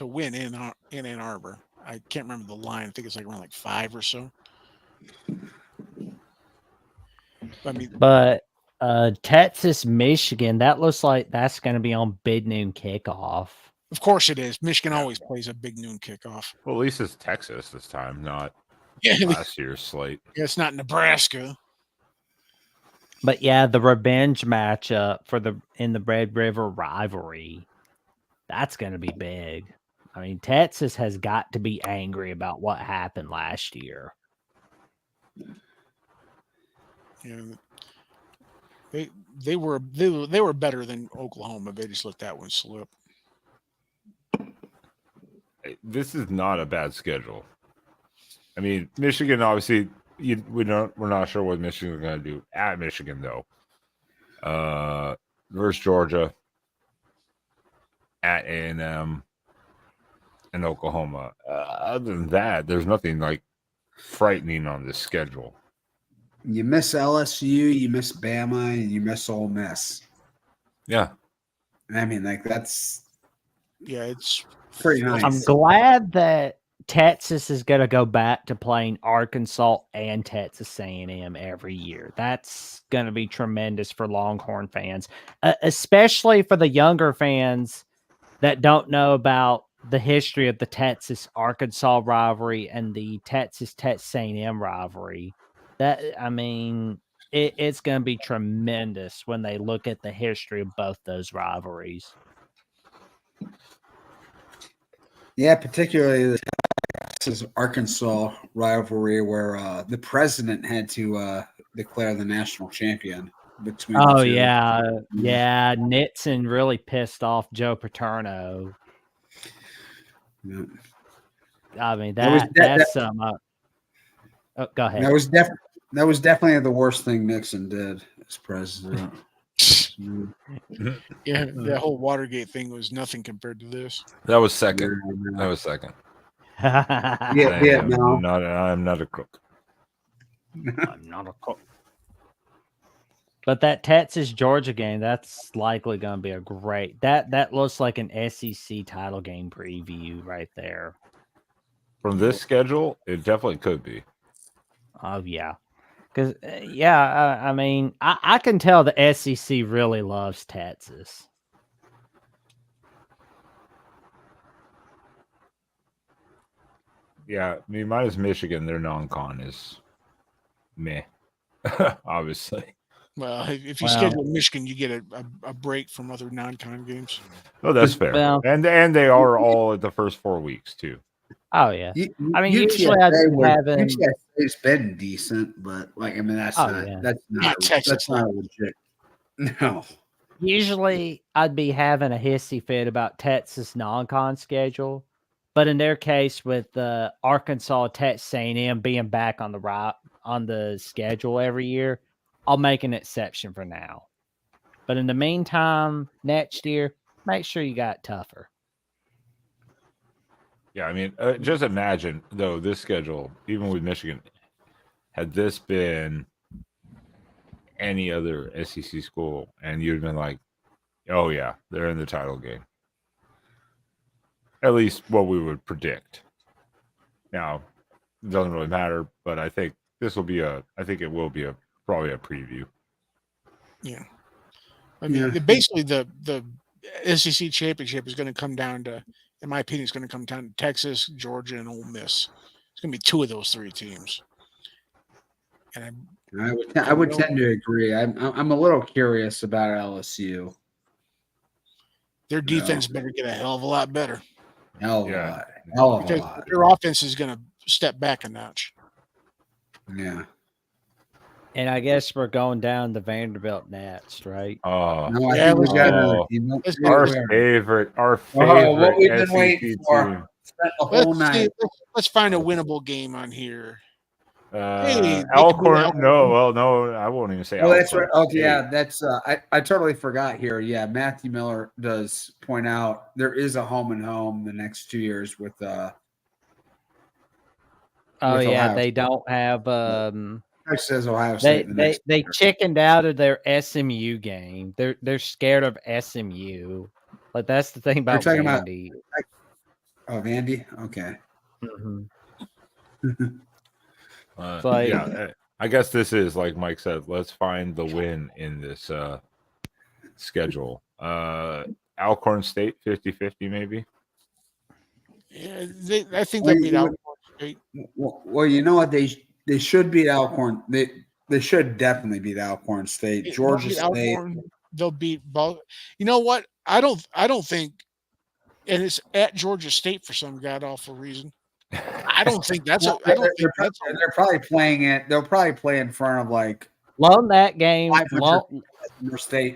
win in Ann Arbor. I can't remember the line. I think it's like around like 5 or so. I mean, But Texas, Michigan, that looks like that's going to be on big noon kickoff. of course it is. Michigan always plays a big noon kickoff. Well, at least it's Texas this time, not Yeah, last year's slate. it's not Nebraska. But yeah, the revenge matchup in the Red River rivalry, that's going to be big. I mean, Texas has got to be angry about what happened last year. Yeah, they were better than Oklahoma. They just let that one slip. This is not a bad schedule. I mean, Michigan obviously we're not sure what Michigan is going to do at Michigan though. Versus Georgia, at A&M, and Oklahoma. Other than that, there's nothing like frightening on this schedule. You miss LSU, you miss Bama, and you miss Ole Miss. Yeah, I mean, like it's pretty nice. I'm glad that Texas is going to go back to playing Arkansas and Texas A&M every year. That's going to be tremendous for Longhorn fans, especially for the younger fans that don't know about the history of the Texas-Arkansas rivalry and the Texas A&M rivalry. It's going to be tremendous when they look at the history of both those rivalries. Yeah, particularly the Texas-Arkansas rivalry where the president had to declare the national champion between the two. Yeah. Nixon really pissed off Joe Paterno. Yeah. I mean, Go ahead. That was definitely the worst thing Nixon did as president. Yeah, that whole Watergate thing was nothing compared to this. that was second. That was second. No. I'm not a crook. I'm not a cook. But that Texas Georgia game, that's likely going to be a great. That looks like an SEC title game preview right there. From this schedule, it definitely could be. Oh yeah, because I mean, I can tell the SEC really loves Texas. Yeah, I mean, minus Michigan, their non-con is meh. Obviously. Well, if you schedule Michigan, you get a break from other non-con games. Oh, that's fair. Well, and they are all at the first 4 weeks too. Oh yeah, I mean, usually I'd be having. UTSA's been decent, but that's not legit. No. Usually I'd be having a hissy fit about Texas non-con schedule, But in their case, with Arkansas, Texas A&M being back on the schedule every year, I'll make an exception for now. But in the meantime, next year, make sure you got tougher. Yeah, I mean, just imagine though this schedule, even with Michigan, had this been any other SEC school, and you'd been like, "Oh yeah, they're in the title game." At least what we would predict. Now, it doesn't really matter, but I think this will be it will be probably a preview. Yeah. I mean, basically the SEC championship is going to come down to, in my opinion, it's going to come down to Texas, Georgia, and Ole Miss. It's going to be two of those three teams. And I would tend to agree. I'm a little curious about LSU. their defense better get a hell of a lot better. Hell of a lot. Because their offense is going to step back a notch. Yeah. And I guess we're going down the Vanderbilt next, right? Oh, No, I Yeah, think we got our favorite what we've been SEC waiting for. team. Spent the whole night. Let's find a winnable game on here. Alcorn. No, I won't even say. Oh, Alcorn. that's right. Oh, yeah, that's. I totally forgot here. Yeah, Matthew Miller does point out there is a home and home the next 2 years with. Oh with yeah, Ohio they State. don't have. It says Ohio State. They chickened out of their SMU game. They're scared of SMU. Like that's the thing about talking about- Vandy. Oh, Vandy. Okay. Mhm. Yeah, I guess this is like Mike said. Let's find the win in this schedule. Alcorn State 50-50 maybe. Yeah, I think they beat Alcorn State. Well, you know what? They should beat Alcorn. They should definitely beat Alcorn State. Georgia They'll beat State. Alcorn, they'll beat both. You know what? I don't think, and it's at Georgia State for some god awful reason. I don't think that's Well, they're probably playing it. They'll probably play in front of like Loan that game. 500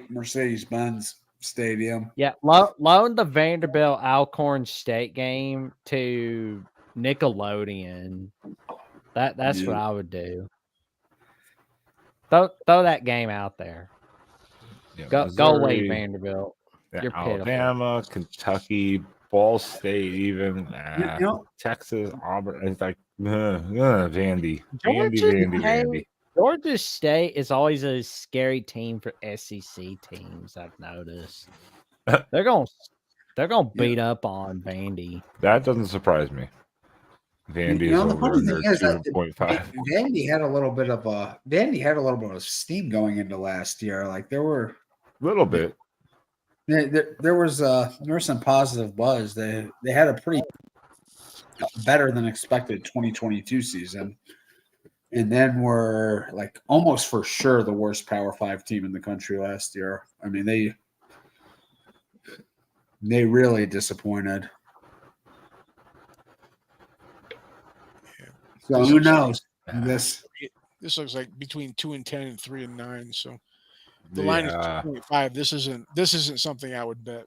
Mercedes-Benz Stadium. Yeah, loan the Vanderbilt Alcorn State game to Nickelodeon. That's what I would do. Throw that game out there. Yeah, Go away, Missouri, Vanderbilt. You're pitiful. Alabama, Kentucky, Ball State, even Texas, Auburn. It's like Vandy. Georgia State is always a scary team for SEC teams. I've noticed they're gonna beat up on Vandy. That doesn't surprise me. Vandy is the funny over thing is that 2.5. Vandy had a little bit of steam going into last year. Like there were A little bit. there was some positive buzz. They had a pretty better than expected 2022 season, and then were like almost for sure the worst Power 5 team in the country last year. I mean they really disappointed. So who knows? This looks like between 2-10 and 3-9. So the line is 2.5. This isn't something I would bet.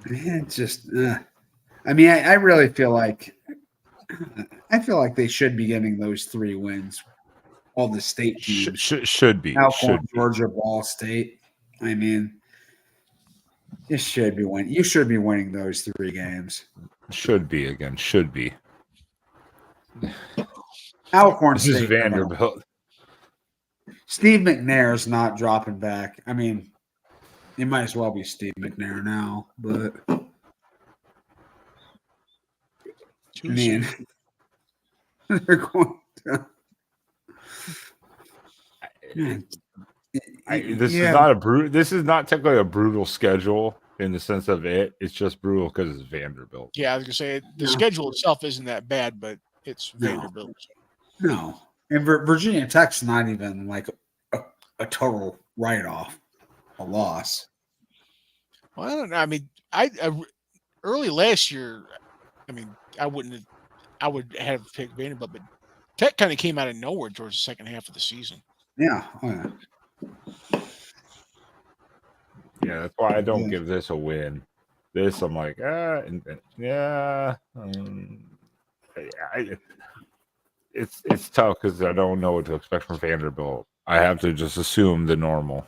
It's just, I mean, I really feel like they should be getting those 3 wins. All the state teams should be. Alcorn, Georgia, Ball State. I mean, this should be winning. You should be winning those 3 games. Should be. Alcorn This State. is Vanderbilt. Steve McNair's not dropping back. I mean, he might as well be Steve McNair now, but I mean, they're going to. This is not technically a brutal schedule in the sense of it. It's just brutal because it's Vanderbilt. Yeah, I was gonna say the schedule itself isn't that bad, but it's Vanderbilt. No, and Virginia Tech's not even like a total write-off, a loss. Well, I don't know. I mean, I early last year, I mean, I would have picked Vanderbilt, but Tech kind of came out of nowhere towards the second half of the season. Yeah. Oh, yeah. Yeah, that's why I don't give this a win. This, I'm like, yeah. It's tough because I don't know what to expect from Vanderbilt. I have to just assume the normal.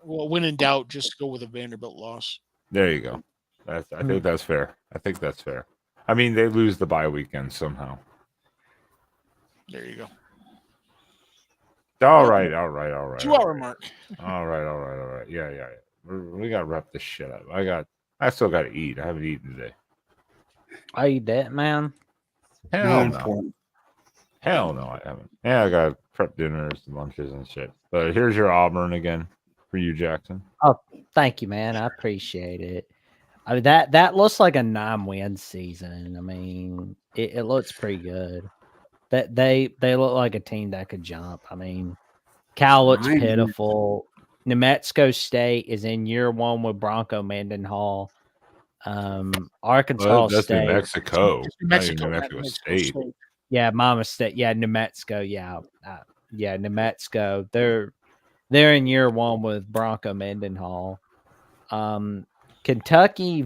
Well, when in doubt, just go with a Vanderbilt loss. There you go. I think that's fair. I think that's fair. I mean, they lose the bye weekend somehow. There you go. All right. 2 hour mark. All right. Yeah. We gotta wrap this shit up. I still gotta eat. I haven't eaten today. Are you dead, man? Hell Not no. important. Hell no, I haven't. Yeah, I got prep dinners, lunches, and shit. But here's your Auburn again for you, Jackson. Oh, thank you, man. I appreciate it. I mean, that looks like a 9-win season. I mean, it looks pretty good. That they look like a team that could jump. I mean, Cal looks 9 wins. pitiful. New Mexico State is in year 1 with Bronco Mendenhall. Arkansas Well, that's New State. Mexico. New Not Mexico, even New not Mexico New Mexico State. State. Yeah, my mistake. Yeah, New Mexico. Yeah, New Mexico. They're in year 1 with Bronco Mendenhall. Kentucky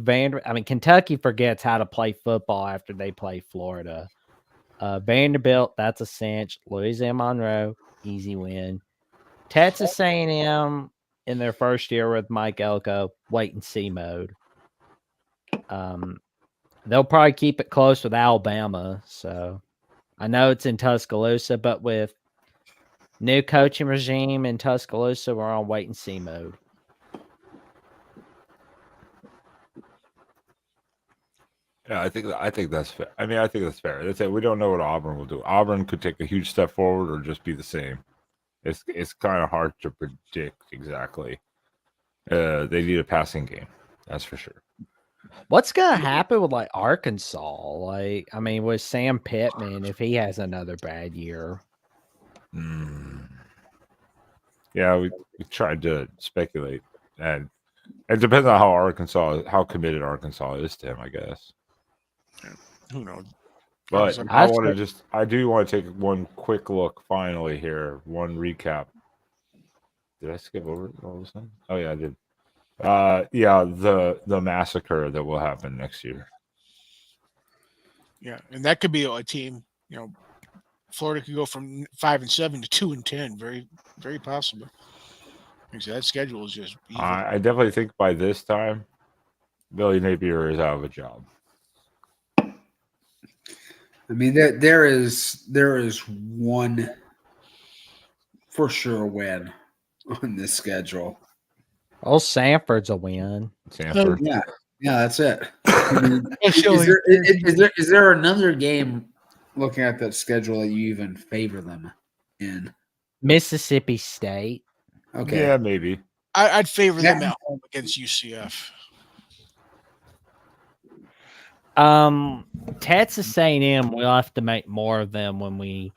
forgets how to play football after they play Florida. Vanderbilt, that's a cinch. Louisiana Monroe, easy win. Texas A&M in their first year with Mike Elko, wait and see mode. They'll probably keep it close with Alabama. So I know it's in Tuscaloosa, but with new coaching regime in Tuscaloosa, we're on wait and see mode. Yeah, I think that's fair. I mean, I think that's fair. That's it. We don't know what Auburn will do. Auburn could take a huge step forward or just be the same. It's kind of hard to predict exactly. They need a passing game, that's for sure. What's gonna happen with like Arkansas? Like, I mean, with Sam Pittman, if he has another bad year. Yeah, we tried to speculate, and it depends on how committed Arkansas is to him, I guess. Who knows? But Arkansas- I do want to take one quick look finally here, one recap. Did I skip over all of a sudden? Oh yeah, I did. Yeah, the massacre that will happen next year. Yeah, and that could be a team. Florida could go from 5-7 to 2-10. Very, very possible. Because that schedule is just evil. I definitely think by this time, Billy Napier is out of a job. I mean, there is one for sure win on this schedule. Oh, Sanford's a win. Sanford. Yeah, that's it. I mean, Actually, is there another game looking at that schedule that you even favor them in? Mississippi State. Okay. Yeah, maybe. I'd favor them at home against UCF. Texas A&M, we'll have to make more of them when we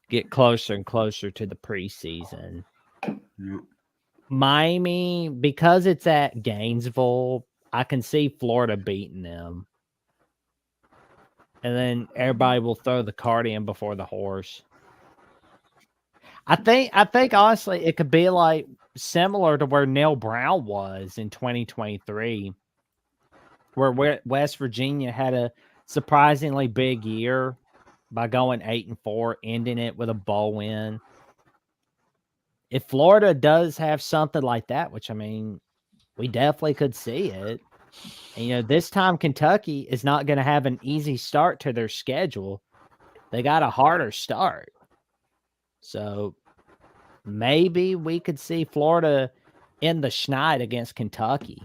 get closer and closer to the preseason. Yeah. Miami, because it's at Gainesville, I can see Florida beating them. And then everybody will throw the cart in before the horse. I think honestly it could be like similar to where Neil Brown was in 2023, where West Virginia had a surprisingly big year by going 8-4, ending it with a bowl win. If Florida does have something like that, which I mean, we definitely could see it. And, this time Kentucky is not going to have an easy start to their schedule. They got a harder start. So maybe we could see Florida in the schneid against Kentucky.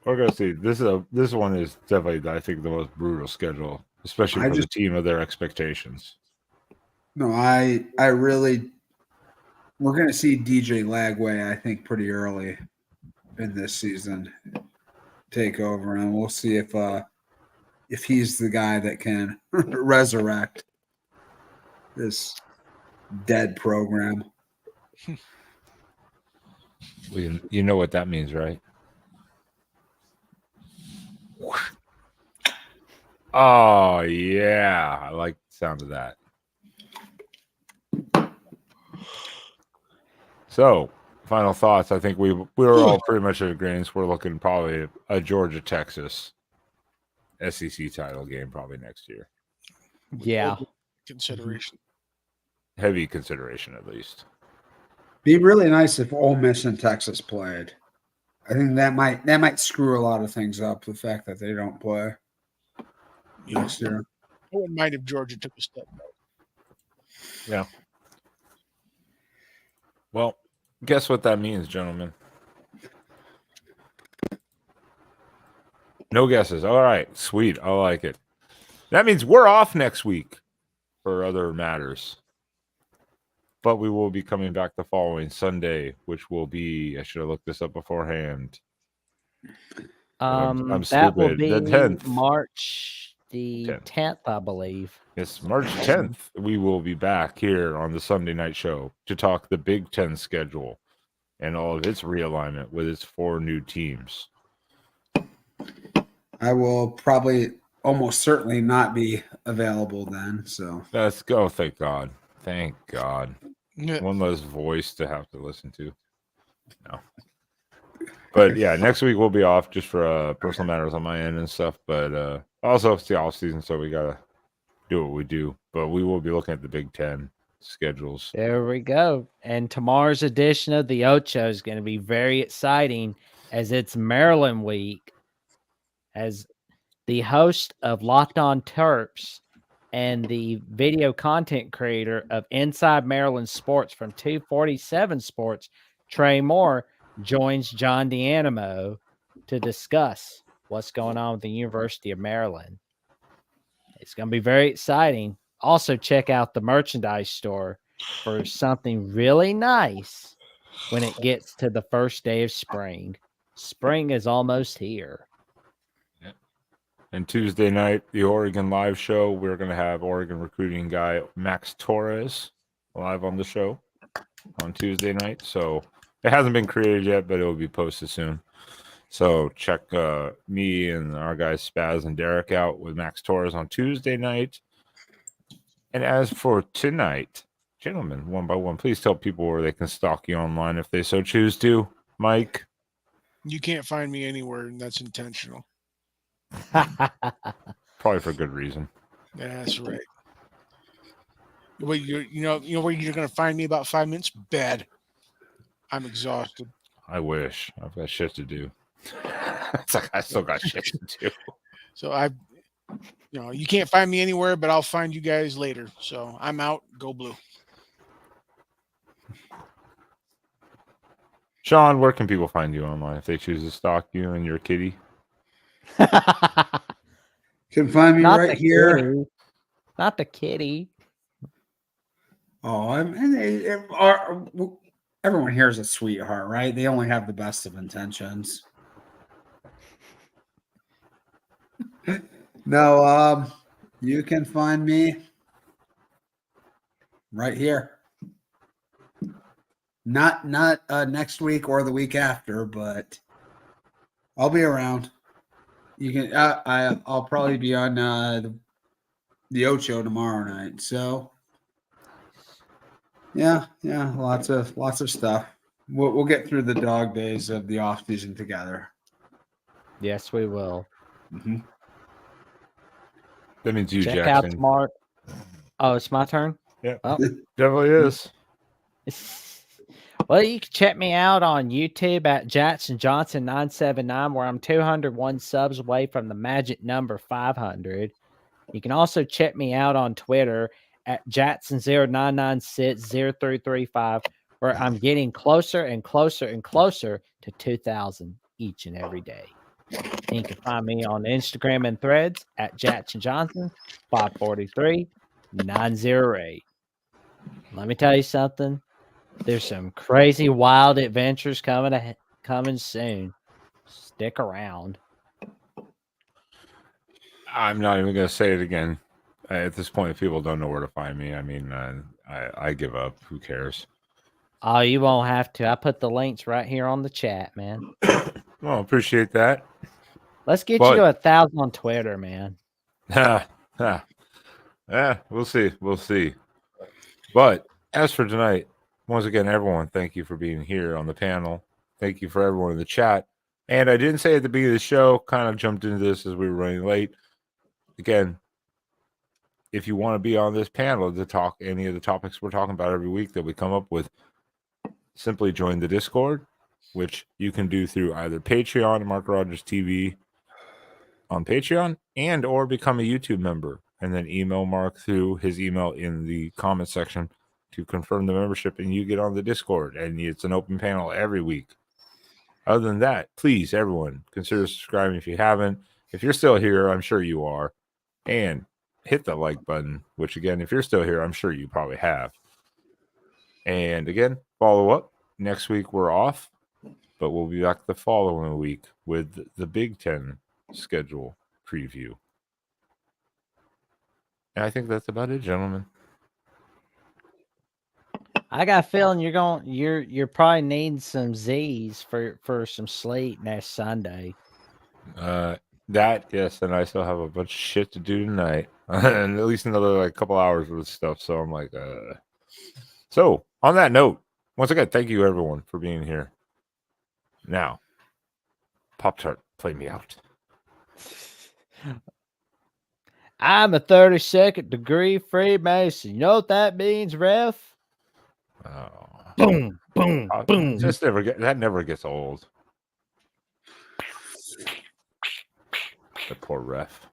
We're gonna see. This one is definitely, I think, the most brutal schedule, especially for the team of their expectations. No, I really. We're going to see DJ Lagway, I think, pretty early in this season take over, and we'll see if he's the guy that can resurrect this dead program. Well, you know what that means, right? Oh yeah, I like the sound of that. So, final thoughts. I think we're all pretty much in agreement. We're looking probably a Georgia Texas SEC title game probably next year. Yeah. Consideration. Heavy consideration, at least. Be really nice if Ole Miss and Texas played. I think that might screw a lot of things up. The fact that they don't play next year. I wouldn't mind if Georgia took a step back. Yeah. Well, guess what that means, gentlemen? No guesses. All right. Sweet. I like it. That means we're off next week for other matters. But we will be coming back the following Sunday, which will be, I should have looked this up beforehand. I'm That will stupid. be The 10th. March the 10th. 10th, I believe. It's March 10th. We will be back here on the Sunday night show to talk the Big Ten schedule and all of its realignment with its 4 new teams. I will probably almost certainly not be available then. So Let's go. Thank God. Thank God. Yeah. One less voice to have to listen to. No. But yeah, next week we'll be off just for personal matters on my end and stuff. But also it's the off season, so we gotta do what we do. But we will be looking at the Big Ten schedules. There we go. And tomorrow's edition of the Ocho is going to be very exciting as it's Maryland week. As the host of Locked On Terps and the video content creator of Inside Maryland Sports from 247 Sports, Trey Moore, joins John D'Animo to discuss what's going on with the University of Maryland. It's going to be very exciting. Also, check out the merchandise store for something really nice when it gets to the first day of spring. Spring is almost here. And Tuesday night, the Oregon live show, we're going to have Oregon recruiting guy Max Torres live on the show on Tuesday night. So it hasn't been created yet, but it will be posted soon. So check me and our guys Spaz and Derek out with Max Torres on Tuesday night. And as for tonight, gentlemen, one by one, please tell people where they can stalk you online if they so choose to. Mike? You can't find me anywhere, and that's intentional. Probably for good reason. Yeah, that's right. Well, you know where you're going to find me about 5 minutes? Bed. I'm exhausted. I wish. I've got shit to do. It's like I still got shit to do. So you can't find me anywhere, but I'll find you guys later. So I'm out. Go Blue. Sean, where can people find you online if they choose to stalk you and your kitty? can find me Not right the here. kitty. Not the kitty. Oh, everyone here is a sweetheart, right? They only have the best of intentions. No, you can find me right here. Not next week or the week after, but I'll be around. You can. I'll probably be on the Ocho tomorrow night. So yeah, lots of stuff. We'll get through the dog days of the off season together. Yes, we will. Mm-hmm. That means you, Check Jackson. out tomorrow. Oh, it's my turn? Yeah, Oh. definitely is. Well, you can check me out on YouTube at Jackson Johnson 979, where I'm 201 subs away from the magic number 500. You can also check me out on Twitter at Jackson09960335, where I'm getting closer and closer and closer to 2,000 each and every day. And you can find me on Instagram and Threads at Jackson Johnson 543908. Let me tell you something. There's some crazy wild adventures coming soon. Stick around. I'm not even going to say it again. At this point, if people don't know where to find me, I mean, I give up. Who cares? Oh, you won't have to. I put the links right here on the chat, man. Well, appreciate that. Let's get you to 1,000 on Twitter, man. Yeah, we'll see. But as for tonight, once again, everyone, thank you for being here on the panel. Thank you for everyone in the chat. And I didn't say at the beginning of the show, kind of jumped into this as we were running late. Again, if you want to be on this panel to talk any of the topics we're talking about every week that we come up with, simply join the Discord, which you can do through either Patreon, Mark Rogers TV on Patreon, and or become a YouTube member, and then email Mark through his email in the comment section to confirm the membership, and you get on the Discord, and it's an open panel every week. Other than that, please, everyone, consider subscribing if you haven't. If you're still here, I'm sure you are. And hit the like button, which again, if you're still here, I'm sure you probably have. And again, follow up. Next week we're off, but we'll be back the following week with the Big Ten schedule preview. And I think that's about it, gentlemen. I got a feeling you're probably needing some Z's for some sleep next Sunday. That, yes, and I still have a bunch of shit to do tonight. And at least another like couple hours with stuff. So I'm like, So on that note, once again, thank you everyone for being here. Now, Pop-Tart, play me out. I'm a 32nd degree Freemason. You know what that means, ref? Oh, Boom, boom, boom. that never gets old. The poor ref.